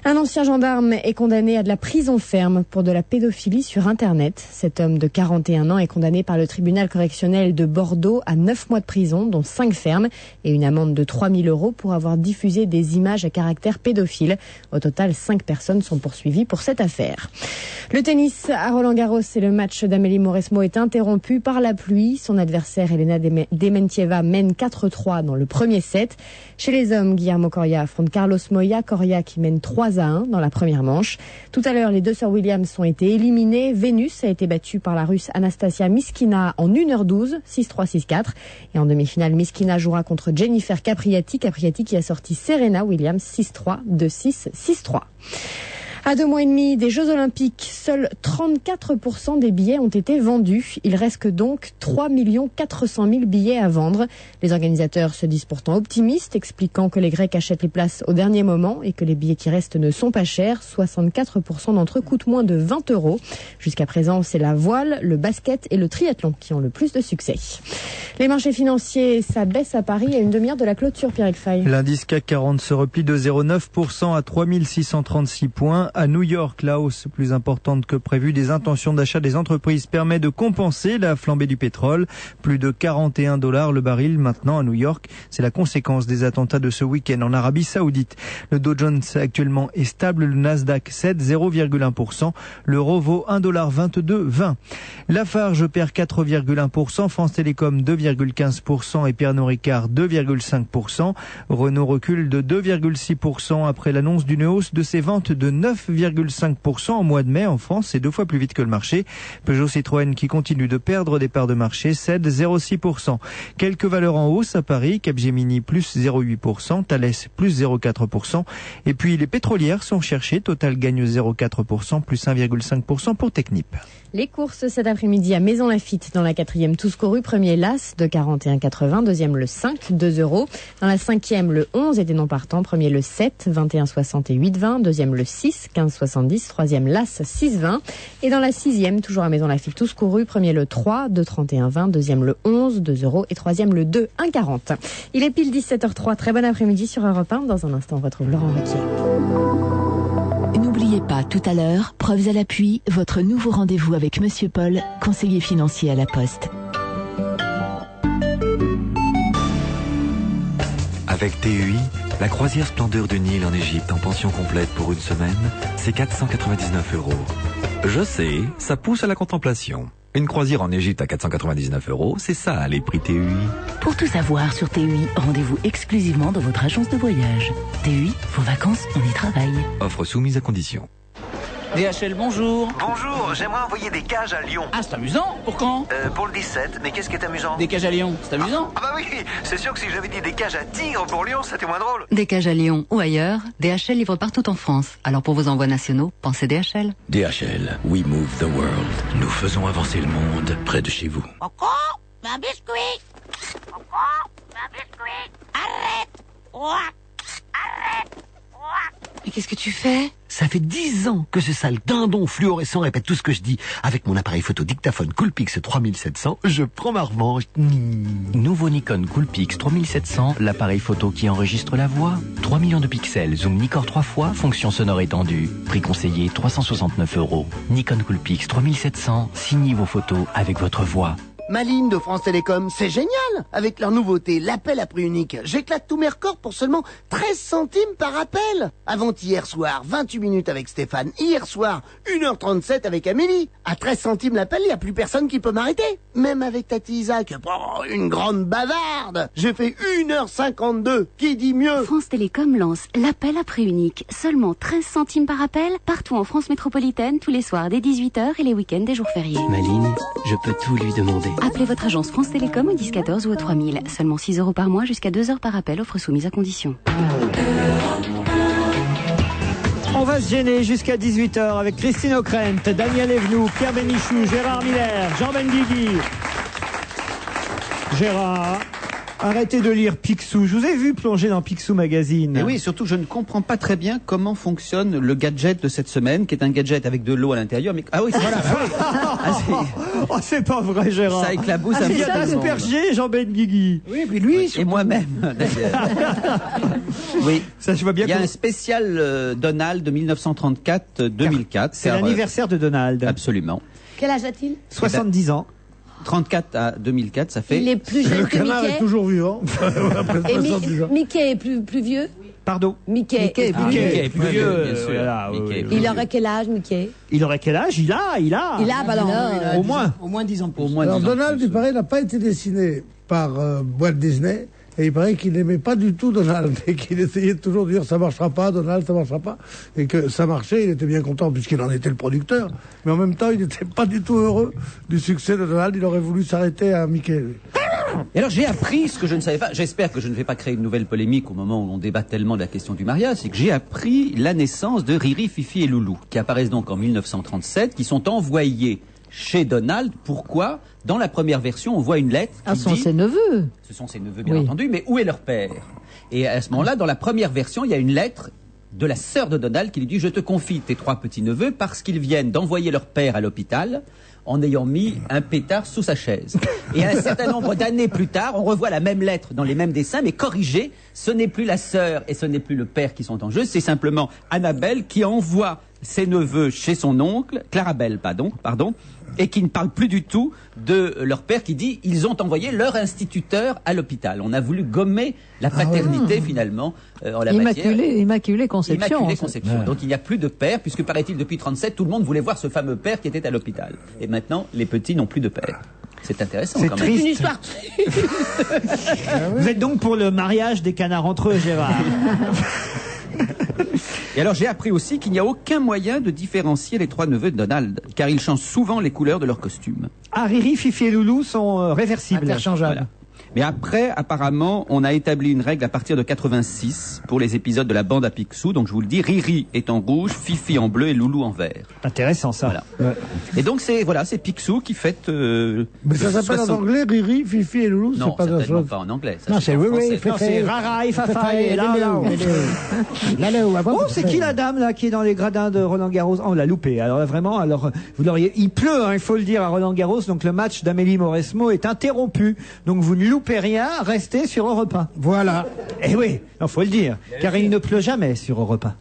Un ancien gendarme est condamné à de la prison ferme pour de la pédophilie sur Internet. Cet homme de 41 ans est condamné par le tribunal correctionnel de Bordeaux à 9 mois de prison, dont 5 fermes, et une amende de 3 000 € pour avoir diffusé des images à caractère pédophile. Au total, 5 personnes sont poursuivies pour cette affaire. Le tennis à Roland-Garros et le match d'Amélie Mauresmo est interrompu par la pluie. Son adversaire, Elena Dementieva, mène 4-3 dans le premier set. Chez les hommes, Guillermo Coria affronte Carlos Moya. Coria qui mène 3-1 dans la première manche. Tout à l'heure, les deux sœurs Williams ont été éliminées. Vénus a été battue par la Russe Anastasia Miskina en 1h12, 6-3, 6-4. Et en demi-finale, Miskina jouera contre Jennifer Capriati. Capriati qui a sorti Serena Williams 6-3, 2-6, 6-3. À 2 mois et demi des Jeux Olympiques, seuls 34% des billets ont été vendus. Il reste donc 3 400 000 billets à vendre. Les organisateurs se disent pourtant optimistes, expliquant que les Grecs achètent les places au dernier moment et que les billets qui restent ne sont pas chers. 64% d'entre eux coûtent moins de 20 €. Jusqu'à présent, c'est la voile, le basket et le triathlon qui ont le plus de succès. Les marchés financiers, ça baisse à Paris à une demi-heure de la clôture, Pierre Fay. L'indice CAC 40 se replie de 0,9% à 3 636 points. À New York, la hausse plus importante que prévue des intentions d'achat des entreprises permet de compenser la flambée du pétrole. Plus de 41 $ le baril maintenant à New York. C'est la conséquence des attentats de ce week-end en Arabie Saoudite. Le Dow Jones actuellement est stable. Le Nasdaq cède 0,1%. L'euro vaut 1,2220 $. Lafarge perd 4,1%. France Télécom 2,15% et Pernod Ricard 2,5%. Renault recule de 2,6% après l'annonce d'une hausse de ses ventes de 9,5% en mois de mai en France. C'est 2 fois plus vite que le marché. Peugeot Citroën qui continue de perdre des parts de marché cède 0,6%. Quelques valeurs en hausse à Paris. Capgemini plus 0,8%. Thales plus 0,4%. Et puis les pétrolières sont cherchées. Total gagne 0,4%, plus 1,5% pour Technip. Les courses cet après-midi à Maison Lafitte dans la 4e Tous courus. Premier l'As de 41,80. Deuxième le 5, 2 €. Dans la 5e le 11 était non partant. Premier le 7, 21,60 et 8,20. Deuxième le 6, 15,70. Troisième l'As, 6,20. Et dans la 6e, toujours à Maison Lafitte Tous courus. Premier le 3, 2,31,20. Deuxième le 11, 2 €. Et troisième le 2, 1,40. Il est pile 17h03. Très bon après-midi sur Europe 1. Dans un instant, on retrouve Laurent Ruquier. N'oubliez pas, tout à l'heure, preuves à l'appui, votre nouveau rendez-vous avec Monsieur Paul, conseiller financier à la Poste. Avec TUI, la croisière Splendeur du Nil en Égypte en pension complète pour une semaine, c'est 499 €. Je sais, ça pousse à la contemplation. Une croisière en Égypte à 499 €, c'est ça les prix TUI. Pour tout savoir sur TUI, rendez-vous exclusivement dans votre agence de voyage. TUI, vos vacances, on y travaille. Offre soumise à condition. DHL, bonjour. Bonjour, j'aimerais envoyer des cages à Lyon. Ah, c'est amusant. Pour quand Pour le 17, mais qu'est-ce qui est amusant? Des cages à Lyon, c'est amusant. Ah bah oui, c'est sûr que si j'avais dit des cages à tigres pour Lyon, c'était moins drôle. Des cages à Lyon ou ailleurs, DHL livre partout en France. Alors pour vos envois nationaux, pensez DHL. DHL, we move the world. Nous faisons avancer le monde près de chez vous. Encore un biscuit. Encore un biscuit. Arrête. Ouah. Arrête. Ouah. Mais qu'est-ce que tu fais? Ça fait 10 ans que ce sale dindon fluorescent répète tout ce que je dis. Avec mon appareil photo dictaphone Coolpix 3700, je prends ma revanche. Nouveau Nikon Coolpix 3700, l'appareil photo qui enregistre la voix. 3 millions de pixels, zoom Nikkor 3 fois, fonction sonore étendue. Prix conseillé 369 €. Nikon Coolpix 3700, signez vos photos avec votre voix. Ma ligne de France Télécom, c'est génial. Avec leur nouveauté, l'appel à prix unique. J'éclate tous mes records pour seulement 13 centimes par appel. Avant-hier soir, 28 minutes avec Stéphane. Hier soir, 1h37 avec Amélie. À 13 centimes l'appel, il n'y a plus personne qui peut m'arrêter. Même avec Tati Isaac, une grande bavarde. J'ai fait 1h52. Qui dit mieux? France Télécom lance l'appel à prix unique. Seulement 13 centimes par appel, partout en France métropolitaine, tous les soirs dès 18h et les week-ends des jours fériés. Ma ligne, je peux tout lui demander. Appelez votre agence France Télécom au 1014 ou au 3000. Seulement 6 € par mois jusqu'à 2 heures par appel, offre soumise à condition. On va se gêner jusqu'à 18h avec Christine O'Krent, Daniel Evenou, Pierre Bénichou, Gérard Miller, Jean Benguigui. Gérard, arrêtez de lire Picsou. Je vous ai vu plonger dans Picsou Magazine. Et oui, surtout, je ne comprends pas très bien comment fonctionne le gadget de cette semaine, qui est un gadget avec de l'eau à l'intérieur. Mais... Ah oui, voilà. Oh, c'est pas vrai, Gérard. Ça éclabousse un peu. C'est aspergé, Jean Benguigui. Oui, puis lui. Et moi-même, d'ailleurs. Oui. Ça, je vois bien. Il y a un spécial Donald de 1934-2004. C'est l'anniversaire de Donald. Absolument. Quel âge a-t-il? 70 ans. 34 à 2004, ça fait... Il est plus jeune que canard Mickey. est toujours vivant. Et Mickey est plus vieux? Pardon? Mickey est plus vieux. Mickey est plus vieux, bien sûr. Voilà, Il aurait quel âge, Mickey? Il aurait quel âge? Il a. Au moins 10 ans de plus. Au moins Alors 10 ans de Donald, plus. il paraît, n'a pas été dessiné par Walt Disney. Et il paraît qu'il n'aimait pas du tout Donald et qu'il essayait toujours de dire ça marchera pas, Donald, ça marchera pas. Et que ça marchait, il était bien content puisqu'il en était le producteur. Mais en même temps, il n'était pas du tout heureux du succès de Donald. Il aurait voulu s'arrêter à Mickey. Lui. Et alors j'ai appris ce que je ne savais pas. J'espère que je ne vais pas créer une nouvelle polémique au moment où on débat tellement de la question du mariage. C'est que j'ai appris la naissance de Riri, Fifi et Loulou, qui apparaissent donc en 1937, qui sont envoyés chez Donald. Pourquoi? Dans la première version, on voit une lettre qui sont ses neveux. Ce sont ses neveux, bien entendu, mais où est leur père? Et à ce moment-là, dans la première version, il y a une lettre de la sœur de Donald qui lui dit « Je te confie tes 3 petits-neveux parce qu'ils viennent d'envoyer leur père à l'hôpital en ayant mis un pétard sous sa chaise. » Et un certain nombre d'années plus tard, on revoit la même lettre dans les mêmes dessins, mais corrigée. Ce n'est plus la sœur et ce n'est plus le père qui sont en jeu, c'est simplement Annabelle qui envoie ses neveux chez son oncle, Clarabelle, pardon, et qui ne parle plus du tout de leur père qui dit ils ont envoyé leur instituteur à l'hôpital. On a voulu gommer la paternité finalement en la matière. Immaculée conception. Immaculée conception. Ouais. Donc il n'y a plus de père puisque paraît-il depuis 37 tout le monde voulait voir ce fameux père qui était à l'hôpital. Et maintenant les petits n'ont plus de père. C'est intéressant quand même. C'est une histoire. Vous êtes donc pour le mariage des canards entre eux, Gérard? Et alors j'ai appris aussi qu'il n'y a aucun moyen de différencier les 3 neveux de Donald, car ils changent souvent les couleurs de leurs costumes. Ah, Riri, Fifi et Loulou sont réversibles. Interchangeables. Voilà. Mais après, apparemment, on a établi une règle à partir de 86 pour les épisodes de la bande à Picsou. Donc je vous le dis, Riri est en rouge, Fifi en bleu et Loulou en vert. Intéressant ça. Voilà. Ouais. Et donc c'est Picsou qui fête. Mais ça s'appelle en anglais Riri, Fifi et Loulou. Non, c'est certainement pas en anglais. Ça, non, c'est Riri, Fifi. C'est Rara et Fafa et Lalo. Oh, c'est qui la dame là qui est dans les gradins de Roland Garros? Oh, on l'a loupé. Alors là, vraiment, vous l'auriez. Il pleut, hein, il faut le dire, à Roland Garros. Donc le match d'Amélie Mauresmo est interrompu. Donc vous ne loupez rien. Restez sur Europe 1. Voilà. Eh oui, il faut le dire, car il ne pleut jamais sur Europe 1.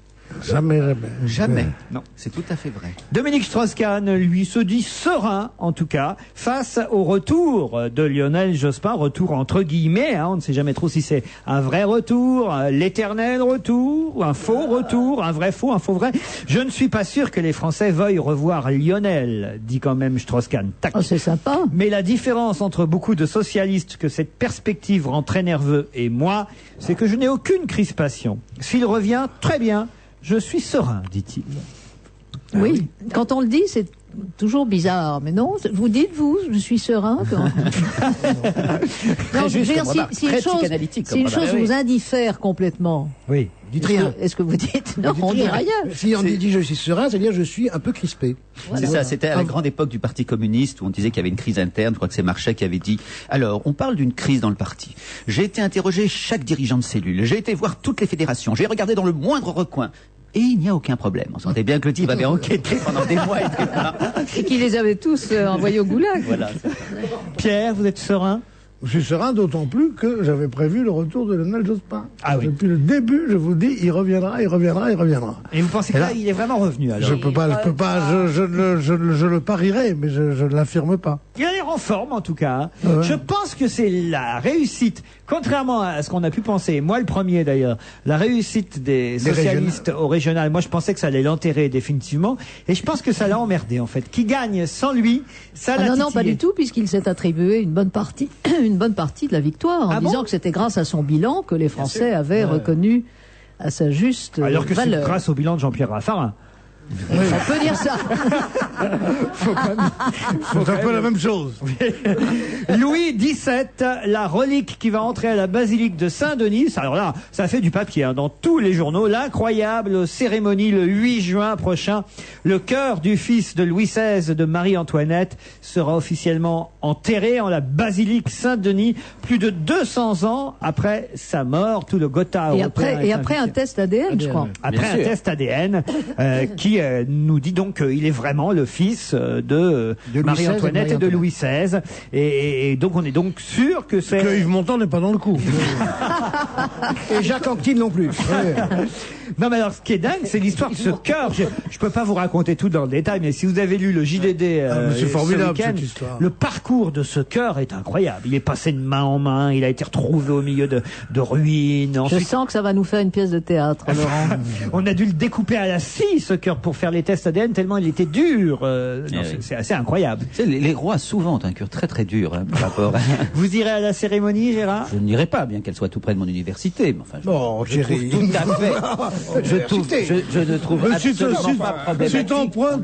Jamais. Non, c'est tout à fait vrai. Dominique Strauss-Kahn, lui, se dit serein, en tout cas, face au retour de Lionel Jospin, retour entre guillemets, hein, on ne sait jamais trop si c'est un vrai retour, l'éternel retour, un faux retour, un vrai faux, un faux vrai. Je ne suis pas sûr que les Français veuillent revoir Lionel, dit quand même Strauss-Kahn. Tac. Oh, c'est sympa. Mais la différence entre beaucoup de socialistes que cette perspective rend très nerveux et moi, c'est que je n'ai aucune crispation. S'il revient, très bien. Je suis serein, dit-il. Oui, quand on le dit, c'est toujours bizarre. Mais non, vous dites, je suis serein. Quand... non, je veux dire, si une chose vous indiffère complètement. Oui. Dites rien. Est-ce que vous dites non, on dit rien. Si on dit je suis serein, c'est-à-dire je suis un peu crispé. Voilà. C'est ça, c'était à la grande époque du Parti communiste où on disait qu'il y avait une crise interne. Je crois que c'est Marchais qui avait dit alors, on parle d'une crise dans le parti. J'ai été interroger chaque dirigeant de cellule, j'ai été voir toutes les fédérations, j'ai regardé dans le moindre recoin. Et il n'y a aucun problème. On sentait bien que le type avait enquêté pendant des mois. Et qu'il les avait tous envoyés au goulag. Voilà. Pierre, vous êtes serein? Je suis serein d'autant plus que j'avais prévu le retour de Lionel Jospin. Ah oui. Depuis le début, je vous dis, il reviendra, il reviendra, il reviendra. Et vous pensez que là, il est vraiment revenu alors? Je le parierai, mais je ne l'affirme pas. Il a l'air en forme en tout cas. Ouais. Je pense que c'est la réussite, contrairement à ce qu'on a pu penser, moi le premier d'ailleurs, la réussite des socialistes au régional. Moi je pensais que ça allait l'enterrer définitivement, et je pense que ça l'a emmerdé en fait. Qui gagne sans lui, ça l'a non, pas du tout, puisqu'il s'est attribué une bonne partie de la victoire, en disant que c'était grâce à son bilan que les Français avaient reconnu à sa juste valeur. Alors que c'est grâce au bilan de Jean-Pierre Raffarin. Oui. On peut dire ça. C'est un peu la même chose. Louis XVII, la relique qui va entrer à la basilique de Saint-Denis. Alors là, ça fait du papier dans tous les journaux. L'incroyable cérémonie le 8 juin prochain. Le cœur du fils de Louis XVI de Marie-Antoinette sera officiellement enterré en la basilique Saint-Denis, plus de 200 ans après sa mort. Tout le Gotha européen. Et après un test ADN, je crois. Après un test ADN qui nous dit donc qu'il est vraiment le fils de Marie-Antoinette et de Louis XVI. Et donc on est donc sûr que c'est... Que Yves Montand n'est pas dans le coup. Et Jacques Anquetil non plus. Non mais alors ce qui est dingue, c'est l'histoire de ce cœur. Je peux pas vous raconter tout dans le détail, mais si vous avez lu le JDD c'est formidable, ce week-end, cette histoire. Le parcours de ce cœur est incroyable. Il est passé de main en main, il a été retrouvé au milieu de ruines. Ensuite, je sens que ça va nous faire une pièce de théâtre, Laurent. On a dû le découper à la scie, ce cœur, pour faire les tests ADN, tellement il était dur. C'est assez incroyable. Tu sais, les rois souvent ont un cœur très très dur par rapport à... Vous irez à la cérémonie, Gérard? Je n'irai pas, bien qu'elle soit tout près de mon université. Mais enfin, je trouve chérie. tout à fait... Je ne trouve absolument pas problématique.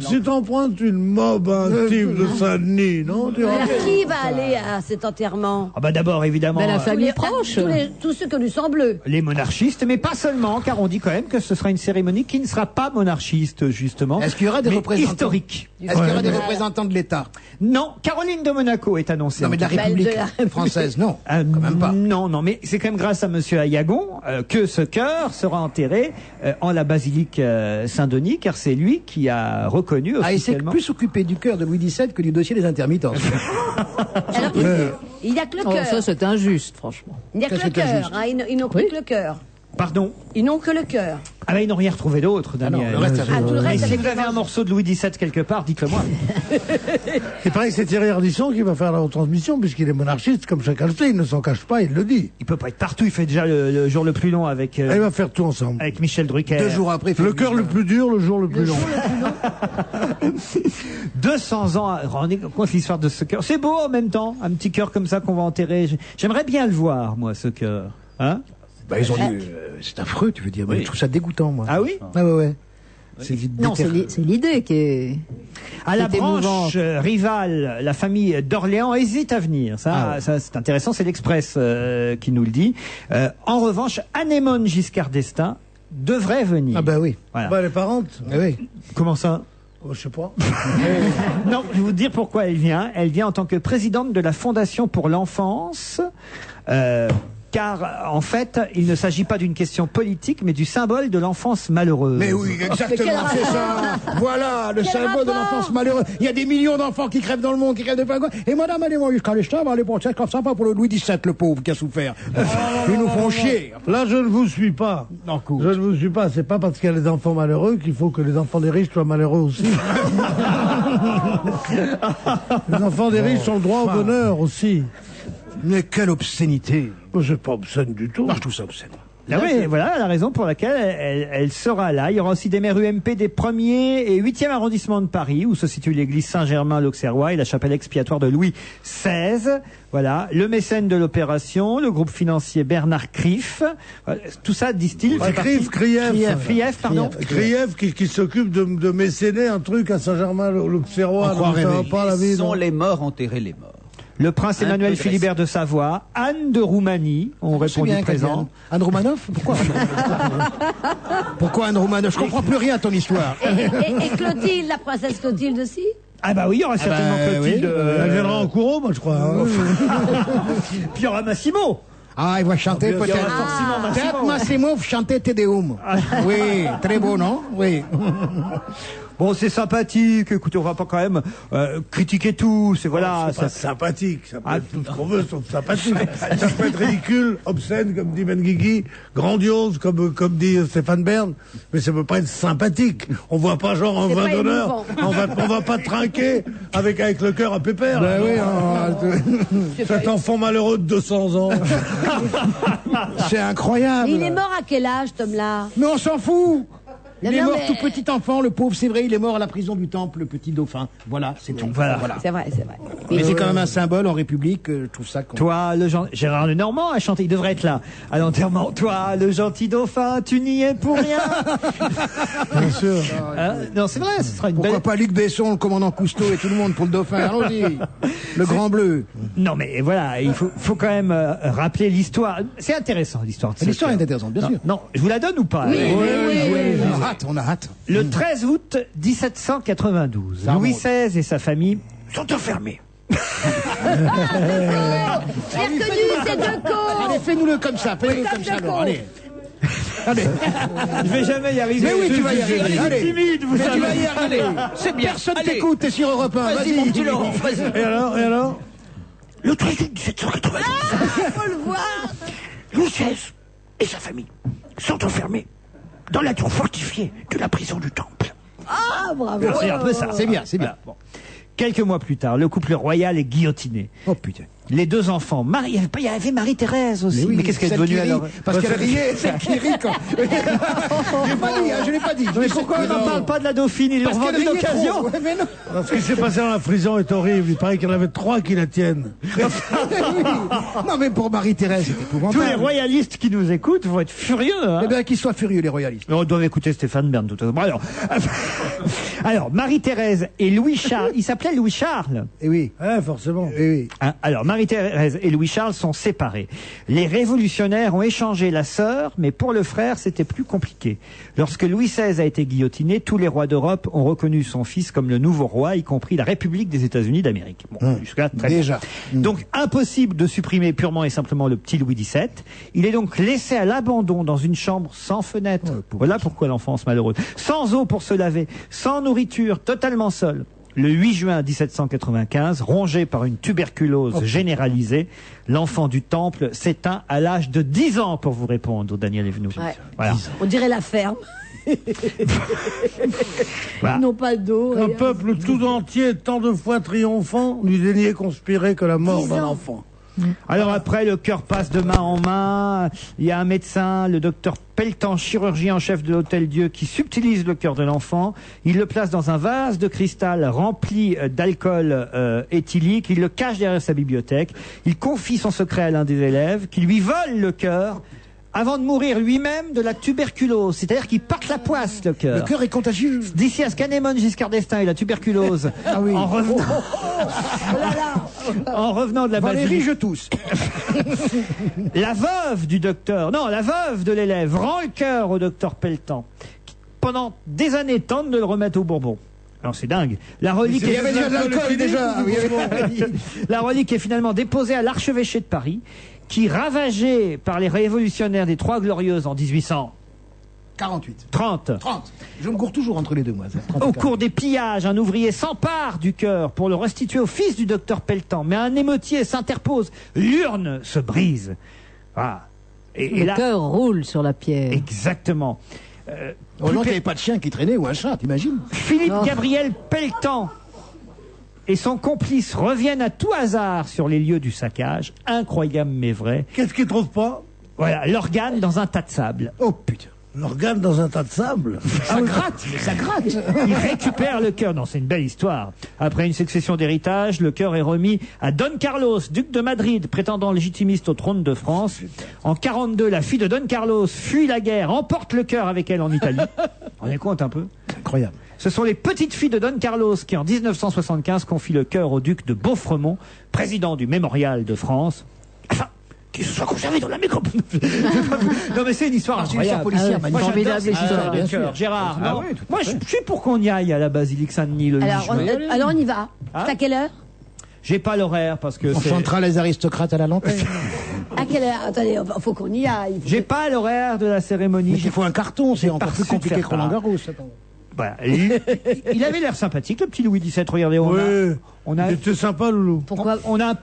Si t'empruntes une mob intime de Saint-Denis, non? Qui va aller à cet enterrement? Ah bah d'abord, évidemment... la famille proche. Tous ceux que nous sont bleus. Les monarchistes, mais pas seulement, car on dit quand même que ce sera une cérémonie qui ne sera pas monarchiste, justement. Est-ce qu'il y aura des représentants historiques? Est-ce qu'il y aura des représentants de l'État? Non, Caroline de Monaco est annoncée. Non, mais de la République française, non. Quand même pas. Non, mais c'est quand même grâce à Monsieur Ayagon que ce cœur sera enterré en la basilique Saint-Denis, car c'est lui qui a reconnu officiellement... il s'est plus occupé du cœur de Louis XVII que du dossier des intermittents. Alors, il n'y a que le cœur. Ça, c'est injuste, franchement. Il n'y a que le cœur. Ils n'ont pris que le cœur. Pardon? Ils n'ont que le cœur. Ah ben ils n'ont rien retrouvé d'autre, Daniel. tout le reste, si vous avez un morceau de Louis XVII quelque part, dites-le moi. Il paraît que c'est Thierry Ardisson qui va faire la retransmission, puisqu'il est monarchiste, comme chacun le sait, il ne s'en cache pas, il le dit. Il peut pas être partout, il fait déjà le jour le plus long avec... il va faire tout ensemble. Avec Michel Drucker. 2 jours après, le cœur le plus dur, le jour le plus long. 200 ans, rendez compte l'histoire de ce cœur. C'est beau en même temps, un petit cœur comme ça qu'on va enterrer. J'aimerais bien le voir, moi, ce cœur. Hein? Ils ont dit, c'est affreux, tu veux dire. Oui. Je trouve ça dégoûtant, moi. Ah oui? Ah ouais. Non, c'est l'idée qui est... À la branche rivale, la famille d'Orléans hésite à venir. Ça c'est intéressant, c'est l'Express qui nous le dit. En revanche, Anémone Giscard d'Estaing devrait venir. Ah bah oui. Voilà. Bah, elle est parente. Oui. Comment ça? Je sais pas. Non, je vais vous dire pourquoi elle vient. Elle vient en tant que présidente de la Fondation pour l'enfance. Car, en fait, il ne s'agit pas d'une question politique, mais du symbole de l'enfance malheureuse. Mais oui, exactement, c'est ça. Voilà, le symbole de l'enfance malheureuse. Il y a des millions d'enfants qui crèvent dans le monde, qui crèvent de faim. Et madame, allez-moi jusqu'à l'État, va aller pour ça, comme ça, pas pour le Louis XVII, le pauvre, qui a souffert. Ils nous font chier. Là, je ne vous suis pas. Non, cool. Je ne vous suis pas. C'est pas parce qu'il y a des enfants malheureux qu'il faut que les enfants des riches soient malheureux aussi. Les enfants des riches ont le droit au bonheur aussi. Mais quelle obscénité! C'est pas obscène du tout. Non, je trouve ça obscène. Ah oui, voilà la raison pour laquelle elle sera là. Il y aura aussi des maires UMP des 1er et 8e arrondissements de Paris, où se situe l'église Saint-Germain-l'Auxerrois et la chapelle expiatoire de Louis XVI. Voilà, le mécène de l'opération, le groupe financier Bernard Krief. Tout ça, disent-ils, Krief, pardon. Krief qui s'occupe de mécéner un truc à Saint-Germain-l'Auxerrois. Ils sont les morts enterrés les morts. Le prince Emmanuel Philibert de Savoie, Anne de Roumanie ont répondu présent. Anne Roumanoff? Pourquoi Pourquoi Anne Roumanoff? Je comprends plus rien à ton histoire. Et Clotilde, la princesse Clotilde aussi? Ah bah oui, il y aura certainement Clotilde. Elle viendra en courreau, moi je crois. Hein. Puis il y aura Massimo. Ah, il va chanter peut-être. Peut-être Massimo chanter Te Deum. Oui, très beau, non? Oui. Bon, c'est sympathique. Écoutez, on va pas quand même critiquer tout. C'est voilà. C'est pas sympathique. Ça peut être tout ce qu'on veut, sauf sympathique. Ça peut être ridicule, obscène, comme dit Benguigui, grandiose, comme dit Stéphane Bern, mais ça peut pas être sympathique. On voit pas genre un vin d'honneur. On va pas trinquer avec le cœur à pépère. Ben oui, cet enfant malheureux de 200 ans. C'est incroyable. Il est mort à quel âge, cet homme-là? Mais on s'en fout. Il est Non, mort mais- tout petit enfant, le pauvre, c'est vrai, il est mort à la prison du Temple, le petit dauphin. Voilà, c'est tout. Voilà. C'est vrai, c'est vrai. Mais c'est quand même un symbole en République, je trouve ça... Toi, Gérard Lenormand a chanté, il devrait être là à l'enterrement. Toi, le gentil dauphin, tu n'y es pour rien. Bien sûr. Non, c'est vrai, ce sera une Pourquoi belle... pas Luc Besson, le commandant Cousteau et tout le monde pour le dauphin, allons-y. Le grand bleu. Non, mais voilà, il faut quand même rappeler l'histoire. C'est intéressant, l'histoire. de L'histoire cette- est intéressante, bien Non, sûr. Non, je vous la donne ou pas? Oui, On a hâte. Le 13 août 1792, Ça Louis remonte. XVI et sa famille sont enfermés. J'ai reconnu ces deux cons. Allez, fais-nous-le comme ça, fais-nous-le comme ça, alors, allez. Allez. Je vais jamais y arriver. Mais oui, tu vas y arriver. Je suis Allez. timide, vous Mais tu savez. vas y arriver. C'est bien. Personne Allez. t'écoute, t'es sur Europe 1. Vas-y, mon petit Laurent, vas-y. Et alors Le 13 août 1792, Faut le voir. Louis XVI et sa famille sont enfermés dans la tour fortifiée de la prison du Temple. Ah, bravo. C'est un peu ça. C'est bien, c'est bien. Voilà, bon. Quelques mois plus tard, le couple royal est guillotiné. Oh putain. Les deux enfants, il y avait Marie-Thérèse aussi. Mais, oui, qu'est-ce qu'elle est celle qui devenue rit, alors? Parce qu'elle riait, celle qui rit quand... Je l'ai pas dit, hein, je l'ai pas dit. Mais pourquoi on n'en parle pas de la Dauphine? Ils l'ont Parce qu'elle vendu riait d'occasion. trop. Ouais, mais non. Ce qui s'est passé dans la prison est horrible. Il paraît qu'il y en avait 3 qui la tiennent. Oui. Non mais pour Marie-Thérèse, c'est épouvantable. Tous les royalistes qui nous écoutent vont être furieux. Hein. Eh bien, qu'ils soient furieux, les royalistes. On doit écouter Stéphane Bern tout à l'heure. Bon, alors Marie-Thérèse et Louis-Charles, il s'appelait Louis-Charles. Eh oui. Ouais, forcément. Eh oui. Hein, alors Marie-Thérèse et Louis-Charles sont séparés. Les révolutionnaires ont échangé la sœur, mais pour le frère, c'était plus compliqué. Lorsque Louis XVI a été guillotiné, tous les rois d'Europe ont reconnu son fils comme le nouveau roi, y compris la République des États-Unis d'Amérique. Bon, jusque-là, très Déjà. bien. Donc, impossible de supprimer purement et simplement le petit Louis XVII. Il est donc laissé à l'abandon dans une chambre sans fenêtre. Voilà pourquoi l'enfance malheureuse. Sans eau pour se laver, sans nourriture, totalement seul. Le 8 juin 1795, rongé par une tuberculose généralisée, l'enfant du Temple s'éteint à l'âge de 10 ans, pour vous répondre, Daniel Evenou. Ouais. Voilà. On dirait la ferme. Voilà. Ils n'ont pas d'eau. Un rien. peuple tout entier, tant de fois triomphant, n'eût daigné conspirer que la mort 10 d'un ans. enfant. Alors après, le cœur passe de main en main. Il y a un médecin, le docteur Pelletan, chirurgien en chef de l'Hôtel Dieu, qui subtilise le cœur de l'enfant. Il le place dans un vase de cristal rempli d'alcool éthylique. Il le cache derrière sa bibliothèque. Il confie son secret à l'un des élèves, qui lui vole le cœur avant de mourir lui-même de la tuberculose. C'est-à-dire qu'il parte la poisse, le cœur. Le cœur est contagieux. D'ici à ce qu'Anémone Giscard d'Estaing et la tuberculose, en revenant... En revenant de la Valérie, basilique, je tousse. la veuve du docteur, non, la veuve de l'élève rend le cœur au docteur Pelletan, qui, pendant des années, tente de le remettre au Bourbon. Alors c'est dingue. La relique Il y avait déjà de l'alcool, déjà. Oui, La relique est finalement déposée à l'archevêché de Paris, qui, ravagé par les révolutionnaires des Trois Glorieuses en 1830, 48. 30. Je me cours toujours entre les deux, moi. Ça, 30 et au 40. cours des pillages, un ouvrier s'empare du cœur pour le restituer au fils du docteur Pelletan, mais un émeutier s'interpose. L'urne se brise. Voilà. Et Le là, cœur roule sur la pierre. exactement. Heureusement qu'il n'y avait pas de chien qui traînait ou un chat, t'imagines? Philippe Oh. Gabriel Pelletan et son complice reviennent à tout hasard sur les lieux du saccage. Incroyable mais vrai. Qu'est-ce qu'ils trouvent pas? Voilà, l'organe dans un tas de sable. Oh putain. L'organe dans un tas de sable. Ça gratte, mais ça gratte. Il récupère le cœur. Non, c'est une belle histoire. Après une succession d'héritages, le cœur est remis à Don Carlos, duc de Madrid, prétendant légitimiste au trône de France. En 42, la fille de Don Carlos fuit la guerre, emporte le cœur avec elle en Italie. On est compte un peu? Incroyable. Ce sont les petites filles de Don Carlos qui, en 1975, confient le cœur au duc de Beaufremont, président du Mémorial de France. Enfin, qu'il se soit conservé dans la métropole. Non, mais c'est une histoire C'est une histoire incroyable. policière, Moi, j'adore formidable cette histoire histoire, de bien cœur. sûr. Gérard, Ah non. oui, tout à Moi, je suis pour qu'on y aille à la basilique Saint-Denis le 8 Alors, juin. alors on y va. Hein C'est à quelle heure? J'ai pas l'horaire parce que On c'est... chantera les aristocrates à la lanterne. À quelle heure? Attendez, faut qu'on y aille. J'ai pas l'horaire de la cérémonie. Mais il faut un carton, c'est encore plus Par-dessus de compliqué faire que Roland part. Garros. Voilà. Il avait l'air sympathique, le petit Louis XVII. Regardez, on a. Il était sympa, Loulou. Pourquoi on a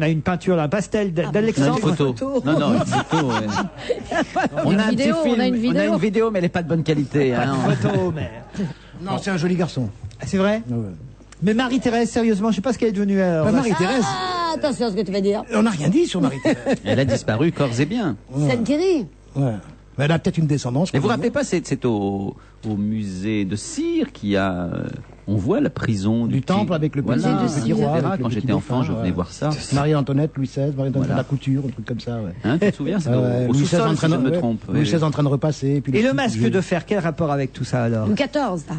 une peinture, un pastel d'Alexandre. Une photo. Non, une photo. On a une vidéo, mais elle n'est pas de bonne qualité. Pas de photo, mais. Non, c'est un joli garçon. C'est vrai. Ouais. Mais Marie-Thérèse, sérieusement, je ne sais pas ce qu'elle est devenue alors. Marie-Thérèse. Ah, attention à ce que tu vas dire. On n'a rien dit sur Marie-Thérèse. Elle a disparu corps et biens. Cette guérie. Ouais. Mais elle a peut-être une descendance. Mais vous vous rappelez pas, c'est au musée de Cire qu'il y a. On voit la prison du temple avec le petit roi. Quand j'étais enfant, je venais voir ça. Marie-Antoinette, Louis XVI, Marie-Antoinette de la couture, un truc comme ça. Ouais. Hein, tu te souviens, c'est au Louis sous-sol, si je me trompe. Louis XVI en train de repasser. Et le masque de fer, quel rapport avec tout ça alors? Louis XIV, là.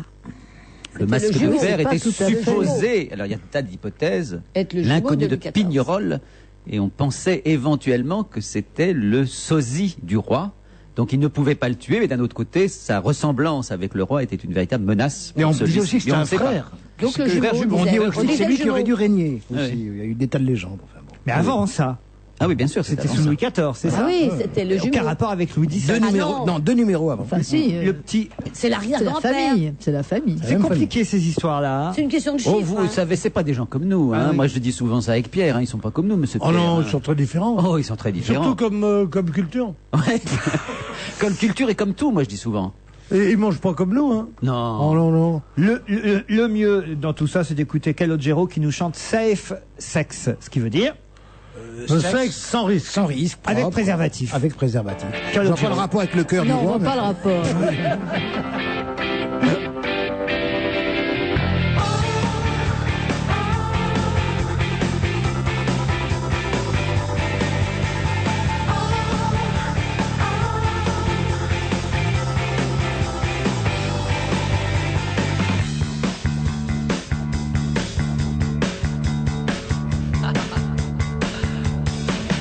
Le masque jumeau, de fer c'est pas était tout à fait supposé, alors il y a un tas d'hypothèses, être le jumeau l'inconnu de Louis XIV. Pignerol, et on pensait éventuellement que c'était le sosie du roi. Donc il ne pouvait pas le tuer, mais d'un autre côté, sa ressemblance avec le roi était une véritable menace. Et on disait aussi que c'était un frère. Donc le jumeau, on dit aussi que c'est lui qui aurait dû régner. Oui. Il y a eu des tas de légendes. Enfin, bon. Mais avant ça. Ah oui, bien sûr. C'était sous Louis XIV, c'est ça? Ah oui, c'était le jumeau. Aucun rapport avec Louis XVII. Deux numéros avant. Enfin, si. Le petit. C'est l'arrière-grand-père. C'est la famille. C'est compliqué ces histoires-là. C'est une question de chiffres. Oh, vous savez, c'est pas des gens comme nous. Hein. Ah oui. Moi, je dis souvent ça avec Pierre. Hein. Ils sont pas comme nous, monsieur Oh Pierre. non, ils sont très différents. Oh, ils sont très différents. Surtout comme culture. Ouais. Comme culture et comme tout, moi, je dis souvent. Et ils mangent pas comme nous, hein. Non. Oh non, non. Le mieux dans tout ça, c'est d'écouter Calogero qui nous chante Safe Sex, ce qui veut dire. Sexe sans risque. Sans risque. Avec propre. préservatif. Avec préservatif. Je Calogero. vois pas le rapport avec le cœur du Non, on roi. voit pas le rapport.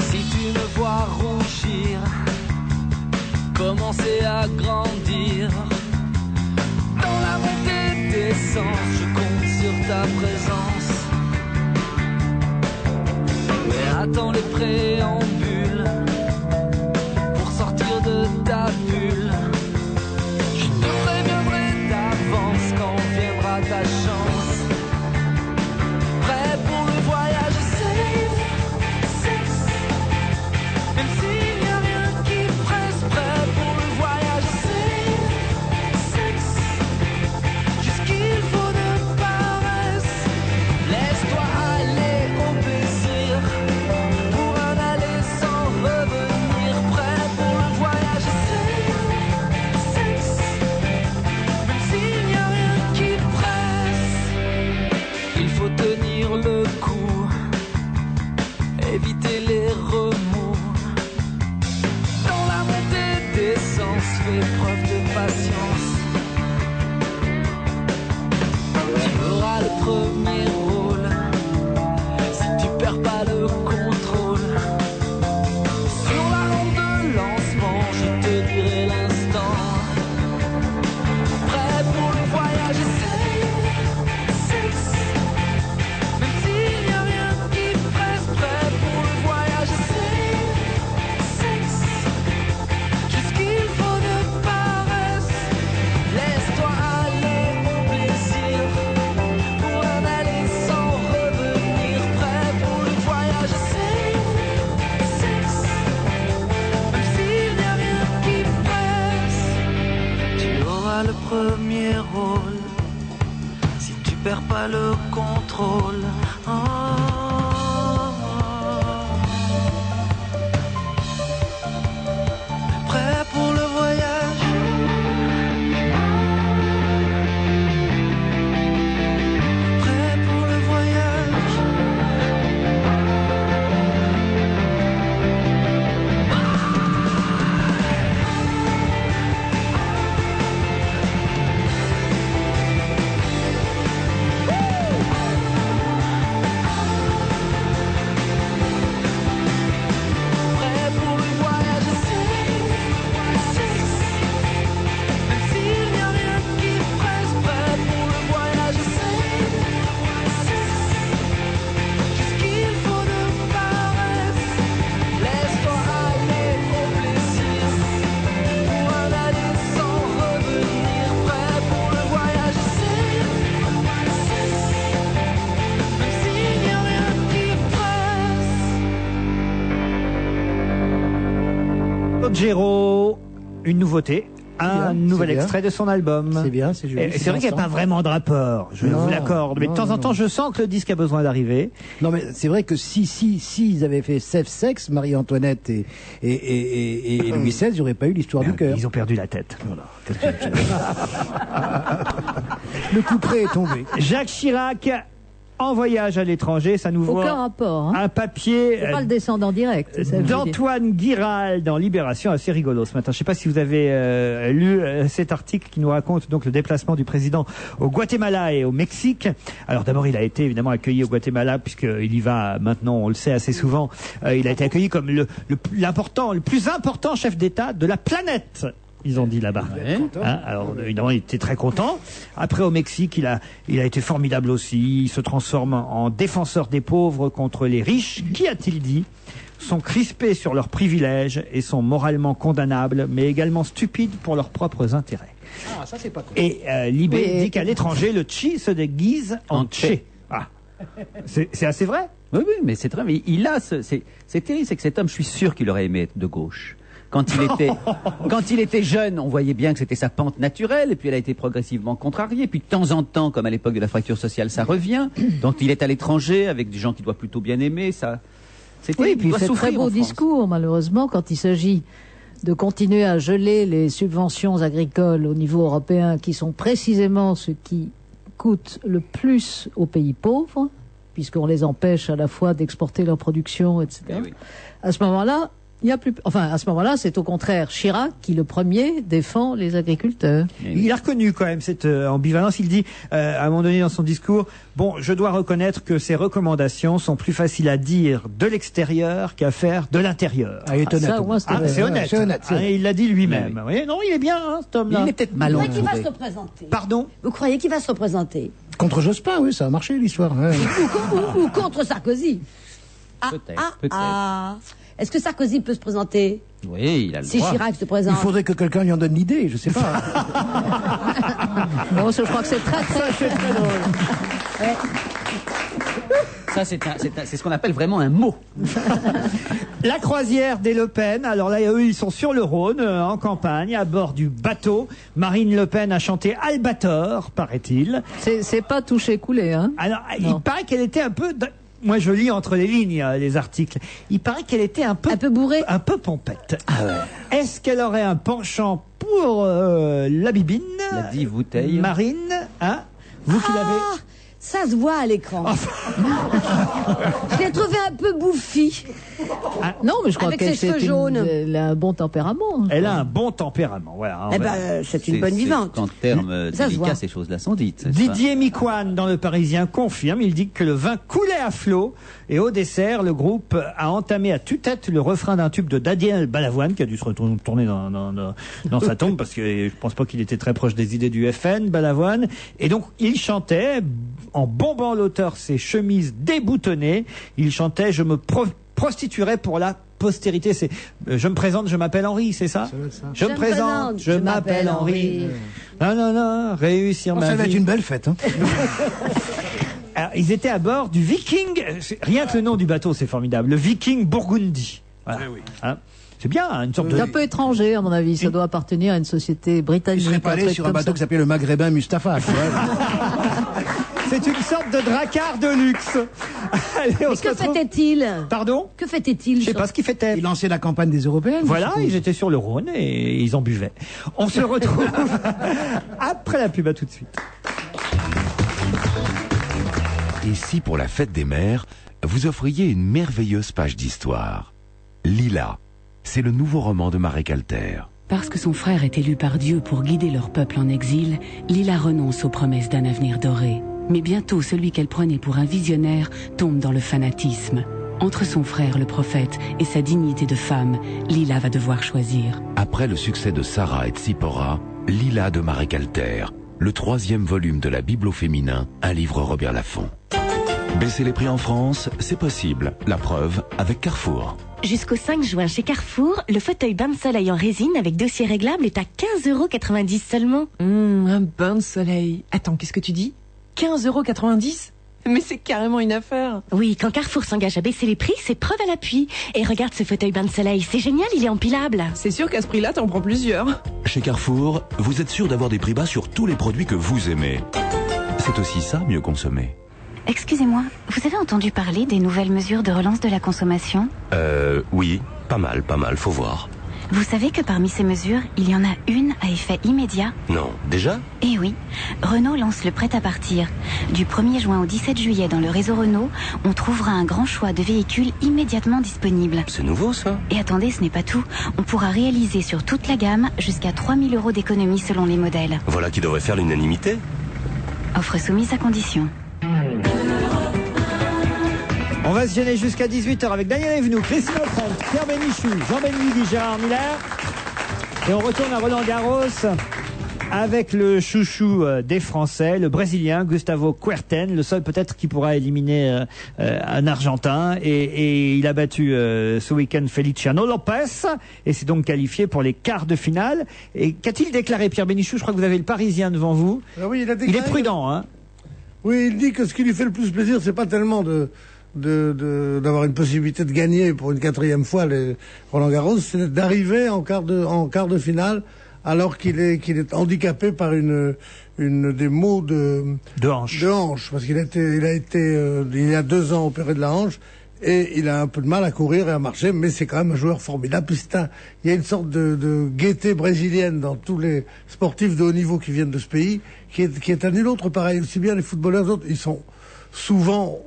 Si tu me vois rougir, commencer à grandir, dans la montée d'essence, je compte sur ta présence. Mais attends les préambules pour sortir de ta bulle. Je te préviendrai d'avance quand viendra ta chance. Prêt pour le voyage safe, sexe. Même s'il n'y a rien qui presse, prêt pour le voyage safe, sexe. Jusqu'il faut de paresse. Laisse-toi aller au plaisir pour un aller sans revenir. Prêt pour le voyage safe, sexe. Même s'il n'y a rien qui presse, il faut tenir le coup, éviter les remous. Dans la montée d'essence, fais preuve de patience. Tu auras le premier rôle si tu perds pas le contrôle. Sur la rampe de lancement, je te dirai l'instant. Prêt pour le voyage safe, sexe. Même s'il n'y a rien qui presse, prêt pour le voyage safe, sexe. Jusqu'il faut de paresse. Laisse-toi aller au plaisir pour un aller sans revenir. Prêt pour le voyage safe, sexe. Même s'il n'y a rien qui presse, tu auras le premier rôle si tu perds pas le contrôle. Prêt pour le voyage. Prêt pour le voyage. Calogero, une nouveauté. Un nouvel c'est bien. extrait de son album. C'est bien, c'est joli. Et c'est vrai qu'il n'y a pas vraiment de rapport, je Non, vous l'accorde. Mais de non, temps en temps, non. je sens que le disque a besoin d'arriver. Non, mais c'est vrai que si ils avaient fait Safe Sex, Marie-Antoinette et Louis XVI, il n'y aurait pas eu l'histoire du cœur. Ils ont perdu la tête. Voilà. Le couperet est tombé. Jacques Chirac en voyage à l'étranger, ça nous Aucun voit rapport. Hein. un papier C'est pas le descendant direct. c'est ça que je veux dire. d'Antoine Guiral dans Libération, assez rigolo ce matin. Je ne sais pas si vous avez lu cet article qui nous raconte donc le déplacement du président au Guatemala et au Mexique. Alors d'abord, il a été évidemment accueilli au Guatemala puisqu'il y va maintenant, on le sait assez souvent. Il a été accueilli comme le plus important chef d'État de la planète. Ils ont dit là-bas. Hein, alors évidemment, il était très content. Après, au Mexique, il a été formidable aussi. Il se transforme en défenseur des pauvres contre les riches. Qui a-t-il dit sont crispés sur leurs privilèges et sont moralement condamnables, mais également stupides pour leurs propres intérêts. Ah, ça c'est pas cool. Et Libé dit qu'à l'étranger, le chi se déguise en tché. Ah, c'est assez vrai. Oui, mais c'est très. Mais il a c'est terrible, c'est que cet homme, je suis sûr qu'il aurait aimé être de gauche. Quand il était jeune, on voyait bien que c'était sa pente naturelle, et puis elle a été progressivement contrariée. Puis de temps en temps, comme à l'époque de la fracture sociale, ça revient. Donc il est à l'étranger avec des gens qu'il doit plutôt bien aimer. Ça, oui, puis il fait très beau discours, malheureusement, quand il s'agit de continuer à geler les subventions agricoles au niveau européen, qui sont précisément ce qui coûte le plus aux pays pauvres, puisqu'on les empêche à la fois d'exporter leur production, etc. Oui. À ce moment-là, il y a plus. Enfin, à ce moment-là, c'est au contraire Chirac qui, le premier, défend les agriculteurs. Il a reconnu quand même cette ambivalence. Il dit, à un moment donné dans son discours, bon, je dois reconnaître que ces recommandations sont plus faciles à dire de l'extérieur qu'à faire de l'intérieur. Ah, il est honnête. Ça, moi, C'est honnête. C'est honnête. Ah, il l'a dit lui-même. Vous voyez, non, il est bien, hein, cet homme-là. Il est peut-être mal Vous croyez qu'il va entouré. se représenter Pardon? Vous croyez qu'il va se représenter Contre Jospin, oui, ça a marché l'histoire. Hein. ou contre Sarkozy Peut-être. Est-ce que Sarkozy peut se présenter Oui, il a le si droit. Chirac se Il présente? faudrait que quelqu'un lui en donne l'idée, je sais pas. Bon, je crois que c'est très drôle. Ouais. Ça, c'est ce qu'on appelle vraiment un mot. La croisière des Le Pen. Alors là, eux, ils sont sur le Rhône, en campagne, à bord du bateau. Marine Le Pen a chanté Albator, paraît-il. C'est pas touché coulé, hein. Alors, Non. il paraît qu'elle était un peu... Moi, je lis entre les lignes les articles. Il paraît qu'elle était un peu bourrée, un peu pompette. Ah ouais. Est-ce qu'elle aurait un penchant pour la bibine, La dive bouteille. Marine, hein? Vous qui l'avez. Ça se voit à l'écran. Je l'ai trouvé un peu bouffi. Non, mais je crois Avec qu'elle ses cheveux jaunes. elle a un bon tempérament. Elle a un bon tempérament, voilà. Eh ben, c'est une bonne vivante. En termes Ça se délicats, voit. ces choses-là sont dites. Didier Miquan dans Le Parisien confirme, il dit que le vin coulait à flot et au dessert, le groupe a entamé à tue-tête le refrain d'un tube de Daniel Balavoine qui a dû se retourner dans sa tombe parce que je pense pas qu'il était très proche des idées du FN, Balavoine. Et donc, il chantait, en bombant l'auteur ses chemises déboutonnées, il chantait « Je me prostituerai pour la postérité ». C'est je me présente, je m'appelle Henri, c'est ça? Je me présente, je m'appelle Henri. Non, réussir ma Ça va vie. être une belle fête. Hein. Alors, ils étaient à bord du Viking. Rien que le nom du bateau, c'est formidable. Le Viking Burgundy. Voilà. Hein, c'est bien, hein, une sorte de. C'est un peu étranger, à mon avis. Ça doit appartenir à une société Il britannique. serait pas allé sur un bateau qui s'appelait le Maghrébin Mustapha. tu vois. C'est une sorte de dracard de luxe. Allez, on Mais se que retrouve. fêtait-il? Pardon? Que fêtait-il? Je sais pas ce qu'il fêtait. Il lançait la campagne des Européennes. Voilà, je suppose. ils étaient sur le Rhône et ils en buvaient. On se retrouve après la pub, à tout de suite. Et si pour la fête des mères, vous offriez une merveilleuse page d'histoire? Lila, c'est le nouveau roman de Marie Calter. Parce que son frère est élu par Dieu pour guider leur peuple en exil, Lila renonce aux promesses d'un avenir doré. Mais bientôt, celui qu'elle prenait pour un visionnaire tombe dans le fanatisme. Entre son frère, le prophète, et sa dignité de femme, Lila va devoir choisir. Après le succès de Sarah et Tzipora, Lila de Marie Calter, le 3e volume de la Bible au féminin, un livre Robert Laffont. Baisser les prix en France, c'est possible. La preuve avec Carrefour. Jusqu'au 5 juin chez Carrefour, le fauteuil bain de soleil en résine avec dossier réglable est à 15,90 € seulement. Un bain de soleil. Attends, qu'est-ce que tu dis? 15,90 €? Mais c'est carrément une affaire. Oui, quand Carrefour s'engage à baisser les prix, c'est preuve à l'appui. Et regarde ce fauteuil bain de soleil, c'est génial, il est empilable. C'est sûr qu'à ce prix-là, t'en prends plusieurs. Chez Carrefour, vous êtes sûr d'avoir des prix bas sur tous les produits que vous aimez. C'est aussi ça, mieux consommer. Excusez-moi, vous avez entendu parler des nouvelles mesures de relance de la consommation ? Oui, pas mal, faut voir. Vous savez que parmi ces mesures, il y en a une à effet immédiat ? Non, déjà ? Eh oui, Renault lance le prêt-à-partir. Du 1er juin au 17 juillet dans le réseau Renault, on trouvera un grand choix de véhicules immédiatement disponibles. C'est nouveau ça ? Et attendez, ce n'est pas tout. On pourra réaliser sur toute la gamme jusqu'à 3 000 € d'économie selon les modèles. Voilà qui devrait faire l'unanimité. Offre soumise à condition. On va se gêner jusqu'à 18h avec Daniel Evenou, Christine O'Krent, Pierre Bénichou, Jean Benguigui, Gérard Miller. Et on retourne à Roland-Garros avec le chouchou des Français, le Brésilien Gustavo Kuerten, le seul peut-être qui pourra éliminer un Argentin. Et il a battu ce week-end Feliciano Lopez et s'est donc qualifié pour les quarts de finale. Et qu'a-t-il déclaré, Pierre Bénichou? Je crois que vous avez le Parisien devant vous. Ah oui, il est prudent, hein. Oui, il dit que ce qui lui fait le plus plaisir, c'est pas tellement d'avoir une possibilité de gagner pour une 4e fois les Roland-Garros, c'est d'arriver en quart de finale alors qu'il est handicapé par une des maux de hanche, parce qu'il a été il y a 2 ans opéré de la hanche et il a un peu de mal à courir et à marcher, mais c'est quand même un joueur formidable. Puis il y a une sorte de gaieté brésilienne dans tous les sportifs de haut niveau qui viennent de ce pays, qui est à nul autre pareil. Aussi bien les footballeurs, autres, ils sont souvent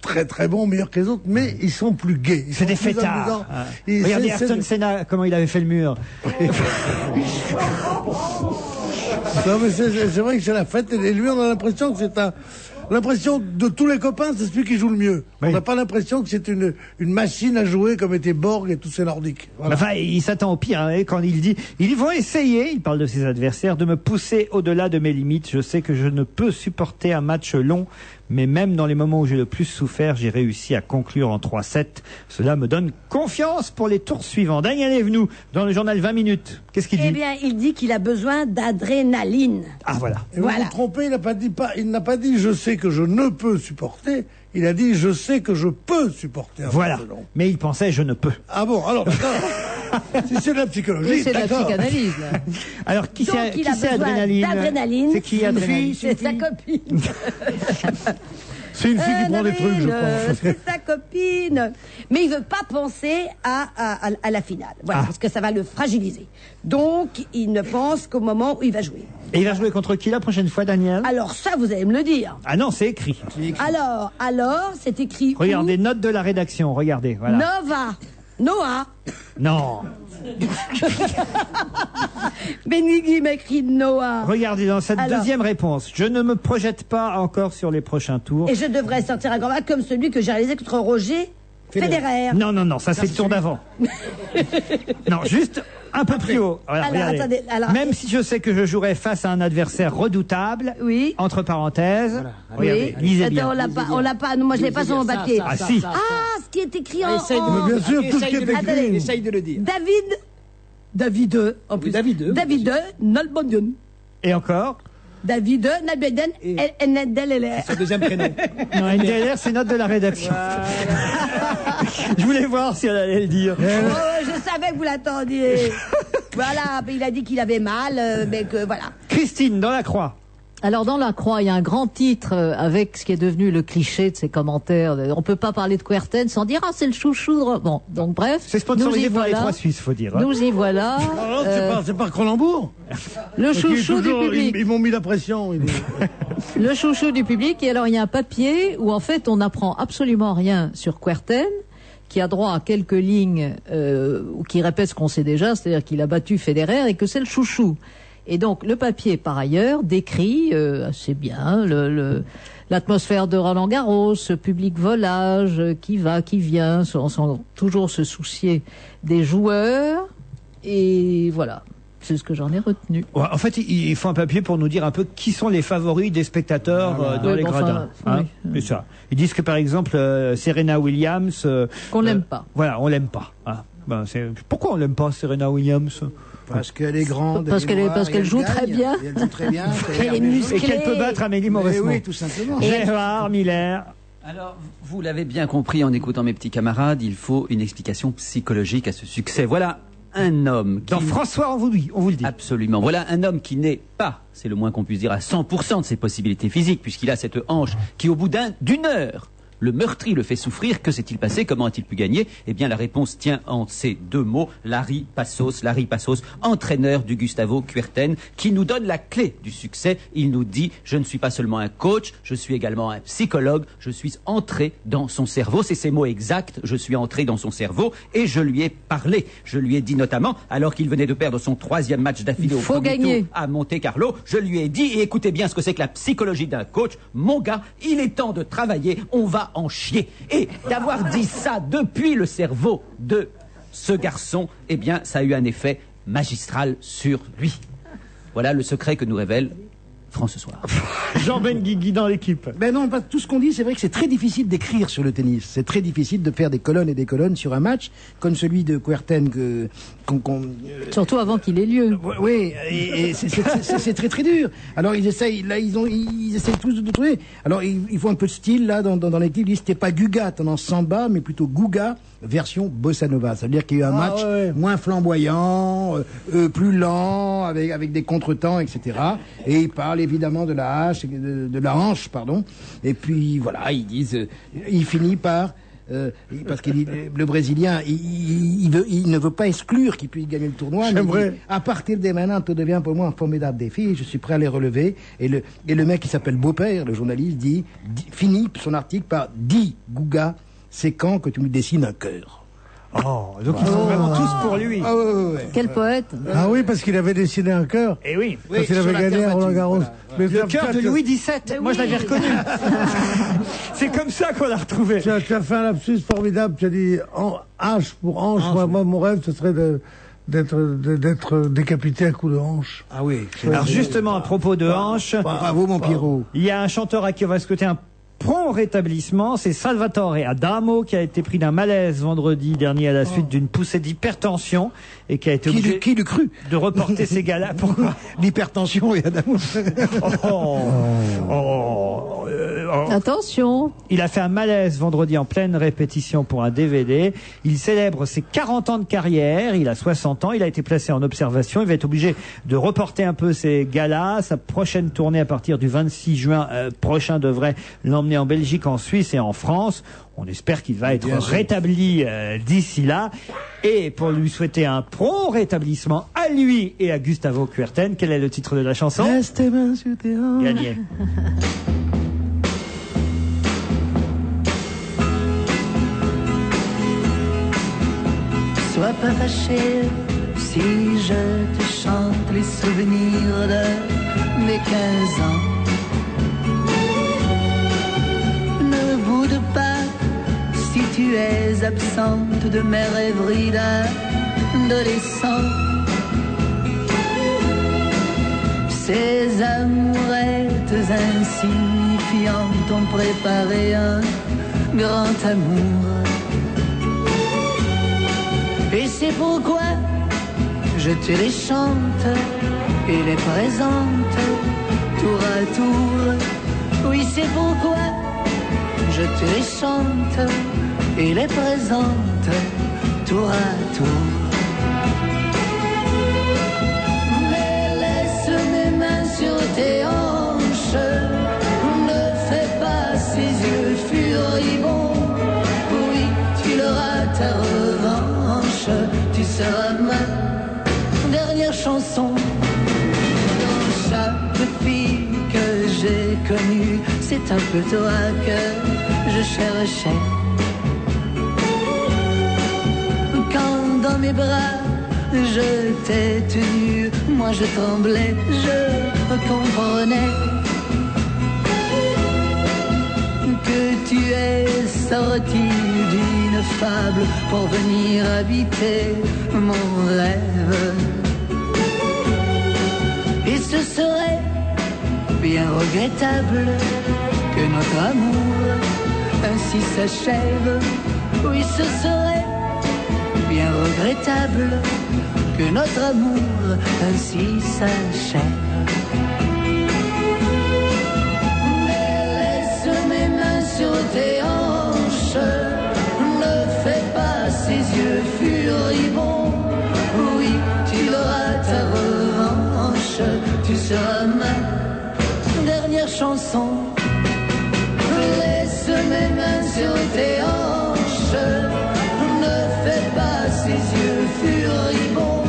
très très bons, meilleurs que les autres, mais ils sont plus gais. C'est des fêtards. Regardez Ayrton Senna, comment il avait fait le mur. Non, mais c'est vrai que c'est la fête, et lui on a l'impression que l'impression de tous les copains, c'est celui qui joue le mieux. Oui. On n'a pas l'impression que c'est une machine à jouer comme était Borg et tous ces Nordiques. Voilà. Enfin, il s'attend au pire, hein, quand il dit ils vont essayer, il parle de ses adversaires, de me pousser au-delà de mes limites. Je sais que je ne peux supporter un match long, mais même dans les moments où j'ai le plus souffert, j'ai réussi à conclure en 3-7. Cela me donne confiance pour les tours suivants. Daniel Evenou, dans le journal 20 minutes. Qu'est-ce qu'il dit? Eh bien, il dit qu'il a besoin d'adrénaline. Ah, voilà. Et vous vous trompez, il n'a pas dit je sais que je ne peux supporter. Il a dit je sais que je peux supporter un voilà. match long. Mais il pensait je ne peux. Ah bon, alors d'accord. Si c'est de la psychologie, oui, c'est de la psychanalyse. Là. Alors qui c'est Adrénaline? C'est qui Adrénaline? C'est sa copine. C'est une fille qui prend des trucs, je pense. C'est sa copine. Mais il veut pas penser à la finale. Voilà, parce que ça va le fragiliser. Donc, il ne pense qu'au moment où il va jouer. Et il va jouer contre qui la prochaine fois, Daniel? Alors ça, vous allez me le dire. Ah non, c'est écrit. Alors, c'est écrit. Regardez, notes de la rédaction, regardez. Voilà. Noah. Non. Benigui m'écrit Noah. Regardez, dans cette deuxième réponse, je ne me projette pas encore sur les prochains tours. Et je devrais sortir un grand match comme celui que j'ai réalisé contre Roger Federer. Non, ça c'est le tour d'avant. Non, juste un peu plus haut. Voilà, attendez, même si je sais que je jouerai face à un adversaire redoutable, entre parenthèses, regardez, lisez bien. On l'a pas, moi je l'ai pas sur mon papier. Si. Ah, ce qui est écrit en... Bien sûr, tout ce qui est écrit. Essaye de le dire. David, en plus. David Nalbandian. Et encore David Nalbandian et Ndeller. C'est son deuxième prénom. Non, Ndeller, c'est note de la rédaction. Je voulais voir si elle allait le dire. Je savais que vous l'attendiez. Voilà, il a dit qu'il avait mal, mais que voilà. Christine, dans la Croix. Alors dans la Croix, il y a un grand titre avec ce qui est devenu le cliché de ces commentaires. On peut pas parler de Kuerten sans dire c'est le chouchou. Bon, donc bref. C'est sponsorisé par les 3 Suisses, faut dire. Nous y voilà. C'est pas Cronenbourg. Le chouchou du public. Ils m'ont mis la pression. Le chouchou du public. Et alors il y a un papier où en fait on n'apprend absolument rien sur Kuerten, qui a droit à quelques lignes qui répètent ce qu'on sait déjà, c'est-à-dire qu'il a battu Federer et que c'est le chouchou. Et donc le papier, par ailleurs, décrit assez bien l'atmosphère de Roland-Garros, ce public volage qui va, qui vient, sans toujours se soucier des joueurs. Et voilà, c'est ce que j'en ai retenu. Ouais, en fait, il faut un papier pour nous dire un peu qui sont les favoris des spectateurs dans les gradins. C'est ça. Ils disent que par exemple Serena Williams... qu'on l'aime pas. Voilà, on l'aime pas. Hein. Pourquoi on l'aime pas, Serena Williams? Parce qu'elle est grande. Parce qu'elle joue très bien. Elle joue très bien. Elle est musclée. Et qu'elle peut battre Amélie Mauresmo. Oui, tout simplement. Gérard Miller. Alors, vous l'avez bien compris en écoutant mes petits camarades, il faut une explication psychologique à ce succès. Voilà un homme qui... Dans François, on vous le dit. Absolument. Voilà un homme qui n'est pas, c'est le moins qu'on puisse dire, à 100% de ses possibilités physiques, puisqu'il a cette hanche qui, au bout d'une heure, le meurtri le fait souffrir. Que s'est-il passé? Comment a-t-il pu gagner? Eh bien, la réponse tient en ces deux mots. Larry Passos, entraîneur du Gustavo Kuerten, qui nous donne la clé du succès. Il nous dit, je ne suis pas seulement un coach, je suis également un psychologue, je suis entré dans son cerveau. C'est ces mots exacts, je suis entré dans son cerveau, et je lui ai parlé. Je lui ai dit notamment, alors qu'il venait de perdre son 3e match d'affilée au premier tour à Monte-Carlo, je lui ai dit, et écoutez bien ce que c'est que la psychologie d'un coach, mon gars, il est temps de travailler, on va en chier. Et d'avoir dit ça depuis le cerveau de ce garçon, eh bien, ça a eu un effet magistral sur lui. Voilà le secret que nous révèle France ce soir. Jean Benguigui dans l'équipe. Ben non, pas tout ce qu'on dit, c'est vrai que c'est très difficile d'écrire sur le tennis. C'est très difficile de faire des colonnes et des colonnes sur un match comme celui de Kuerten surtout avant qu'il ait lieu. Oui, et c'est très très dur. Alors ils essayent, là ils essayent tous de trouver. Alors ils font un peu de style là dans l'équipe. Ils disent c'était pas Guga tendance samba, mais plutôt Guga version bossa nova. Ça veut dire qu'il y a eu un match moins flamboyant, plus lent, avec des contretemps, etc. Et ils parlent évidemment de la hanche, pardon. Et puis voilà, ils disent, il finit par parce que le Brésilien, il ne veut pas exclure qu'il puisse gagner le tournoi. Mais dit, à partir de maintenant, tout devient pour moi un formidable défi. Et je suis prêt à les relever. Et le mec qui s'appelle Beaupère, le journaliste, finit son article par « Dis, Guga, c'est quand que tu me dessines un cœur ?» Donc ils sont vraiment tous pour lui. Quel poète. Ah oui, parce qu'il avait dessiné un cœur. Et oui. Quand il avait gagné à Roland-Garros. Le cœur de Louis XVII. Moi, je l'avais reconnu. C'est comme ça qu'on l'a retrouvé. Tu as fait un lapsus formidable. Tu as dit H pour hanche. Moi, mon rêve, ce serait d'être décapité à coups de hanche. Ah oui. Alors justement, à propos de hanche. Bravo, mon Pierrot. Il y a un chanteur à qui on va scruter un prompt rétablissement, c'est Salvatore Adamo qui a été pris d'un malaise vendredi dernier à la suite d'une poussée d'hypertension et qui a été obligé de reporter ses galas. Pourquoi? L'hypertension et Adamo. Attention. Il a fait un malaise vendredi en pleine répétition pour un DVD. Il célèbre ses 40 ans de carrière. Il a 60 ans. Il a été placé en observation. Il va être obligé de reporter un peu ses galas. Sa prochaine tournée à partir du 26 juin prochain devrait l'emmener en Belgique, en Suisse et en France. On espère qu'il va être rétabli d'ici là. Et pour lui souhaiter un prompt rétablissement à lui et à Gustavo Kuerten, quel est le titre de la chanson? Reste tes mains sur tes hanches. Gagné. Sois pas fâché si je te chante les souvenirs de mes 15 ans. Ne boude pas si tu es absente de mes rêveries d'adolescent. Ces amourettes insignifiantes ont préparé un grand amour. Et c'est pourquoi je te les chante et les présente tour à tour. Oui, c'est pourquoi je te les chante et les présente tour à tour. Mais laisse mes mains sur tes hanches, ne fais pas ces yeux furibonds. Oui, tu l'auras ta revanche, tu seras ma dernière chanson. Dans chaque fille que j'ai connue, c'est un peu toi que je cherchais. Quand dans mes bras je t'ai tenu, moi je tremblais, je comprenais que tu es sorti d'une fable pour venir habiter mon rêve. Et ce serait bien regrettable que notre amour ainsi s'achève. Oui, ce serait bien regrettable que notre amour ainsi s'achève. Mais laisse mes mains sur tes hanches, ne fais pas ces yeux furibonds. Oui, tu auras ta revanche, tu seras ma dernière chanson. Laisse mes mains sur tes hanches, ne fais pas ces yeux furibonds.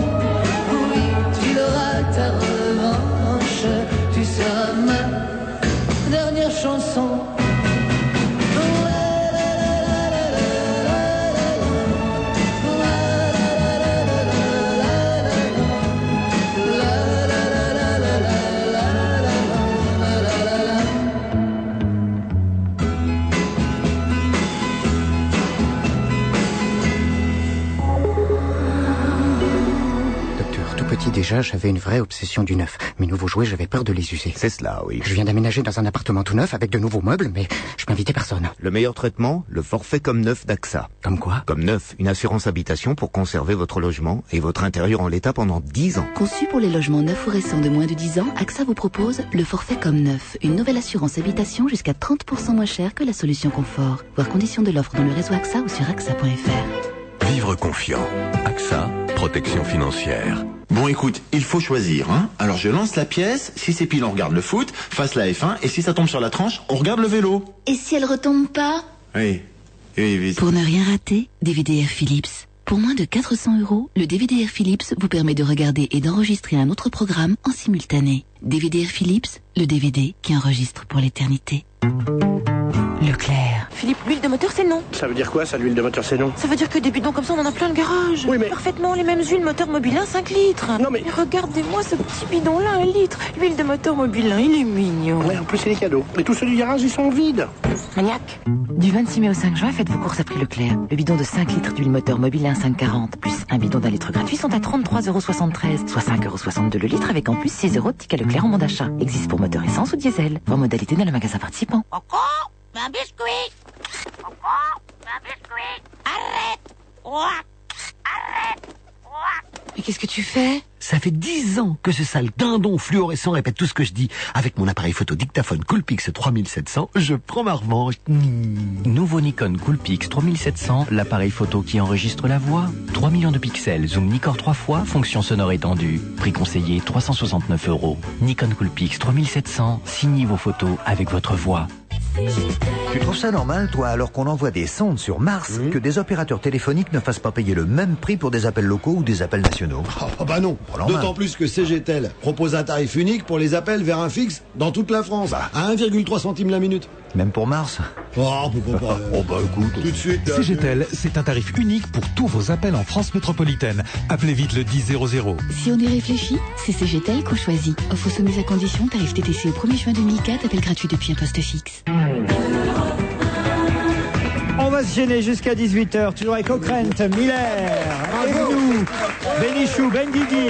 Oui, tu auras ta revanche, tu seras ma dernière chanson. Déjà, j'avais une vraie obsession du neuf. Mes nouveaux jouets, j'avais peur de les user. C'est cela, oui. Je viens d'aménager dans un appartement tout neuf avec de nouveaux meubles, mais je peux inviter personne. Le meilleur traitement, le forfait comme neuf d'AXA. Comme quoi? Comme neuf, une assurance habitation pour conserver votre logement et votre intérieur en l'état pendant 10 ans. Conçu pour les logements neufs ou récents de moins de 10 ans, AXA vous propose le forfait comme neuf. Une nouvelle assurance habitation jusqu'à 30% moins chère que la solution confort. Voir conditions de l'offre dans le réseau AXA ou sur AXA.fr. Vivre confiant. AXA, protection financière. Bon, écoute, il faut choisir, hein. Alors je lance la pièce, si c'est pile on regarde le foot, face la F1, et si ça tombe sur la tranche, on regarde le vélo. Et si elle retombe pas? Oui, oui. Pour ne rien rater, DVD-R Philips. Pour moins de 400 €, le DVD-R Philips vous permet de regarder et d'enregistrer un autre programme en simultané. DVD-R Philips, le DVD qui enregistre pour l'éternité. Leclerc. Philippe, l'huile de moteur, c'est non. Ça veut dire quoi, ça, l'huile de moteur, c'est non? Ça veut dire que des bidons comme ça, on en a plein le garage. Oui, mais... Parfaitement les mêmes huiles moteur Mobilin 5 litres. Non, mais... regardez-moi ce petit bidon-là, 1 litre. L'huile de moteur Mobilin, il est mignon. Ouais, en plus, c'est des cadeaux. Mais tous ceux du garage, ils sont vides. Maniaque. Du 26 mai au 5 juin, faites vos courses à prix Leclerc. Le bidon de 5 litres d'huile moteur Mobilin 5,40 plus un bidon d'1 litre gratuit sont à 33,73 €, soit 5,62 € le litre avec en plus 6 € de ticket Leclerc en bon d'achat. Existe pour moteur essence ou diesel. Voir modalité dans le magasin participant. Un biscuit. Un biscuit. Arrête. Arrête. Mais qu'est-ce que tu fais? Ça fait 10 ans que ce sale dindon fluorescent répète tout ce que je dis. Avec mon appareil photo dictaphone Coolpix 3700, je prends ma revanche. Nouveau Nikon Coolpix 3700, l'appareil photo qui enregistre la voix. 3 millions de pixels, zoom Nikkor 3 fois, fonction sonore étendue. Prix conseillé 369 €. Nikon Coolpix 3700, signez vos photos avec votre voix. Tu trouves ça normal, toi, alors qu'on envoie des sondes sur Mars, que des opérateurs téléphoniques ne fassent pas payer le même prix pour des appels locaux ou des appels nationaux? Oh bah non. D'autant plus que CGTEL propose un tarif unique pour les appels vers un fixe dans toute la France, à 1,3 centimes la minute. Même pour Mars? Oh bah écoute, tout de suite. CGTEL, c'est un tarif unique pour tous vos appels en France métropolitaine. Appelez vite le 1000. Si on y réfléchit, c'est CGTEL qu'on choisit. Offre soumise à condition, tarif TTC au 1er juin 2004, appel gratuit depuis un poste fixe. On va se gêner jusqu'à 18h, toujours avec Ockrent, Miller, Evenou, Bénichou, Benguigui.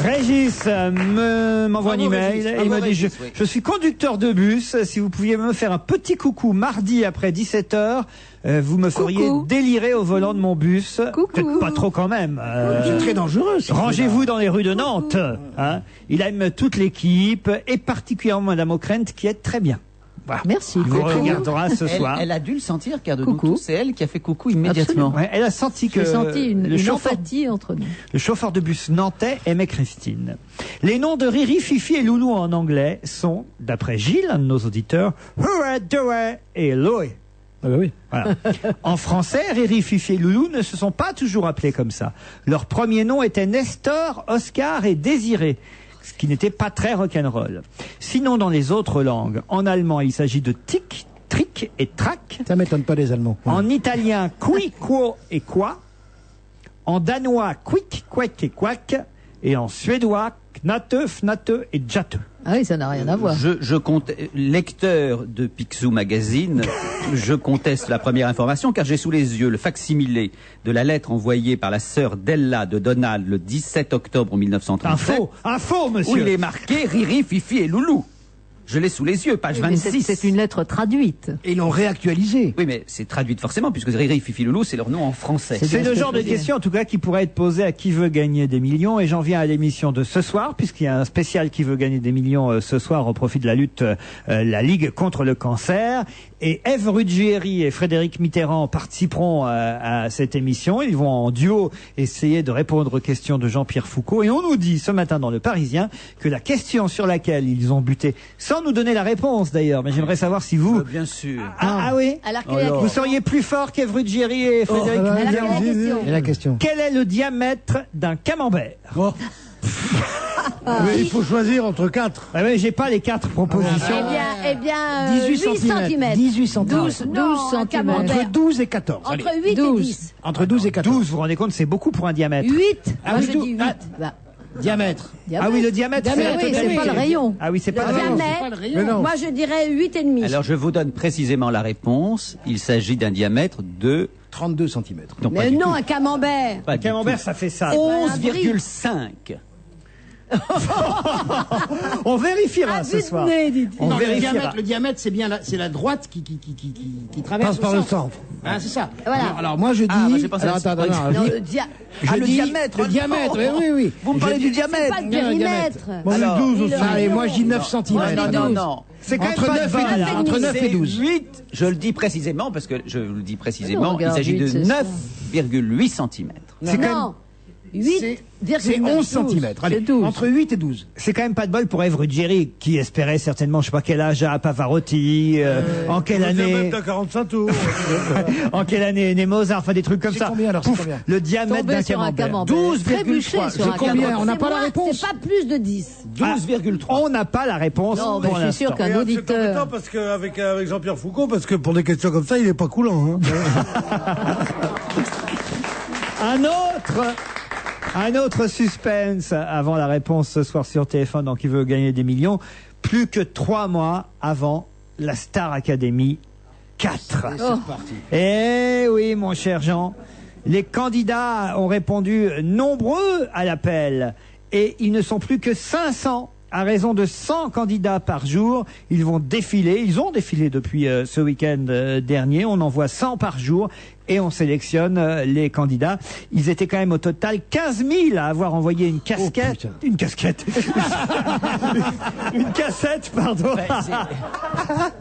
Régis m'envoie un email et il me dit je suis conducteur de bus, si vous pouviez me faire un petit coucou mardi après 17h, vous me feriez délirer au volant de mon bus. Peut-être pas trop quand même. C'est très dangereux. Rangez-vous dans les rues de Nantes. Hein. Il aime toute l'équipe et particulièrement Madame Ockrent qui est très bien. Voilà. Merci. Il vous regardera ce soir. Elle a dû le sentir car de nous tous, c'est elle qui a fait coucou immédiatement. Ouais, elle a senti que J'ai senti une chauffeur, empathie entre nous. Le chauffeur de bus nantais aimait Christine. Les noms de Riri, Fifi et Loulou en anglais sont, d'après Gilles, un de nos auditeurs, Hurra, Doe et Loé. Ah bah oui. Voilà. En français, Riri, Fifi et Loulou ne se sont pas toujours appelés comme ça. Leurs premiers noms étaient Nestor, Oscar et Désiré, ce qui n'était pas très rock'n'roll. Sinon, dans les autres langues, en allemand, il s'agit de tic, tric et trac. Ça m'étonne pas des Allemands. En italien, qui, quo et quoi. En danois, quick, quack et quack. Et en suédois, knate, fnate et jate. Ah oui, ça n'a rien à voir. Lecteur de Picsou Magazine, je conteste la première information car j'ai sous les yeux le facsimilé de la lettre envoyée par la sœur d'Ella de Donald le 17 octobre 1937. Un faux, monsieur. Où il est marqué Riri, Fifi et Loulou. Je l'ai sous les yeux, page 26. C'est une lettre traduite. Et ils l'ont réactualisé. Oui, mais c'est traduite forcément, puisque Riri, Fifi, Loulou, c'est leur nom en français. C'est le genre de question, en tout cas, qui pourrait être posée à Qui veut gagner des millions. Et j'en viens à l'émission de ce soir, puisqu'il y a un spécial Qui veut gagner des millions ce soir au profit de la lutte, la Ligue contre le cancer. Et Ève Ruggieri et Frédéric Mitterrand participeront à cette émission. Ils vont en duo essayer de répondre aux questions de Jean-Pierre Foucault. Et on nous dit ce matin dans Le Parisien que la question sur laquelle ils ont buté, sans nous donner la réponse d'ailleurs, mais j'aimerais savoir si vous... Bien sûr. Ah oui. Alors, vous seriez plus fort qu'Ève Ruggieri et Frédéric Mitterrand. Et la question. Quel est le diamètre d'un camembert? Mais il faut choisir entre 4. Ah oui, j'ai pas les 4 propositions. Eh bien, 18 cm. 18 cm. 12 cm. Entre 12 et 14. Entre 8 et 10. Entre 12 et 14. 12, vous vous rendez compte, c'est beaucoup pour un diamètre. 8. Ah, Moi, oui, je tout- dis 8. ah, Diamètre. Ah oui, le diamètre, Oui, c'est pas le rayon. Ah oui, c'est pas Le le rayon. diamètre, moi, je dirais 8,5. Alors, je vous donne précisément la réponse. Il s'agit d'un diamètre de... 32 cm. Non, pas Mais du non, tout. un camembert. Pas Un du camembert, tout. ça fait ça. 11,5. On vérifiera ce soir. On Non, vérifiera. le diamètre, c'est bien c'est la droite qui traverse Passe par le centre. Ah, c'est ça. Voilà. Alors moi je dis. Ah, moi, j'ai pensé à alors, la- attends, Non, je le dis- dia- je le dis- diamètre, Le non. diamètre, oui. Vous me parlez du c'est diamètre. pas le Non, le périmètre. Moi, j'ai Alors, 12 aussi. Allez, moi je dis 9 cm. Non. C'est quand même Entre pas 9 de balle, et hein. 12. Entre 9 et 12. 8, je le dis précisément, parce que je vous le dis précisément, regarde, il s'agit de 8, c'est ça. 9,8 cm. C'est quand même- Non. 8,9. C'est 11 cm. Allez, C'est 12. entre 8 et 12. C'est quand même pas de bol pour Ève Ruggieri, qui espérait certainement, je sais pas quel âge a Pavarotti, en quelle année, T'as 45 tours. en quelle année est né Mozart, enfin des trucs comme C'est ça. combien, alors, c'est Pouf, combien le diamètre Tomber d'un sur un camembert. camembert. Trébucher sur un combien camembert. On n'a pas la C'est réponse. C'est pas plus de 10. 12,3. On n'a pas la réponse Non, mais pour je suis sûr l'instant. qu'un C'est auditeur. embêtant parce qu'avec avec Jean-Pierre Foucault, parce que pour des questions comme ça, il est pas coulant. Hein. Un autre suspense avant la réponse ce soir sur TF1 dans Qui veut gagner des millions. Plus que 3 mois avant la Star Academy 4. Eh oui, mon cher Jean, les candidats ont répondu nombreux à l'appel et ils ne sont plus que 500. À raison de 100 candidats par jour, ils vont défiler. Ils ont défilé depuis ce week-end dernier. On en voit 100 par jour et on sélectionne les candidats. Ils étaient quand même au total 15 000 à avoir envoyé une casquette. Une casquette. Une cassette, pardon.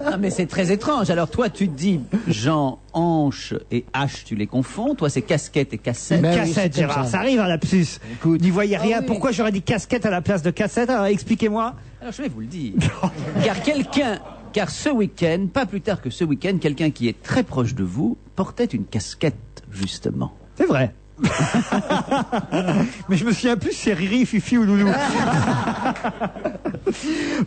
Non, mais c'est très étrange. Alors, toi, tu te dis, Jean, hanche et H, tu les confonds. Toi, c'est casquette et cassette. Ben oui, Cassette, c'est comme Gérard, ça. ça arrive à lapsus. N'y voyez rien. oui. Pourquoi j'aurais dit casquette à la place de cassette? Alors, expliquez-moi. Alors, je vais vous le dire. Car ce week-end, pas plus tard que ce week-end, quelqu'un qui est très proche de vous portait une casquette, justement. C'est vrai. Mais je me souviens plus si c'est Riri, Fifi ou Loulou.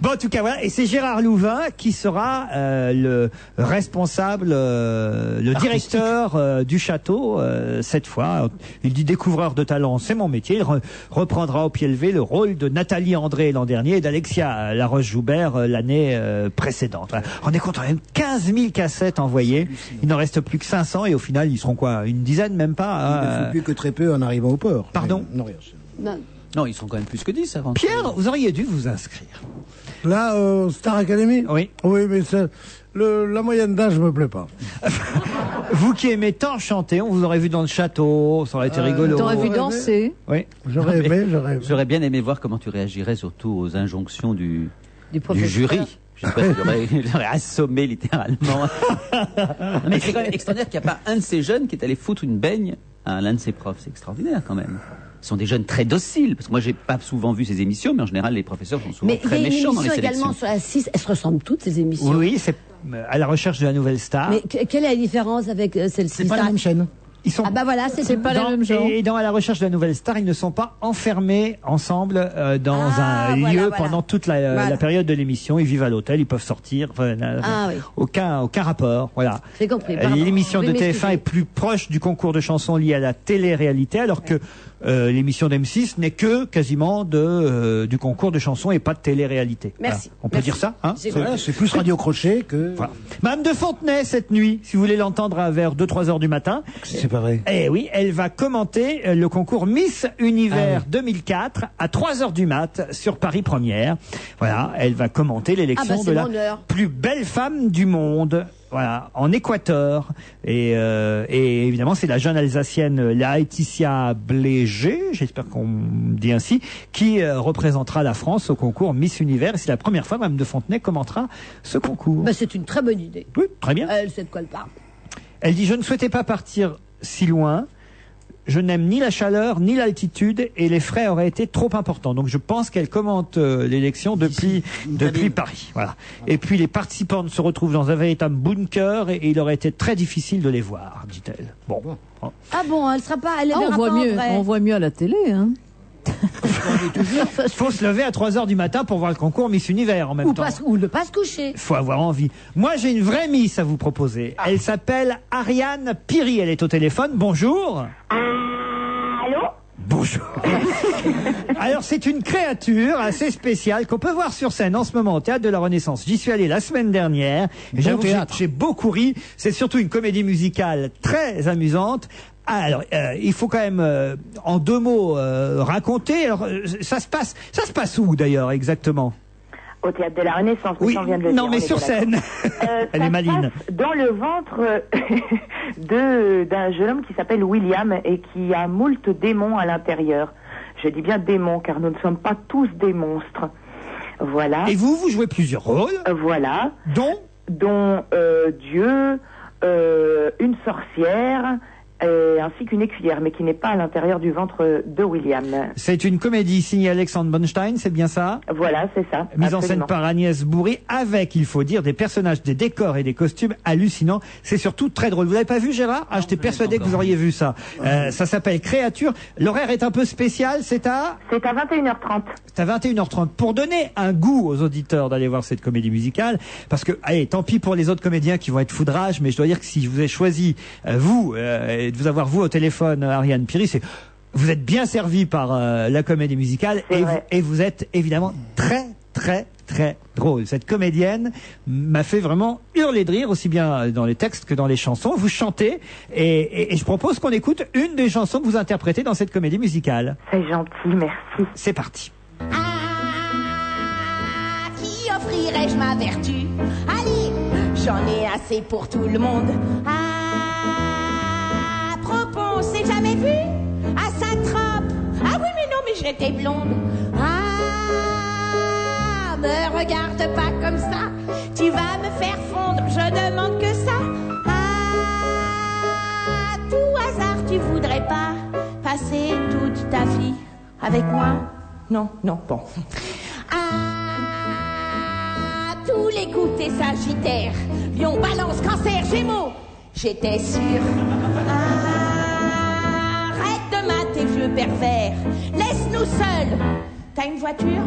Bon, en tout cas, voilà. Et c'est Gérard Louvain qui sera le responsable, le directeur du château cette fois. Il dit découvreur de talent, c'est mon métier. Il reprendra au pied levé le rôle de Nathalie André l'an dernier et d'Alexia Laroche-Joubert l'année précédente. On est content, même 15 000 cassettes envoyées. Il n'en reste plus que 500 et au final, ils seront quoi? Une dizaine, même pas? Il ne faut plus que très peu en arrivant au port. Pardon? Non, rien. Non, ils sont quand même plus que 10 avant. Pierre, vous auriez dû vous inscrire. Là, Star Academy. Oui. Oui, mais la moyenne d'âge me plaît pas. Vous qui aimez tant chanter, on vous aurait vu dans le château, ça aurait été rigolo. T'aurais vu danser. Oui. J'aurais aimé. J'aurais bien aimé voir comment tu réagirais surtout aux injonctions du professeur. jury. Je sais pas si j'aurais assommé littéralement. Non, mais c'est quand même extraordinaire qu'il n'y a pas un de ces jeunes qui est allé foutre une baigne à l'un de ses profs. C'est extraordinaire quand même. Ce sont des jeunes très dociles, parce que moi j'ai pas souvent vu ces émissions, mais en général les professeurs sont souvent Mais il y très a une méchants dans les émission sélections. également sur la 6. Elles se ressemblent toutes, ces émissions. Oui, c'est à la recherche de la nouvelle star. Mais quelle est la différence avec celle-ci? C'est pas la même chaîne. Ils sont Ah bah voilà, c'est pas la même genre. Et dans À la recherche de la nouvelle star, ils ne sont pas enfermés ensemble dans un voilà, lieu voilà. pendant toute la période de l'émission. Ils vivent à l'hôtel, ils peuvent sortir. Enfin, Ah oui. aucun rapport. Voilà. J'ai compris. pardon. L'émission de Je vais TF1 est m'excuser. plus proche du concours de chansons lié à la télé-réalité, alors que l'émission d'M6 n'est que quasiment du concours de chansons et pas de télé-réalité. Merci. Voilà. On peut dire ça, hein? C'est plus radio crochet que... Voilà. Madame de Fontenay, cette nuit, si vous voulez l'entendre vers 2-3 heures du matin. C'est pas vrai. Eh oui, elle va commenter le concours Miss Univers 2004 à 3 heures du mat sur Paris Première. Voilà, elle va commenter l'élection de la plus belle femme du monde. Voilà, en Équateur. Et évidemment, c'est la jeune Alsacienne Laetitia Bléger, j'espère qu'on dit ainsi, qui représentera la France au concours Miss Univers. Et c'est la première fois que Mme de Fontenay commentera ce concours. Ben, c'est une très bonne idée. Oui, très bien. Elle sait de quoi elle parle. Elle dit « Je ne souhaitais pas partir si loin. Je n'aime ni la chaleur, ni l'altitude, et les frais auraient été trop importants. » Donc je pense qu'elle commente l'élection depuis Paris. Voilà. Et puis les participantes se retrouvent dans un véritable bunker, et il aurait été très difficile de les voir, dit-elle. Bon. Ah bon, elle sera pas... Elle on voit mieux. On voit mieux à la télé, hein. Il faut se lever à 3 heures du matin pour voir le concours Miss Univers en même temps. Ou ne pas se coucher. Il faut avoir envie. Moi, j'ai une vraie Miss à vous proposer. Elle s'appelle Ariane Piri. Elle est au téléphone. Bonjour. Allô? Bonjour. Alors, c'est une créature assez spéciale qu'on peut voir sur scène en ce moment au Théâtre de la Renaissance. J'y suis allé la semaine dernière. Et j'avoue que j'ai beaucoup ri. C'est surtout une comédie musicale très amusante. Alors, il faut quand même, en 2 mots, raconter. Alors, ça se passe où d'ailleurs exactement? Au Théâtre de la Renaissance, oui, on vient de le non, dire, mais sur scène. Elle est maline. Dans le ventre d'un jeune homme qui s'appelle William et qui a moult démons à l'intérieur. Je dis bien démons, car nous ne sommes pas tous des monstres. Voilà. Et vous jouez plusieurs rôles. Voilà. Dont Dieu, une sorcière... ainsi qu'une écuyère, mais qui n'est pas à l'intérieur du ventre de William. C'est une comédie signée Alexandre Bonstein, c'est bien ça? Voilà, c'est ça. Mise en scène par Agnès Bourri, avec, il faut dire, des personnages, des décors et des costumes hallucinants. C'est surtout très drôle. Vous l'avez pas vu, Gérard? Ah, j'étais persuadé que vous auriez vu ça. Ça s'appelle Créature. L'horaire est un peu spécial, c'est à 21h30. C'est à 21h30. Pour donner un goût aux auditeurs d'aller voir cette comédie musicale, parce que, allez, tant pis pour les autres comédiens qui vont être foudrage, mais je dois dire que si je vous ai choisi, vous, de vous avoir vous au téléphone, Ariane Piri, vous êtes bien servi par la comédie musicale et vous êtes évidemment très très très drôle. Cette comédienne m'a fait vraiment hurler de rire, aussi bien dans les textes que dans les chansons. Vous chantez et je propose qu'on écoute une des chansons que vous interprétez dans cette comédie musicale. C'est gentil, merci. C'est parti. Qui offrirais-je ma vertu? Allez, j'en ai assez pour tout le monde. On s'est jamais vu à Saint-Trope. Ah oui, mais non, mais j'étais blonde. Ah, me regarde pas comme ça. Tu vas me faire fondre, je demande que ça. Ah, tout hasard, tu voudrais pas passer toute ta vie avec moi? Non, bon. Ah, tous les coups t'es sagittaire. Lion, balance, cancer, gémeaux. J'étais sûre. Tes vieux pervers, laisse-nous seuls. T'as une voiture?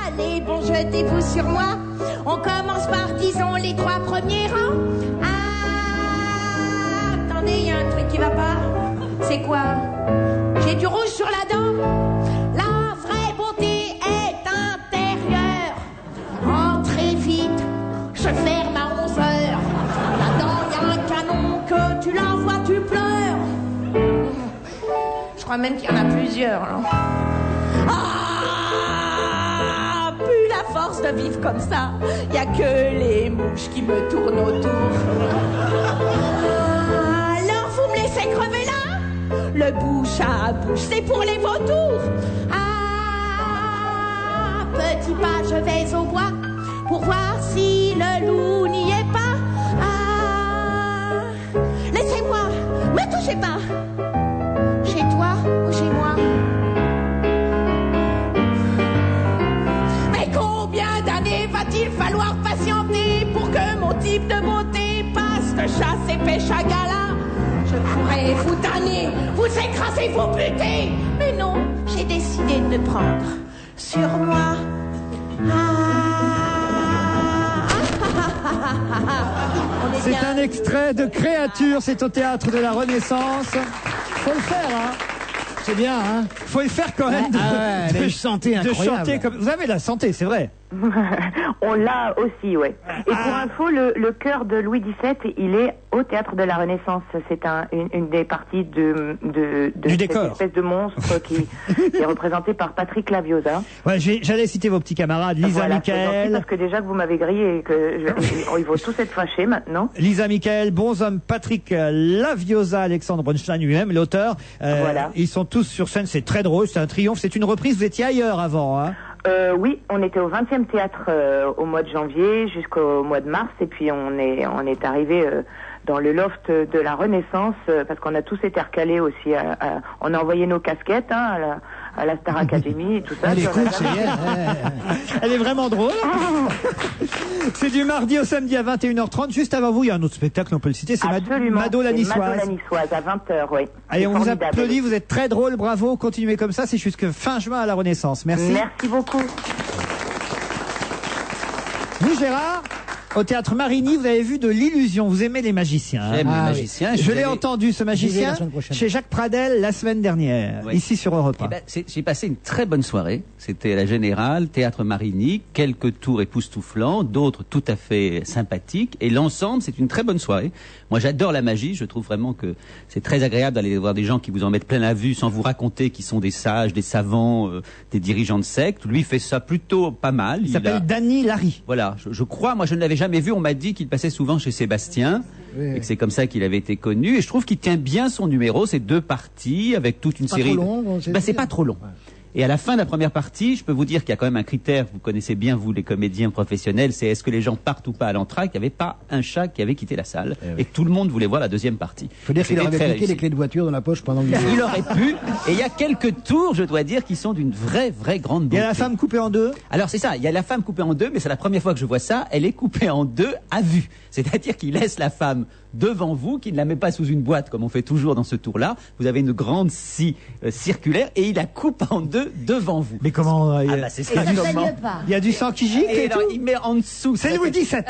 Allez, bon, jetez-vous sur moi. On commence par, disons, les 3 premiers rangs. Attendez, y a un truc qui va pas. C'est quoi? J'ai du rouge sur la dent. La vraie beauté est intérieure. Entrez vite, je ferme à 11h. Là-dedans, y a un canon que tu l'envoies, tu pleures. Je crois même qu'il y en a plusieurs. Là. Ah, plus la force de vivre comme ça. Il y a que les mouches qui me tournent autour. Alors vous me laissez crever là? Le bouche à bouche, c'est pour les vautours. Ah, petit pas, je vais au bois pour voir si le loup n'y est pas. Ah, laissez-moi, me touchez pas. Chez toi ou chez moi? Mais combien d'années va-t-il falloir patienter pour que mon type de beauté passe de chasse et pêche à gala? Je pourrais vous tanner, vous écraser, vous buter. Mais non, j'ai décidé de me prendre sur moi. C'est un extrait de Créature, c'est au Théâtre de la Renaissance. Faut le faire, hein. C'est bien, hein. Faut le faire quand même. De santé incroyable. De chanter comme... Vous avez la santé, c'est vrai. On l'a aussi, ouais. Et pour info, le chœur de Louis XVII, il est au Théâtre de la Renaissance. C'est une des parties de du décor. Cette espèce de monstre qui est représenté par Patrick Laviosa. Ouais, j'allais citer vos petits camarades, Lisa voilà, Michael. Parce que déjà que vous m'avez grillé et que ils vont tous être fâchés maintenant. Lisa Michael, Bonhomme, Patrick Laviosa, Alexandre Bronstein lui-même, l'auteur. Voilà. Ils sont tous sur scène, c'est très drôle, c'est un triomphe, c'est une reprise. Vous étiez ailleurs avant, hein? Oui, on était au 20e théâtre au mois de janvier jusqu'au mois de mars, et puis on est arrivé dans le loft de la Renaissance parce qu'on a tous été recalés aussi. On a envoyé nos casquettes à la Star Academy et tout ça. Elle est cool, elle est vraiment drôle. C'est du mardi au samedi à 21h30. Juste avant vous, il y a un autre spectacle, on peut le citer, c'est Mado la Niçoise. Mado la Niçoise à 20h, oui. Allez, on vous applaudit, vous êtes très drôle, bravo, continuez comme ça, c'est jusque fin juin à la Renaissance. Merci. Merci beaucoup. Vous, Gérard, au Théâtre Marigny, vous avez vu de l'illusion. Vous aimez les magiciens. J'aime les magiciens. Je l'ai entendu, ce magicien, chez Jacques Pradel la semaine dernière, ici sur Europe 1. J'ai passé une très bonne soirée. C'était à la Générale, Théâtre Marigny, quelques tours époustouflants, d'autres tout à fait sympathiques. Et l'ensemble, c'est une très bonne soirée. Moi, j'adore la magie. Je trouve vraiment que c'est très agréable d'aller voir des gens qui vous en mettent plein la vue sans vous raconter qu'ils sont des sages, des savants, des dirigeants de secte. Lui, il fait ça plutôt pas mal. Il s'appelle Dany Larry. Voilà, je crois. Moi, je ne l'avais jamais vu. On m'a dit qu'il passait souvent chez Sébastien et que c'est comme ça qu'il avait été connu. Et je trouve qu'il tient bien son numéro. C'est 2 parties avec toute une série. Pas trop long. C'est pas trop long. Ouais. Et à la fin de la première partie, je peux vous dire qu'il y a quand même un critère, vous connaissez bien, vous, les comédiens professionnels, c'est est-ce que les gens partent ou pas à l'entracte. Il n'y avait pas un chat qui avait quitté la salle. Et tout le monde voulait voir la deuxième partie. Il faut dire qu'il aurait piqué les clés de voiture dans la poche pendant que il aurait pu. Et il y a quelques tours, je dois dire, qui sont d'une vraie grande beauté. Il y a la femme coupée en 2. Alors c'est ça, il y a la femme coupée en 2, mais c'est la première fois que je vois ça. Elle est coupée en 2 à vue. C'est-à-dire qu'il laisse la femme devant vous, qu'il ne la met pas sous une boîte comme on fait toujours dans ce tour-là. Vous avez une grande scie circulaire et il la coupe en 2 devant vous. Mais comment c'est ça. Il y a du sang qui gicle et tout. Il met en dessous. C'est Louis XVII.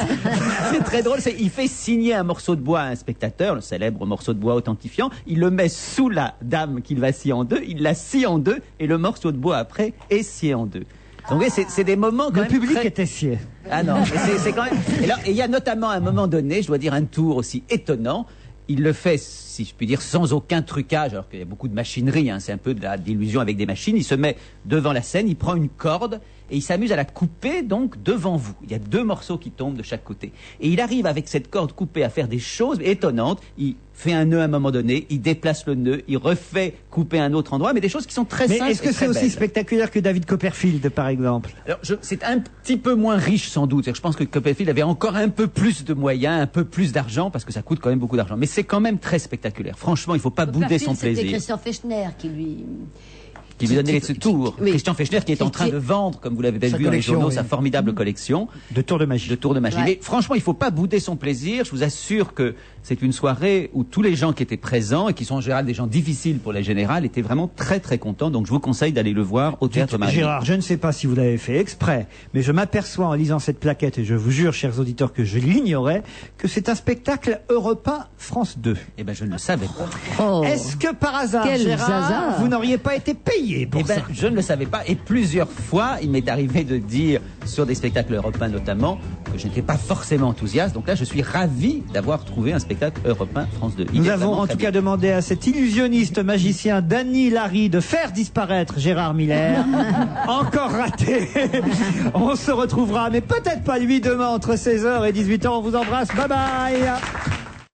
C'est très drôle. Il fait signer un morceau de bois à un spectateur, le célèbre morceau de bois authentifiant. Il le met sous la dame qu'il va scier en 2. Il la scie en 2 et le morceau de bois après est scié en 2. Donc c'est des moments quand le même public très... était scié. Ah non, c'est quand même. Et il y a notamment à un moment donné, je dois dire un tour aussi étonnant. Il le fait, si je puis dire, sans aucun trucage, alors qu'il y a beaucoup de machinerie, hein, c'est un peu de l'illusion avec des machines. Il se met devant la scène, il prend une corde et il s'amuse à la couper donc devant vous. Il y a 2 morceaux qui tombent de chaque côté. Et il arrive avec cette corde coupée à faire des choses étonnantes. Il fait un nœud à un moment donné, il déplace le nœud, il refait couper un autre endroit, mais des choses qui sont très simples. Mais est-ce que c'est aussi spectaculaire que David Copperfield, par exemple? Alors, c'est un petit peu moins riche sans doute. Je pense que Copperfield avait encore un peu plus de moyens, un peu plus d'argent, parce que ça coûte quand même beaucoup d'argent. Mais c'est quand même très spectaculaire. Franchement, il ne faut pas bouder son plaisir. C'était Christian Fechner qui lui donnait les tours. Oui. Christian Fechner qui est en train de vendre, comme vous l'avez vu dans les journaux, sa formidable collection de tours de magie. Ouais. Mais franchement, il ne faut pas bouder son plaisir. Je vous assure que c'est une soirée où tous les gens qui étaient présents et qui sont en général des gens difficiles pour la Générale étaient vraiment très contents. Donc je vous conseille d'aller le voir au Théâtre Marigny. Gérard, je ne sais pas si vous l'avez fait exprès, mais je m'aperçois en lisant cette plaquette, et je vous jure, chers auditeurs, que je l'ignorais, que c'est un spectacle européen France 2. Eh ben, je ne le savais pas. Oh. Est-ce que par hasard, Gérard, vous n'auriez pas été payé pour ça? Je ne le savais pas. Et plusieurs fois, il m'est arrivé de dire, sur des spectacles européens notamment, que je n'étais pas forcément enthousiaste. Donc là, je suis ravi d'avoir trouvé un spectacle européen France 2. Nous avons en tout cas demandé à cet illusionniste magicien Dany Larry de faire disparaître Gérard Miller. Encore raté. On se retrouvera, mais peut-être pas lui, demain entre 16h et 18h. On vous embrasse. Bye bye.